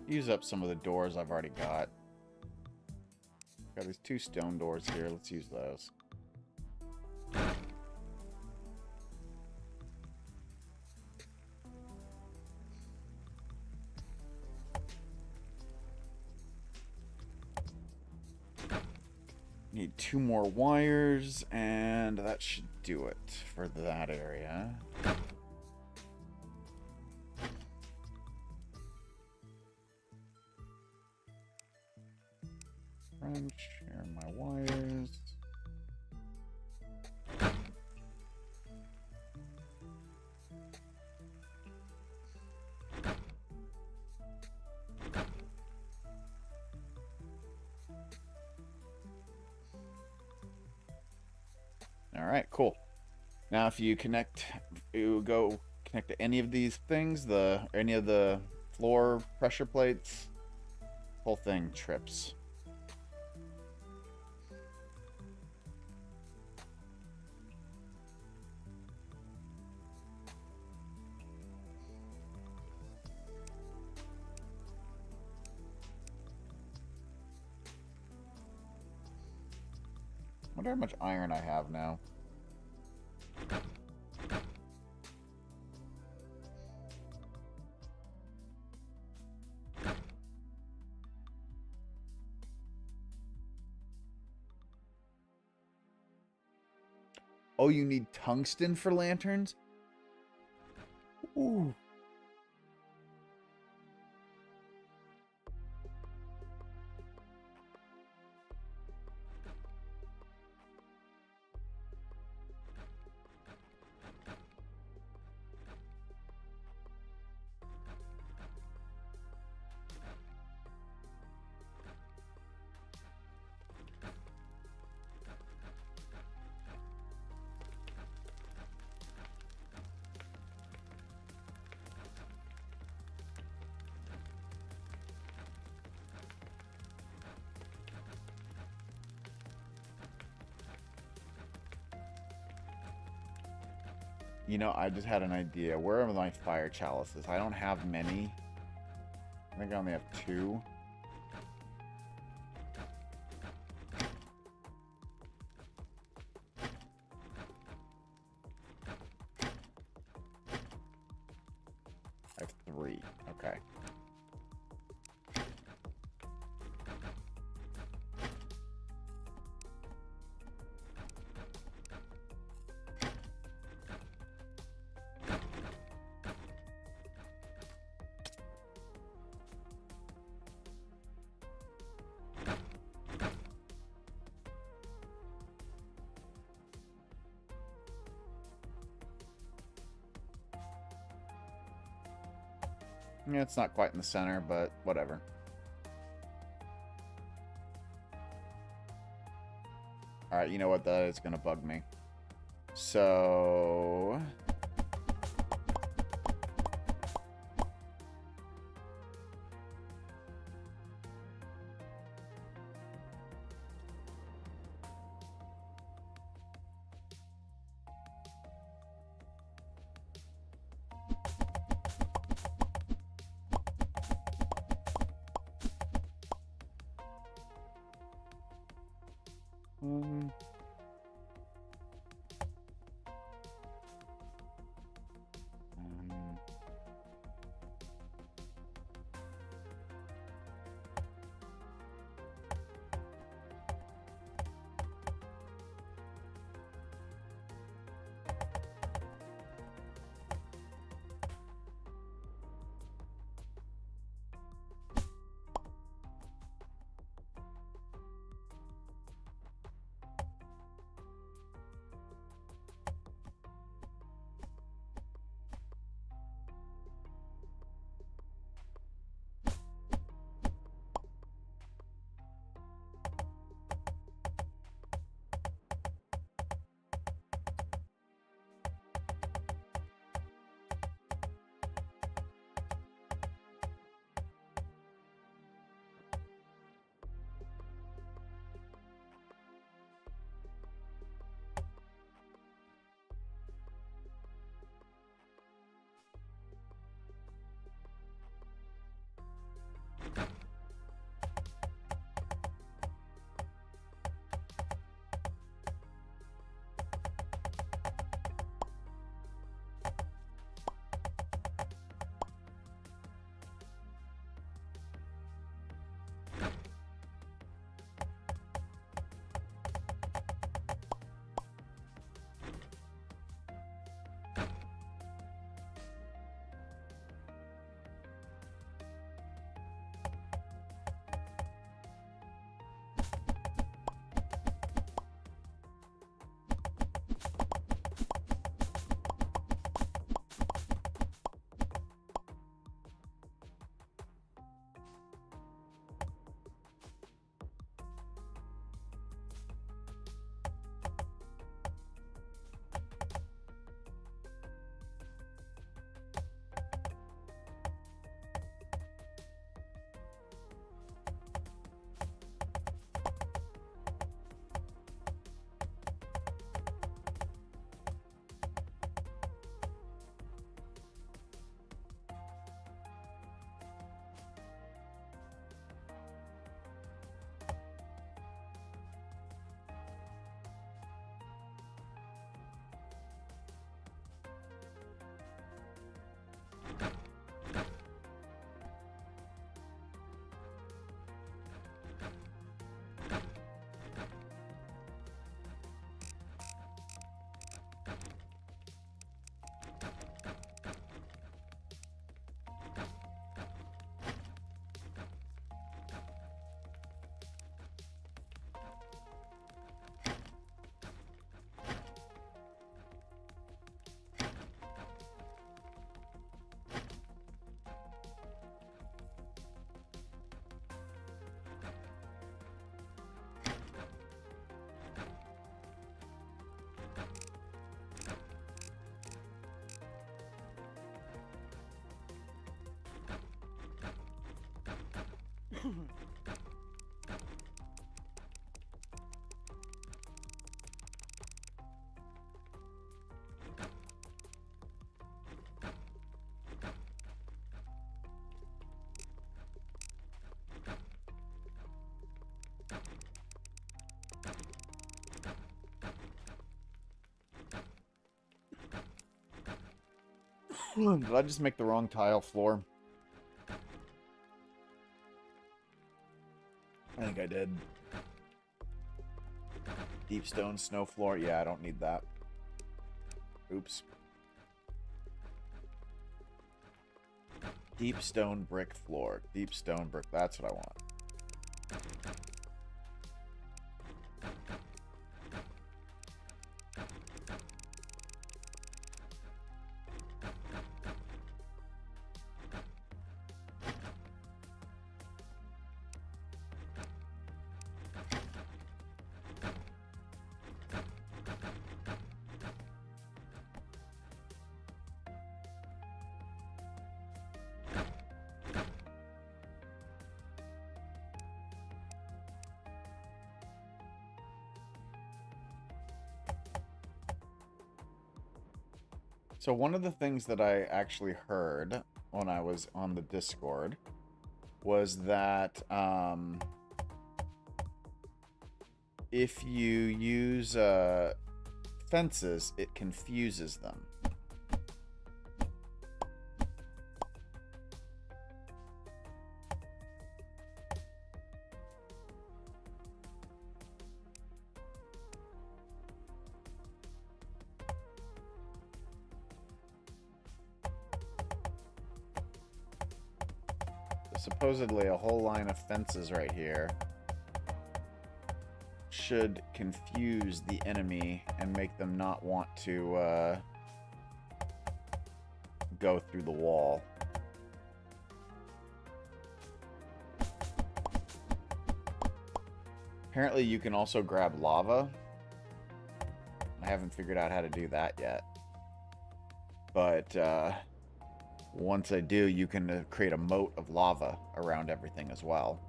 Use up some of the doors I've already got. Got these 2 stone doors here. Let's use those. Need 2 more wires, and that should do it for that area. Share my wires. All right, cool. Now if you go connect to any of these things, any of the floor pressure plates, whole thing trips. I wonder how much iron I have now. Oh, you need tungsten for lanterns? Ooh. You know, I just had an idea. Where are my fire chalices? I don't have many. I think I only have 2. I have 3. Okay. Yeah, it's not quite in the center, but whatever. Alright, you know what? That is going to bug me. So... Um, Did I just make the wrong tile floor? I think I did. Deep stone snow floor. Yeah, I don't need that. Oops. Deep stone brick floor. Deep stone brick. That's what I want. So one of the things that I actually heard when I was on the Discord was that if you use fences, it confuses them. Supposedly a whole line of fences right here should confuse the enemy and make them not want to go through the wall. Apparently you can also grab lava. I haven't figured out how to do that yet. But once I do, you can create a moat of lava around everything as well.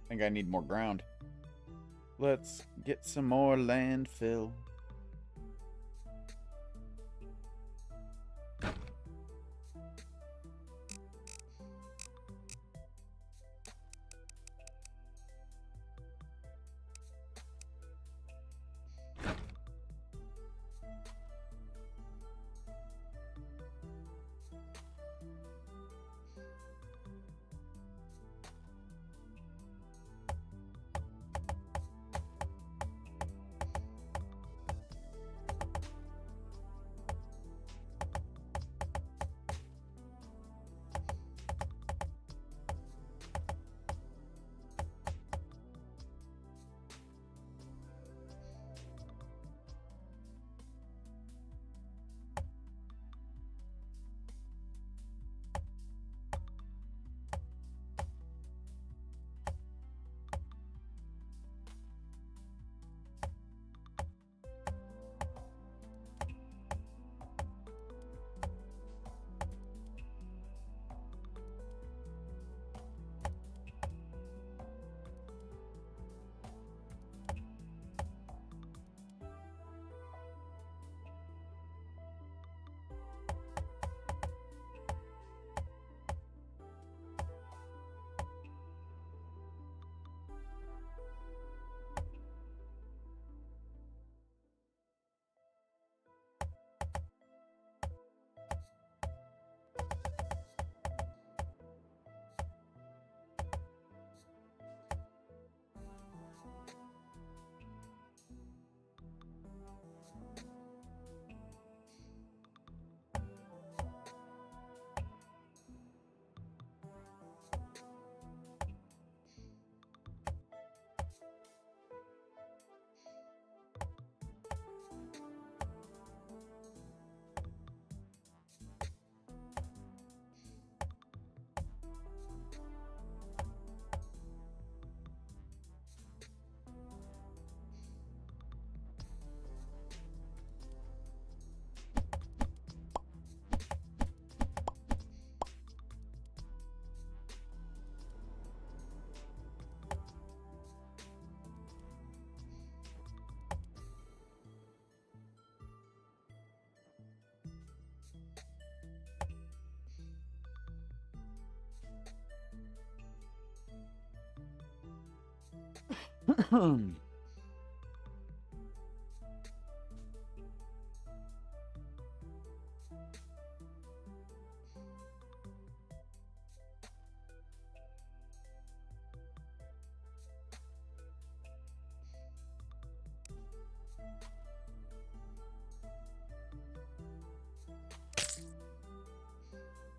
I think I need more ground. Let's get some more landfill.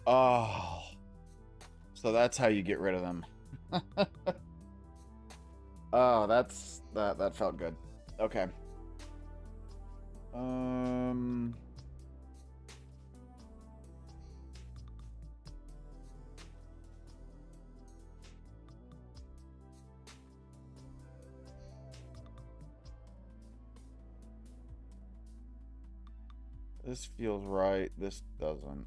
Oh, so that's how you get rid of them. Oh, that felt good. Okay. This feels right. This doesn't.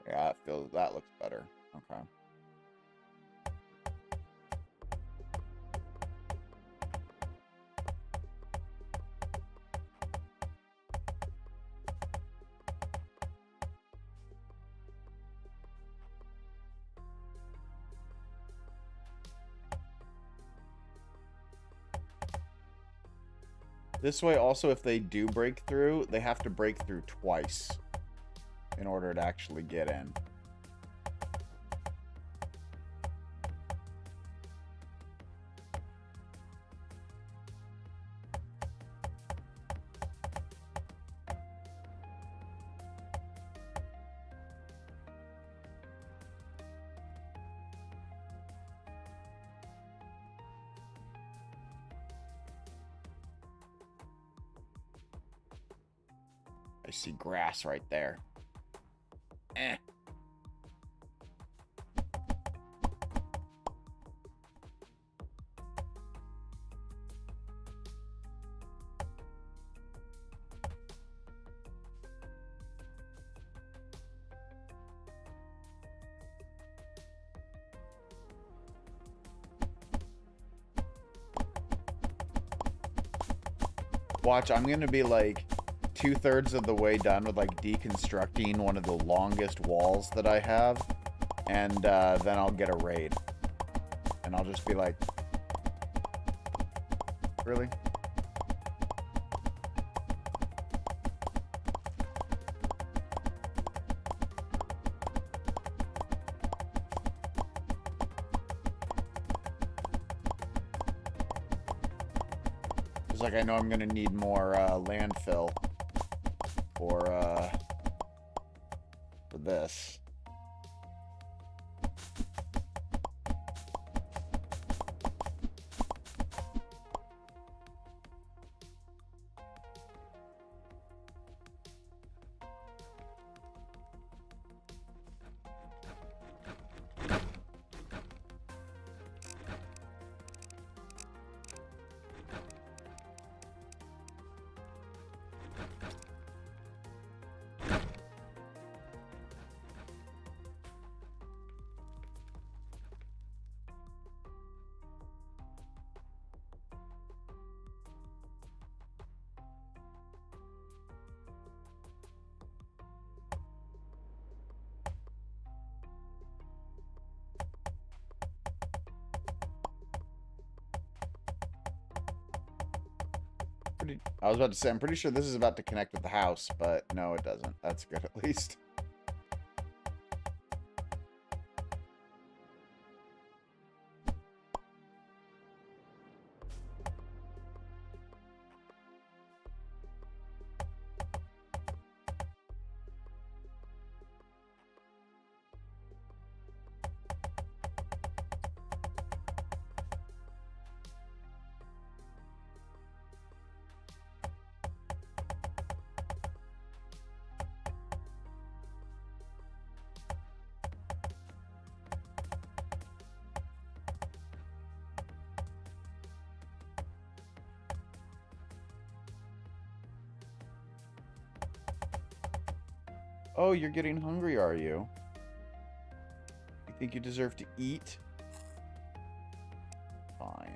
Yeah, it feels, that looks better. Okay. This way, also, if they do break through, they have to break through twice in order to actually get in. I see grass right there. Eh. Watch, I'm gonna be like 2/3 of the way done with like deconstructing one of the longest walls that I have, and then I'll get a raid. And I'll just be like, really? Like I know I'm gonna need more landfill for this. I was about to say, I'm pretty sure this is about to connect with the house, but no, it doesn't. That's good, at least. Oh, you're getting hungry, are you? You think you deserve to eat? Fine.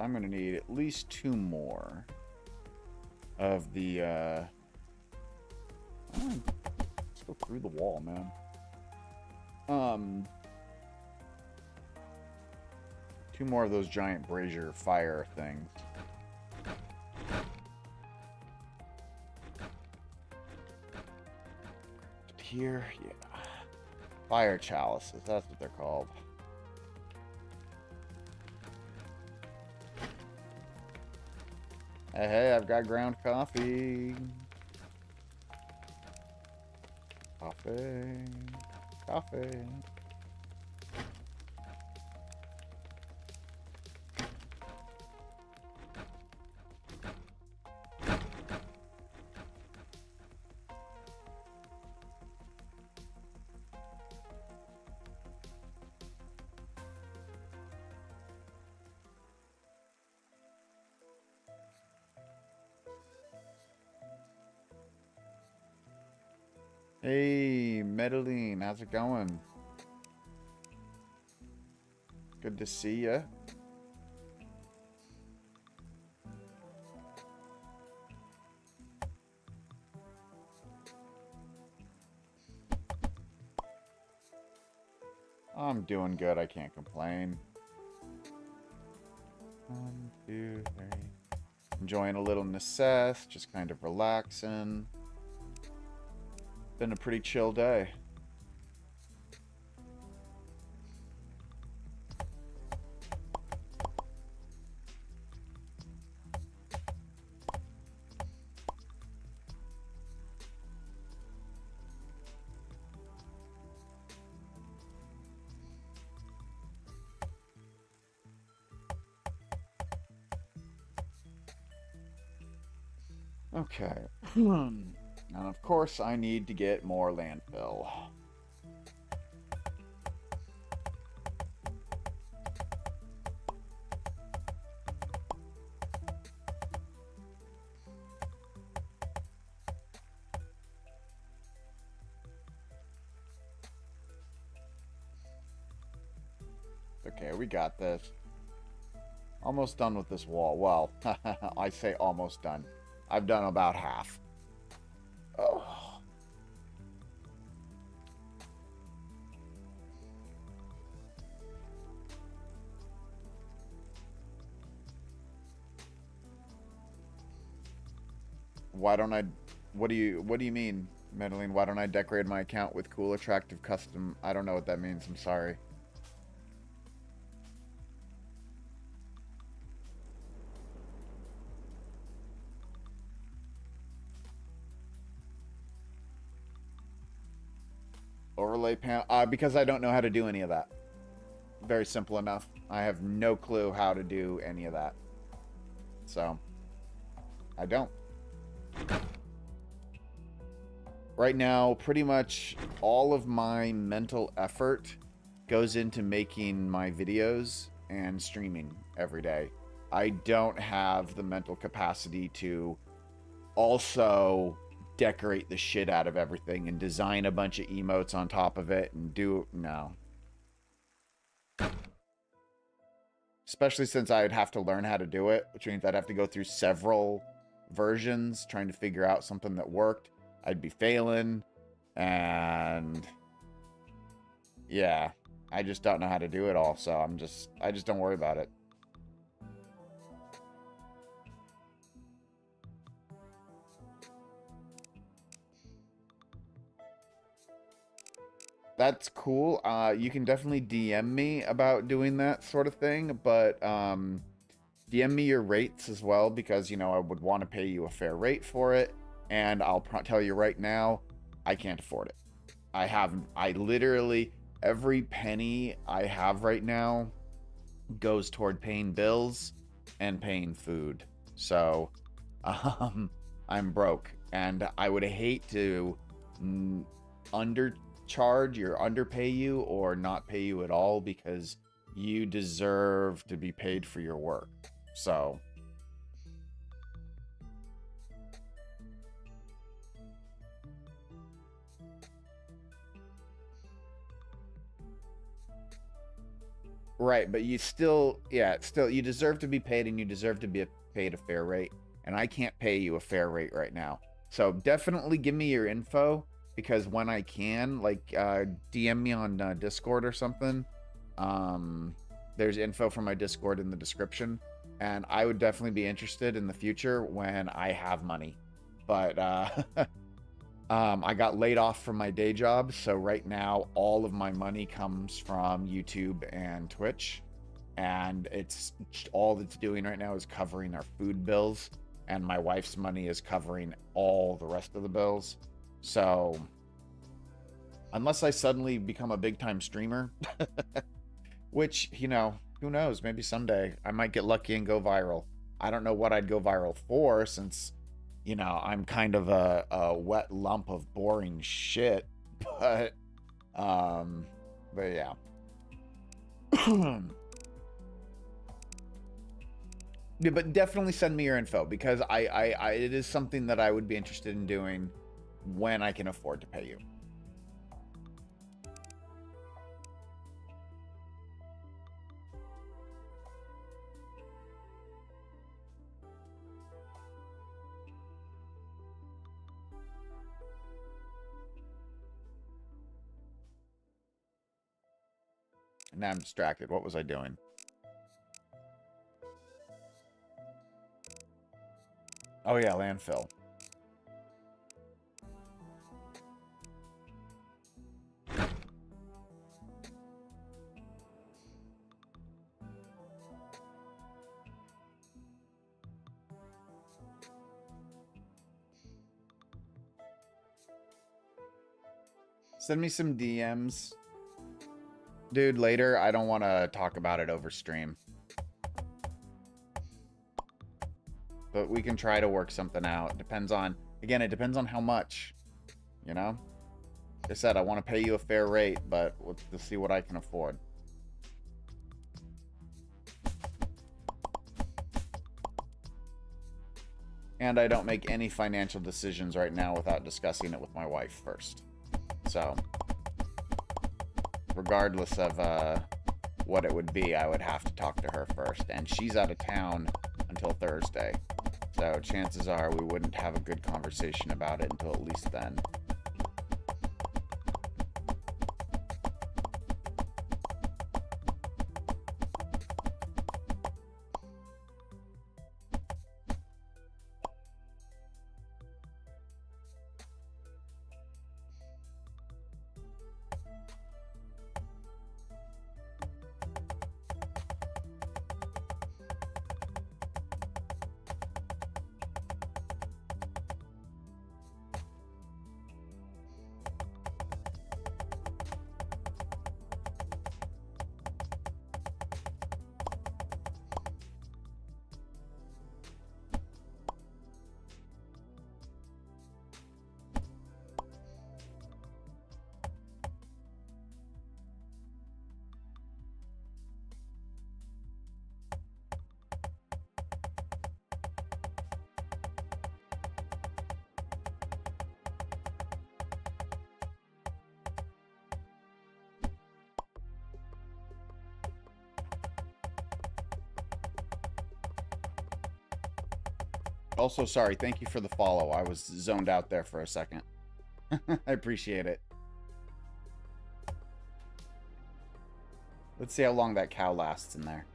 I'm going to need at least 2 more of the... let's go through the wall, man. 2 more of those giant brazier fire things. Here, yeah. Fire chalices, that's what they're called. Hey, I've got ground coffee. Coffee. Coffee. Hey, Medellin, how's it going? Good to see ya. I'm doing good, I can't complain. 1, 2, 3. Enjoying a little Necesse, just kind of relaxing. Been a pretty chill day. Okay. And of course, I need to get more landfill. Okay, we got this. Almost done with this wall. Well, I say almost done. I've done about half. Oh. Why don't I... What do you mean, Medellin? Why don't I decorate my account with cool, attractive, custom... I don't know what that means. I'm sorry. Overlay panel, because I don't know how to do any of that. Very simple enough. I have no clue how to do any of that. So, I don't. Right now, pretty much all of my mental effort goes into making my videos and streaming every day. I don't have the mental capacity to also decorate the shit out of everything and design a bunch of emotes on top of it and do... No. Especially since I would have to learn how to do it, which means I'd have to go through several versions trying to figure out something that worked. I'd be failing, and yeah, I just don't know how to do it all, so I just don't worry about it. That's cool. You can definitely DM me about doing that sort of thing, but DM me your rates as well, because, you know, I would want to pay you a fair rate for it, and I'll tell you right now, I can't afford it. I literally, every penny I have right now goes toward paying bills and paying food. So, I'm broke, and I would hate to undercharge or underpay you or not pay you at all, because you deserve to be paid for your work. So, Right, but you still, yeah, still, you deserve to be paid and you deserve to be paid a fair rate. And I can't pay you a fair rate right now. So definitely give me your info because when I can, like, DM me on Discord or something. There's info from my Discord in the description. And I would definitely be interested in the future when I have money. But I got laid off from my day job, so right now all of my money comes from YouTube and Twitch, and it's all it's doing right now is covering our food bills, and my wife's money is covering all the rest of the bills. So unless I suddenly become a big time streamer, which, you know, who knows, maybe someday I might get lucky and go viral. I don't know what I'd go viral for, since, you know, I'm kind of a wet lump of boring shit, but yeah. Yeah, but definitely send me your info because I it is something that I would be interested in doing when I can afford to pay you. Now I'm distracted. What was I doing? Oh yeah, landfill. Send me some DMs. Dude, later. I don't want to talk about it over stream. But we can try to work something out. Depends on, again, it depends on how much, you know? Like I said, I want to pay you a fair rate, but let's see what I can afford. And I don't make any financial decisions right now without discussing it with my wife first. So, regardless of what it would be, I would have to talk to her first. And she's out of town until Thursday. So chances are we wouldn't have a good conversation about it until at least then. Also, sorry, thank you for the follow. I was zoned out there for a second. I appreciate it. Let's see how long that cow lasts in there.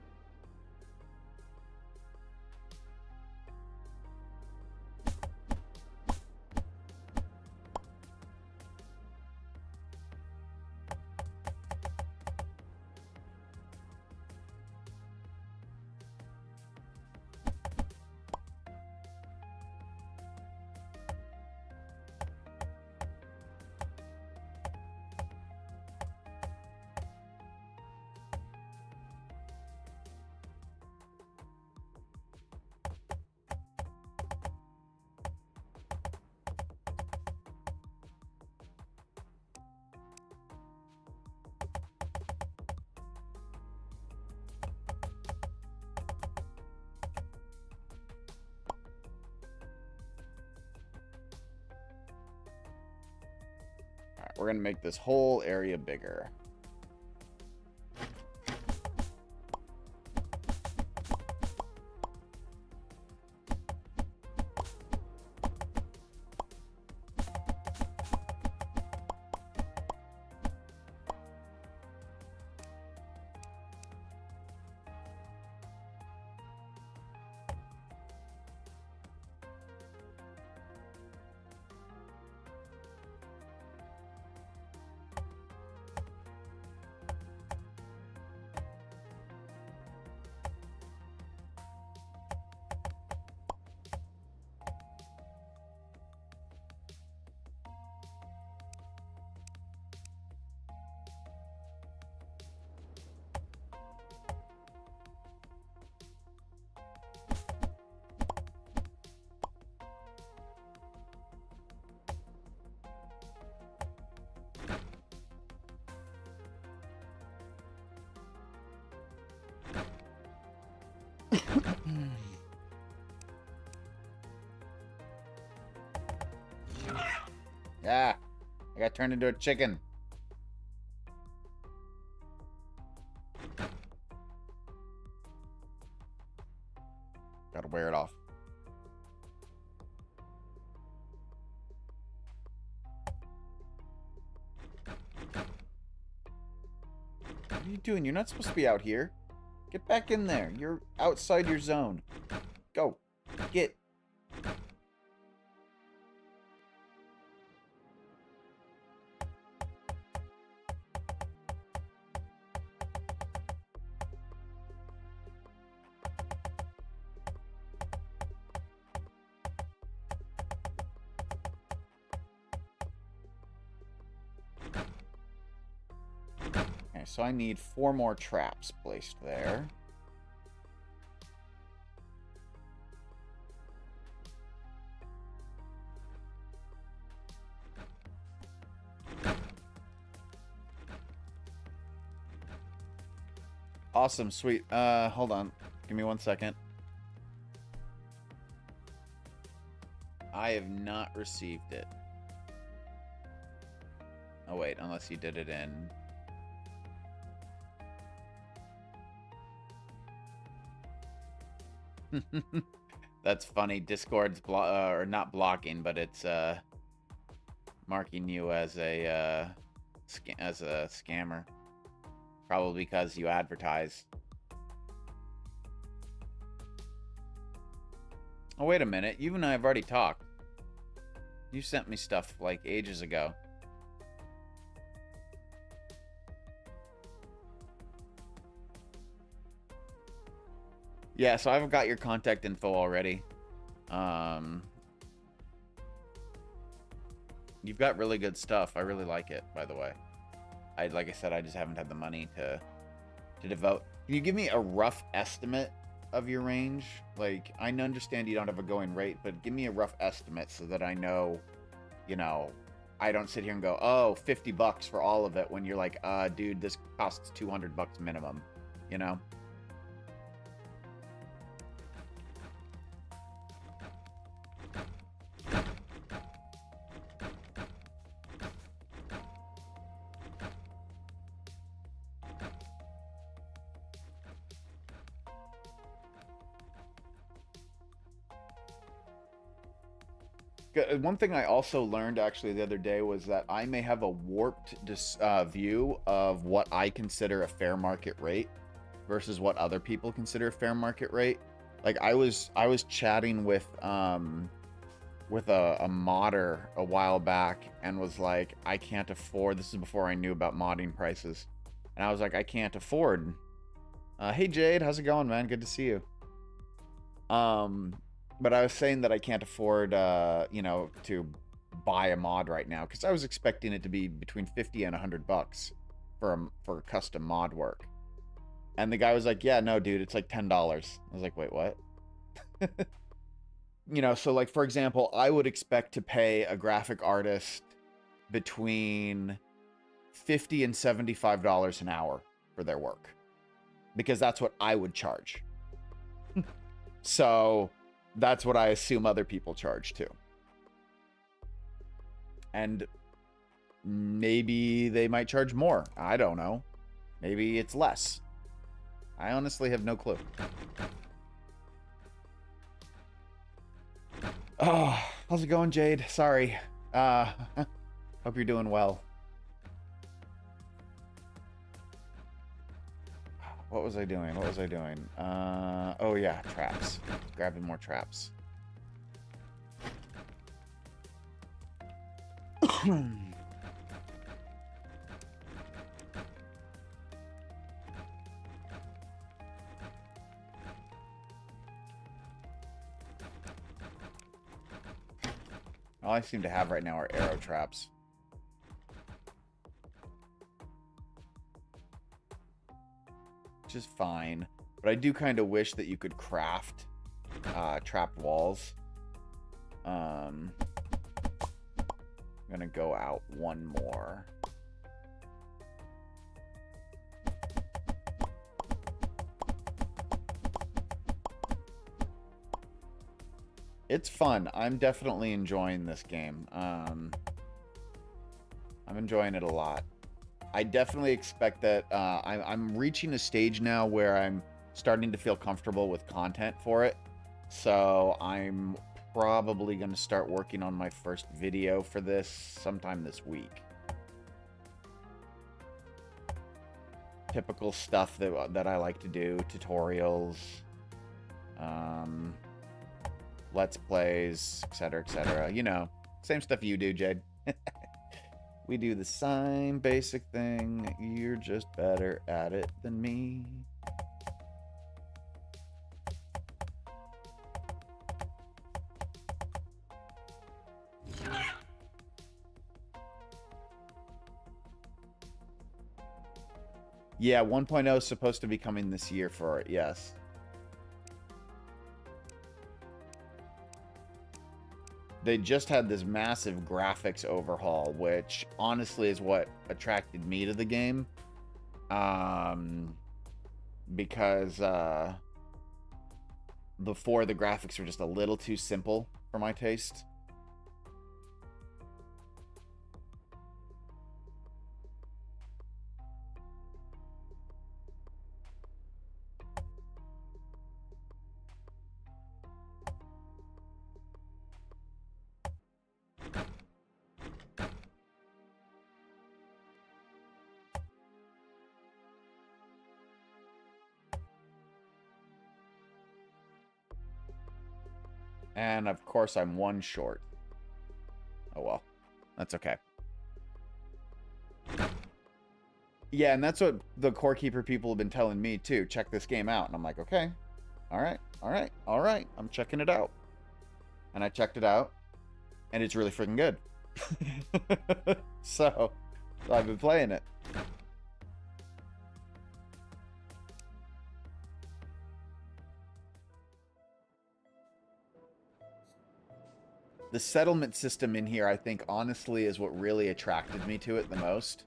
We're going to make this whole area bigger. Yeah, I got turned into a chicken. Gotta wear it off. What are you doing? You're not supposed to be out here. Get back in there. You're outside your zone. Go. Get. Okay, so I need 4 more traps placed there. Awesome, sweet. Hold on. Give me 1 second. I have not received it. Oh, wait, unless you did it in... That's funny. Discord's or not blocking, but it's marking you as a scammer. Probably because you advertise. Oh, wait a minute. You and I have already talked. You sent me stuff like ages ago. Yeah, so I've got your contact info already. You've got really good stuff. I really like it, by the way. Like I said, I just haven't had the money to devote. Can you give me a rough estimate of your range? Like, I understand you don't have a going rate, but give me a rough estimate so that I know, you know, I don't sit here and go, oh, $50 for all of it when you're like, dude, this costs $200 minimum, you know? One thing I also learned actually the other day was that I may have a warped view of what I consider a fair market rate versus what other people consider a fair market rate. Like I was chatting with a modder a while back and was like, I can't afford, this is before I knew about modding prices, and I was like, I can't afford. Hey Jade, how's it going, man? Good to see you. But I was saying that I can't afford, you know, to buy a mod right now because I was expecting it to be between 50 and $100 for custom mod work. And the guy was like, yeah, no, dude, it's like $10. I was like, wait, what? You know, so like, for example, I would expect to pay a graphic artist between $50 and $75 an hour for their work because that's what I would charge. So that's what I assume other people charge too. And maybe they might charge more. I don't know. Maybe it's less. I honestly have no clue. Oh, how's it going, Jade? Sorry. Hope you're doing well. What was I doing? What was I doing? Oh yeah, traps. Grabbing more traps. All I seem to have right now are arrow traps. Which is fine. But I do kind of wish that you could craft trapped walls. I'm gonna go out one more. It's fun. I'm definitely enjoying this game. I'm enjoying it a lot. I definitely expect that I'm reaching a stage now where I'm starting to feel comfortable with content for it. So I'm probably going to start working on my first video for this sometime this week. Typical stuff that I like to do, tutorials, let's plays, etc., etc. You know, same stuff you do, Jade. We do the same basic thing. You're just better at it than me. Yeah, 1.0 is supposed to be coming this year for it, yes. They just had this massive graphics overhaul, which honestly is what attracted me to the game. Because before the graphics were just a little too simple for my taste. And of course, I'm one short. Oh well, that's okay. Yeah, and that's what the Core Keeper people have been telling me too. Check this game out. And I'm like, okay, all right, all right, all right. I'm checking it out. And I checked it out, and it's really freaking good. So I've been playing it. The settlement system in here, I think, honestly, is what really attracted me to it the most,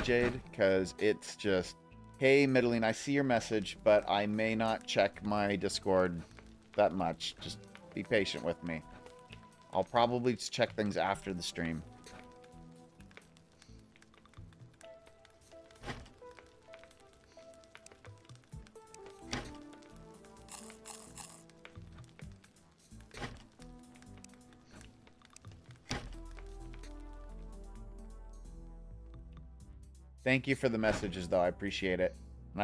Jade, because it's just, hey, Middling, I see your message, but I may not check my Discord that much. Just be patient with me. I'll probably check things after the stream. Thank you for the messages, though. I appreciate it. And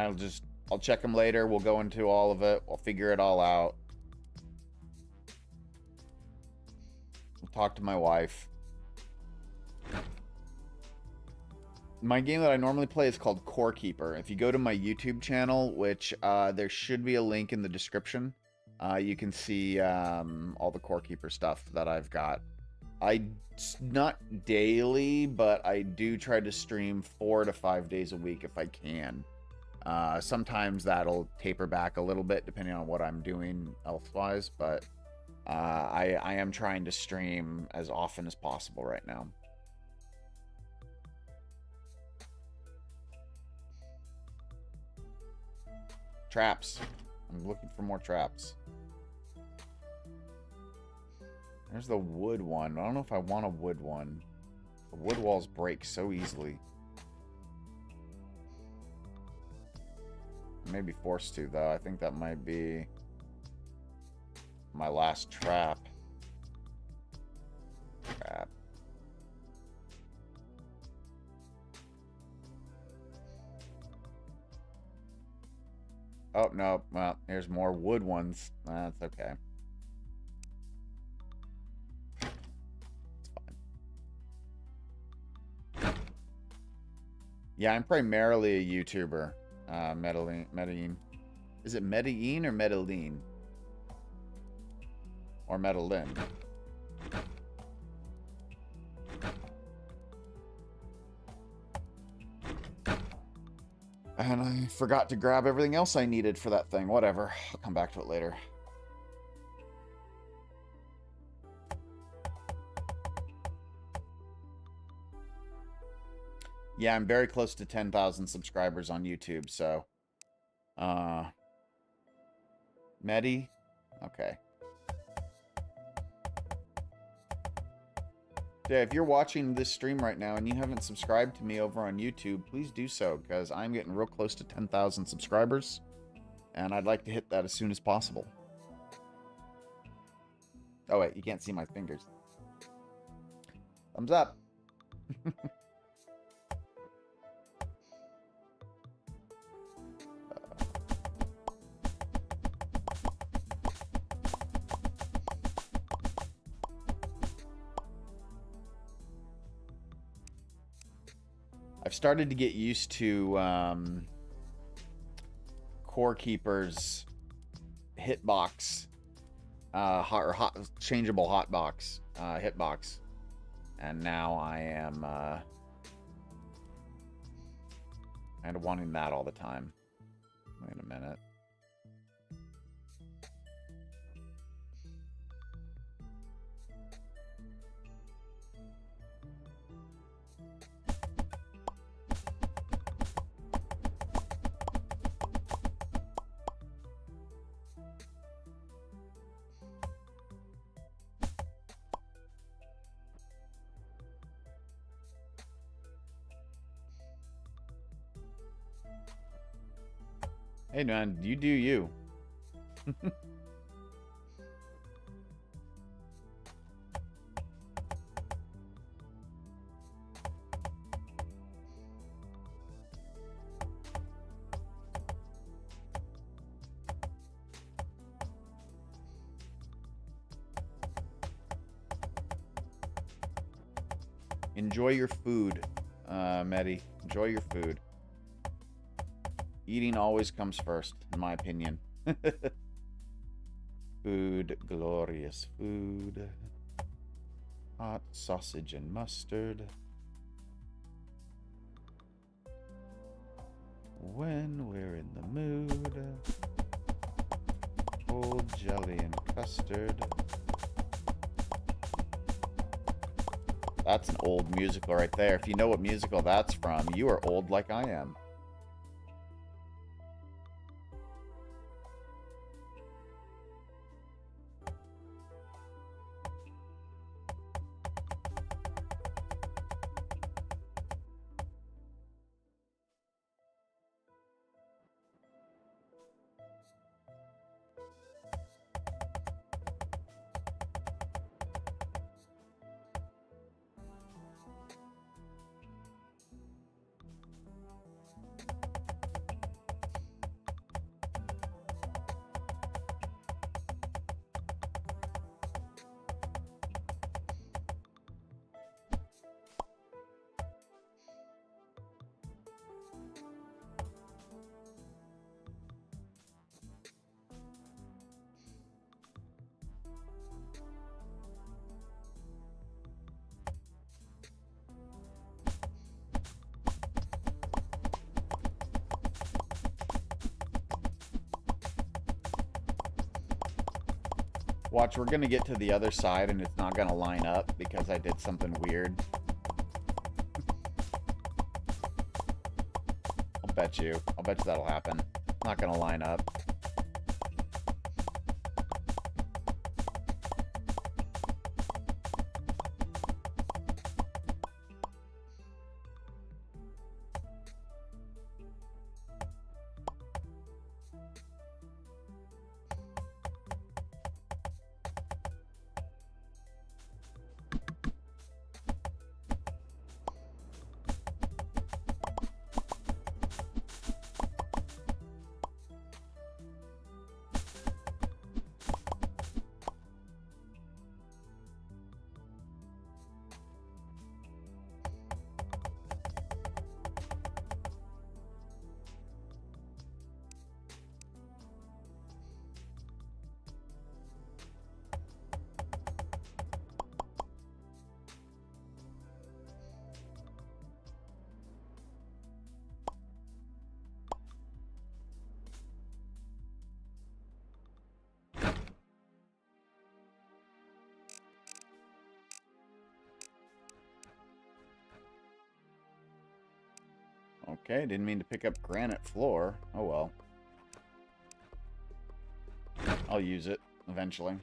I'll check them later. We'll go into all of it. We'll figure it all out. We'll talk to my wife. My game that I normally play is called Core Keeper. If you go to my YouTube channel, which there should be a link in the description, you can see all the Core Keeper stuff that I've got. Not daily, but I do try to stream 4 to 5 days a week if I can. Sometimes that'll taper back a little bit depending on what I'm doing elsewise, but I am trying to stream as often as possible right now. Traps. I'm looking for more traps. There's the wood one. I don't know if I want a wood one. The wood walls break so easily. I may be forced to, though. I think that might be my last trap. Trap. Oh, no. Well, here's more wood ones. That's okay. Yeah, I'm primarily a YouTuber. Medellin. Is it Medellin or Medellin? Or Medellin? And I forgot to grab everything else I needed for that thing. Whatever. I'll come back to it later. Yeah, I'm very close to 10,000 subscribers on YouTube, so... Medi? Okay. Yeah, if you're watching this stream right now and you haven't subscribed to me over on YouTube, please do so, because I'm getting real close to 10,000 subscribers, and I'd like to hit that as soon as possible. Oh, wait, you can't see my fingers. Thumbs up. I've started to get used to Core Keeper's hitbox, changeable hotbox, hitbox, and now I am kind of wanting that all the time. Wait a minute. Hey, man, you do you. Enjoy your food, Medi. Enjoy your food. Eating always comes first, in my opinion. Food, glorious food. Hot sausage and mustard. When we're in the mood. Old jelly and custard. That's an old musical right there. If you know what musical that's from, you are old like I am. Watch, we're gonna get to the other side and it's not gonna line up because I did something weird. I'll bet you that'll happen. It's not gonna line up. Okay, didn't mean to pick up granite floor. Oh well. I'll use it eventually.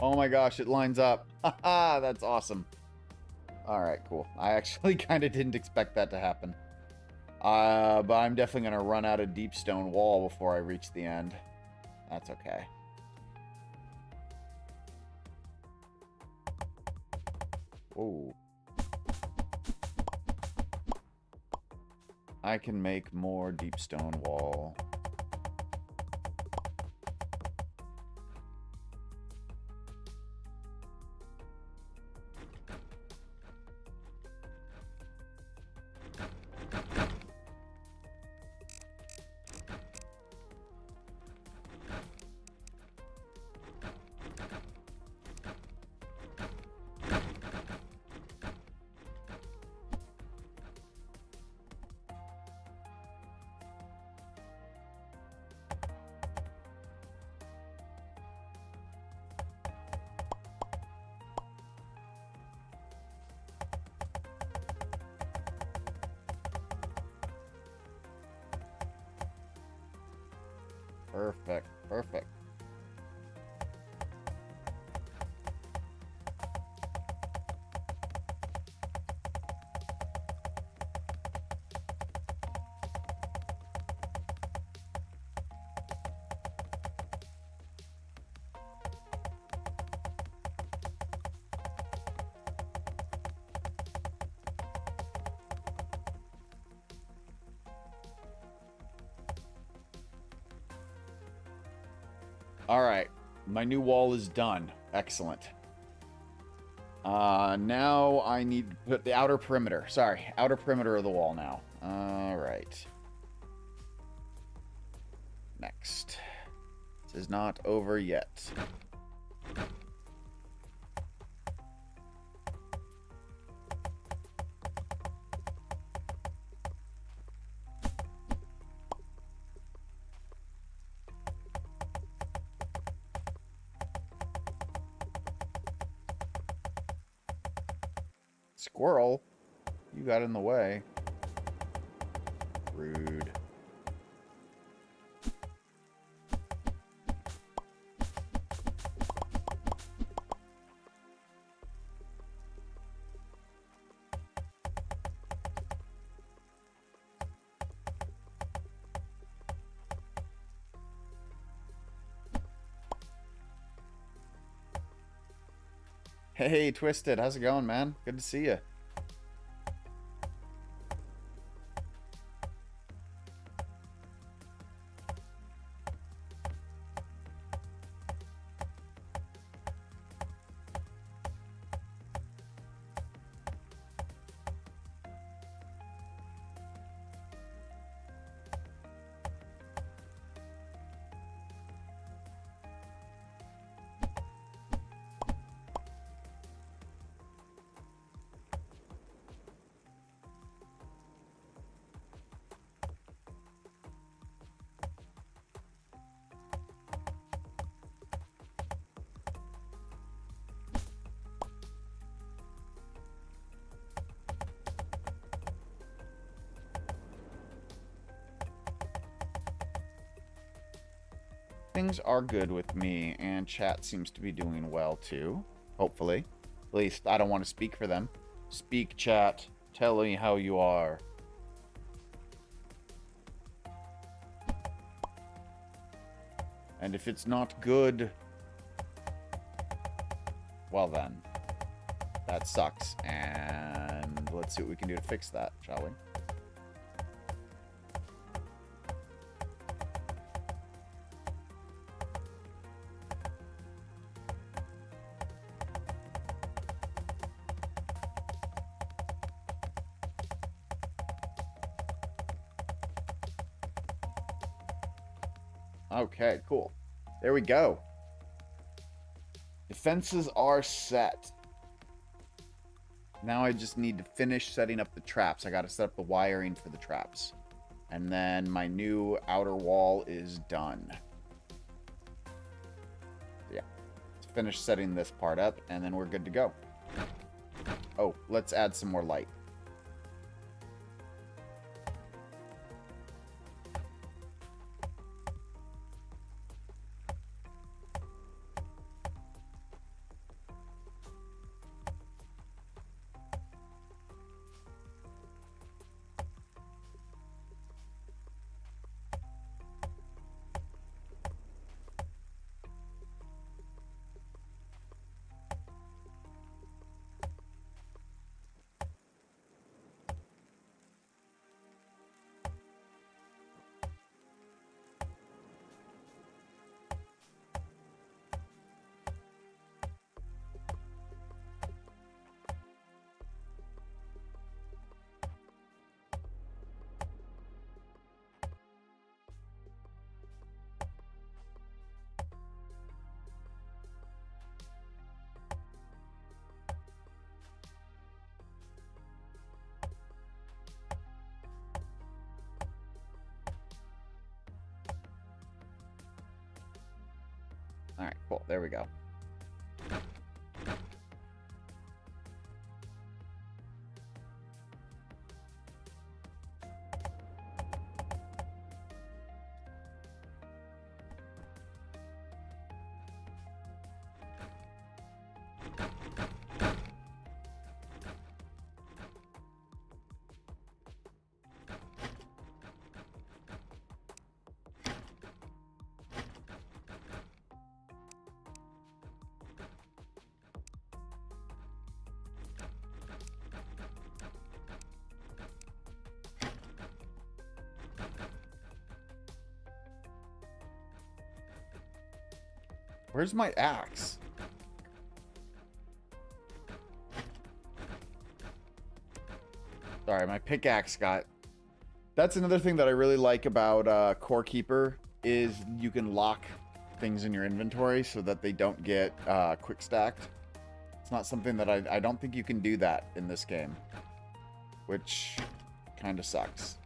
Oh my gosh, it lines up. Haha, that's awesome. All right, cool. I actually kind of didn't expect that to happen. But I'm definitely going to run out of deep stone wall before I reach the end. That's okay. Whoa. I can make more deep stone wall. Perfect, perfect. All right, my new wall is done. Excellent. Now I need to put the outer perimeter. Sorry, outer perimeter of the wall now. All right. Next. This is not over yet. Squirrel, you got in the way. Rude. Hey, Twisted, how's it going, man? Good to see you. Things are good with me, and chat seems to be doing well too. Hopefully. At least I don't want to speak for them. Speak, chat. Tell me how you are. And if it's not good, well then, that sucks. And let's see what we can do to fix that, shall we? Okay, cool. There we go. Defenses are set. Now I just need to finish setting up the traps. I got to set up the wiring for the traps. And then my new outer wall is done. Yeah. Let's finish setting this part up, and then we're good to go. Oh, let's add some more light. All right, cool. There we go. Where's my axe? Sorry, my pickaxe got... That's another thing that I really like about Core Keeper is you can lock things in your inventory so that they don't get quick stacked. It's not something that I don't think you can do that in this game, which kind of sucks.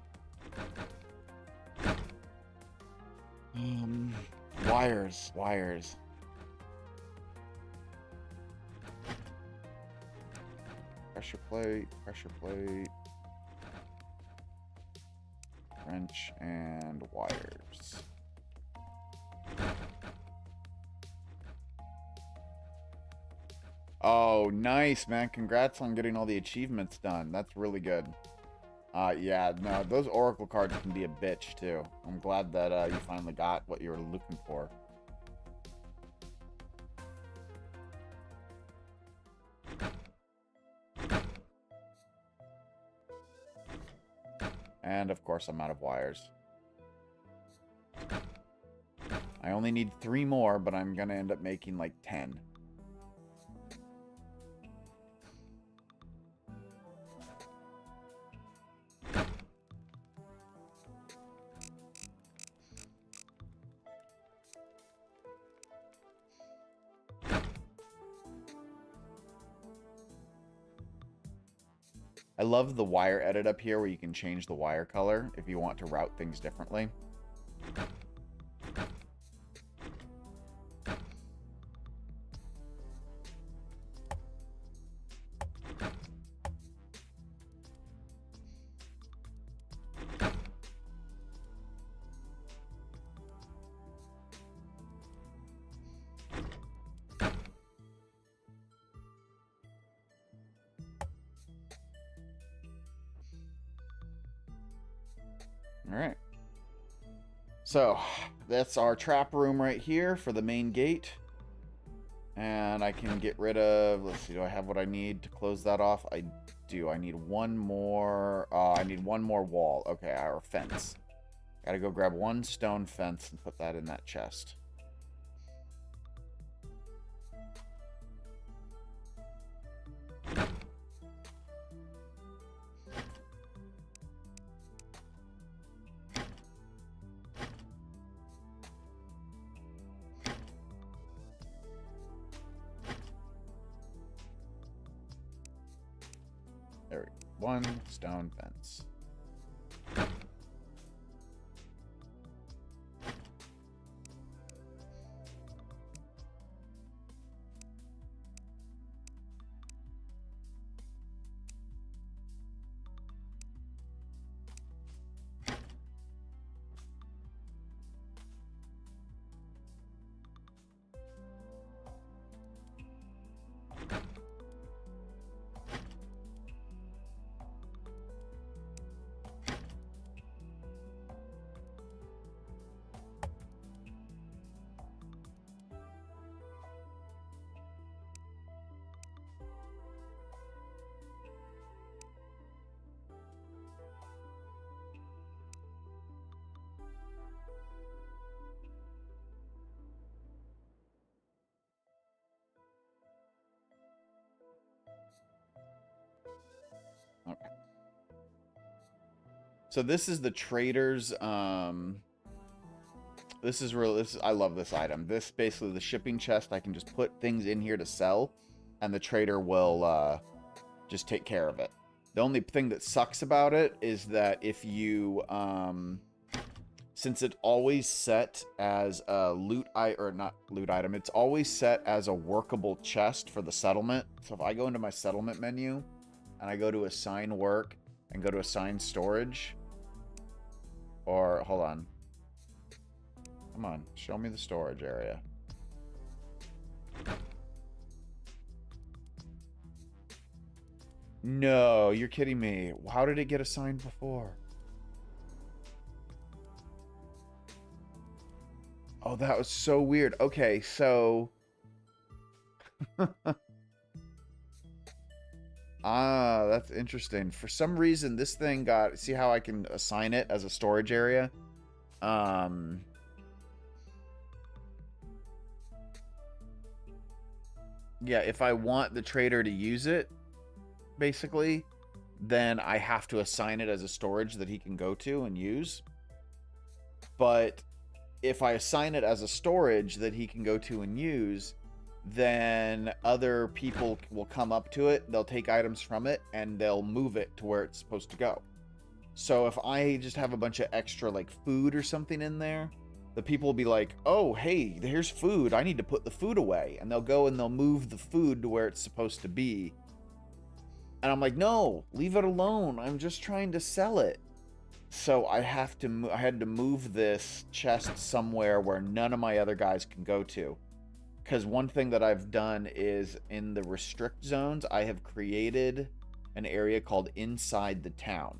Wires. Pressure plate. Wrench and wires. Oh, nice, man. Congrats on getting all the achievements done. That's really good. Yeah, no, those Oracle cards can be a bitch, too. I'm glad that you finally got what you were looking for. And, of course, I'm out of wires. I only need 3 more, but I'm going to end up making, like, 10. I love the wire edit up here where you can change the wire color if you want to route things differently. Alright. So, that's our trap room right here for the main gate. And I can get rid of... Let's see, do I have what I need to close that off? I do. I need one more... I need one more wall. Okay, our fence. Gotta go grab one stone fence and put that in that chest. There we go. One stone fence. Okay. So this is the trader's, this is real, I love this item. This, basically the shipping chest, I can just put things in here to sell, and the trader will, just take care of it. The only thing that sucks about it is that if you, since it always set as a or not loot item, it's always set as a workable chest for the settlement. So if I go into my settlement menu and I go to assign work and go to assign storage, or hold on. Come on, show me the storage area. No, you're kidding me. How did it get assigned before? Oh, that was so weird. Okay, so... Ah, that's interesting. For some reason, this thing got... See how I can assign it as a storage area? Yeah, if I want the trader to use it, basically, then I have to assign it as a storage that he can go to and use. But if I assign it as a storage that he can go to and use, then other people will come up to it, they'll take items from it, and they'll move it to where it's supposed to go. So if I just have a bunch of extra, like, food or something in there, the people will be like, oh, hey, here's food. I need to put the food away. And they'll go and they'll move the food to where it's supposed to be. And I'm like, no, leave it alone. I'm just trying to sell it. So I had to move this chest somewhere where none of my other guys can go to. Because one thing that I've done is in the restrict zones, I have created an area called inside the town.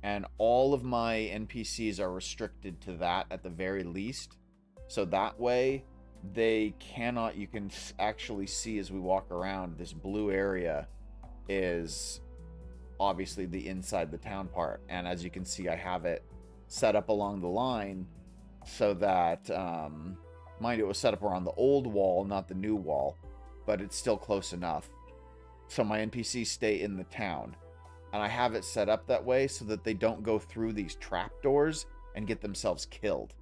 And all of my NPCs are restricted to that at the very least. So that way, they cannot... You can actually see as we walk around, this blue area is obviously the inside the town part. And as you can see, I have it set up along the line so that... mind you, it was set up around the old wall, not the new wall. But it's still close enough. So my NPCs stay in the town. And I have it set up that way so that they don't go through these trapdoors and get themselves killed.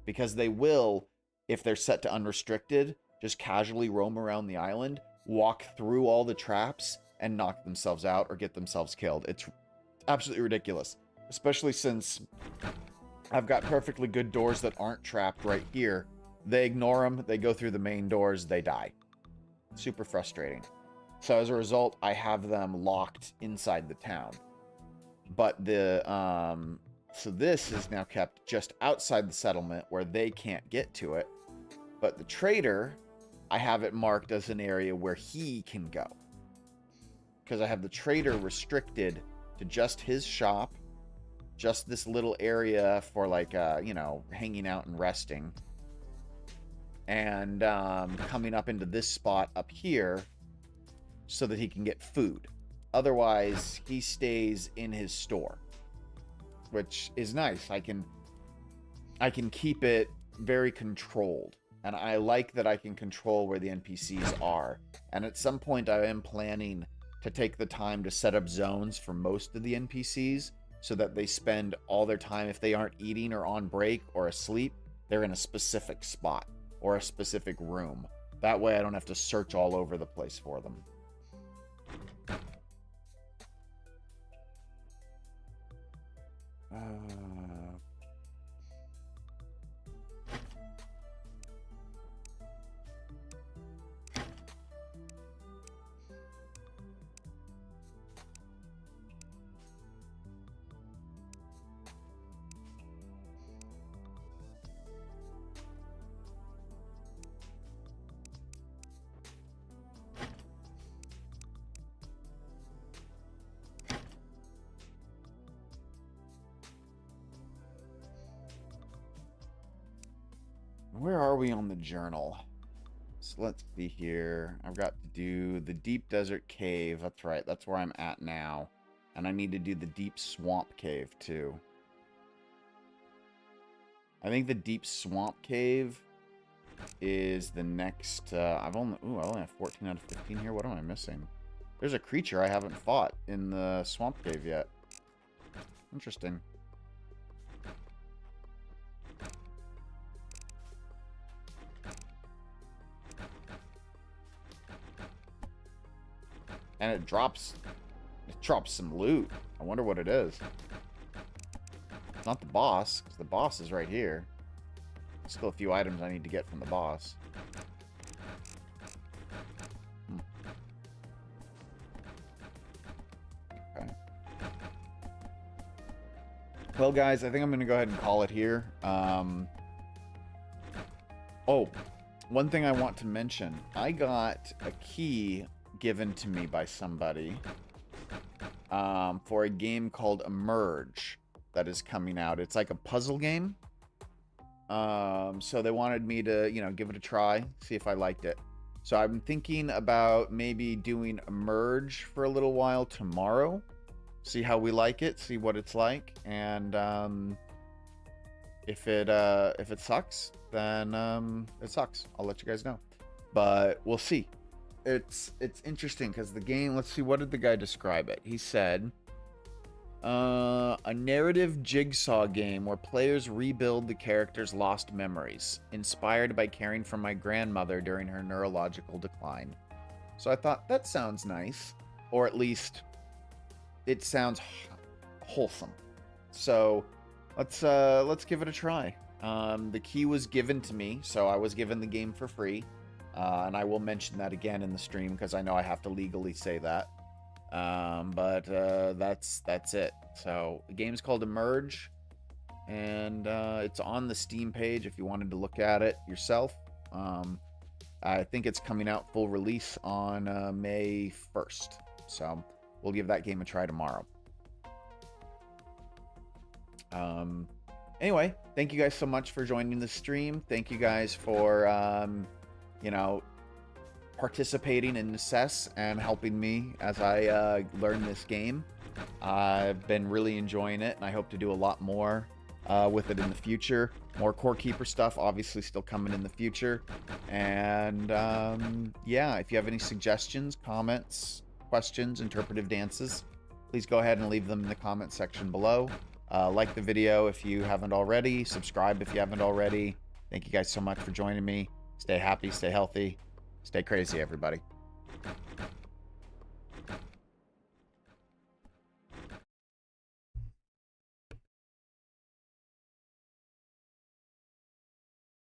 Because they will, if they're set to unrestricted, just casually roam around the island, walk through all the traps, and knock themselves out or get themselves killed. It's absolutely ridiculous. Especially since I've got perfectly good doors that aren't trapped right here. They ignore them, they go through the main doors, they die. Super frustrating. So as a result, I have them locked inside the town. But the, so this is now kept just outside the settlement where they can't get to it. But the trader, I have it marked as an area where he can go. Because I have the trader restricted to just his shop, just this little area for like, you know, hanging out and resting. And coming up into this spot up here, so that he can get food. Otherwise, he stays in his store, which is nice. I can keep it very controlled, and I like that I can control where the NPCs are. And at some point, I am planning to take the time to set up zones for most of the NPCs so that they spend all their time, if they aren't eating or on break or asleep, they're in a specific spot or a specific room. That way I don't have to search all over the place for them. Where are we on the journal? So let's see here. I've got to do the deep desert cave. That's right. That's where I'm at now. And I need to do the deep swamp cave too. I think the deep swamp cave is the next... I only have 14 out of 15 here. What am I missing? There's a creature I haven't fought in the swamp cave yet. Interesting. And it drops some loot. I wonder what it is. Not the boss, because the boss is right here. Still a few items I need to get from the boss. Okay. Well, guys, I think I'm going to go ahead and call it here. Oh, one thing I want to mention. I got a key given to me by somebody for a game called Emerge that is coming out. It's like a puzzle game. So they wanted me to, you know, give it a try, see if I liked it. So I'm thinking about maybe doing Emerge for a little while tomorrow. See how we like it, see what it's like, and if it sucks, then it sucks. I'll let you guys know. But we'll see. It's interesting because the game, let's see, what did the guy describe it? He said a narrative jigsaw game where players rebuild the character's lost memories, inspired by caring for my grandmother during her neurological decline. So I thought that sounds nice, or at least it sounds wholesome. So let's give it a try. The key was given to me, so I was given the game for free, and I will mention that again in the stream because I know I have to legally say that. But that's it. So the game's called Emerge, and it's on the Steam page if you wanted to look at it yourself. I think it's coming out full release on May 1st. So we'll give that game a try tomorrow. Anyway, thank you guys so much for joining the stream. Thank you guys for, you know, participating in Necesse and helping me as I learn this game. I've been really enjoying it, and I hope to do a lot more with it in the future. More Core Keeper stuff, obviously, still coming in the future. And yeah, if you have any suggestions, comments, questions, interpretive dances, please go ahead and leave them in the comment section below. Like the video if you haven't already. Subscribe if you haven't already. Thank you guys so much for joining me. Stay happy, stay healthy, stay crazy, everybody.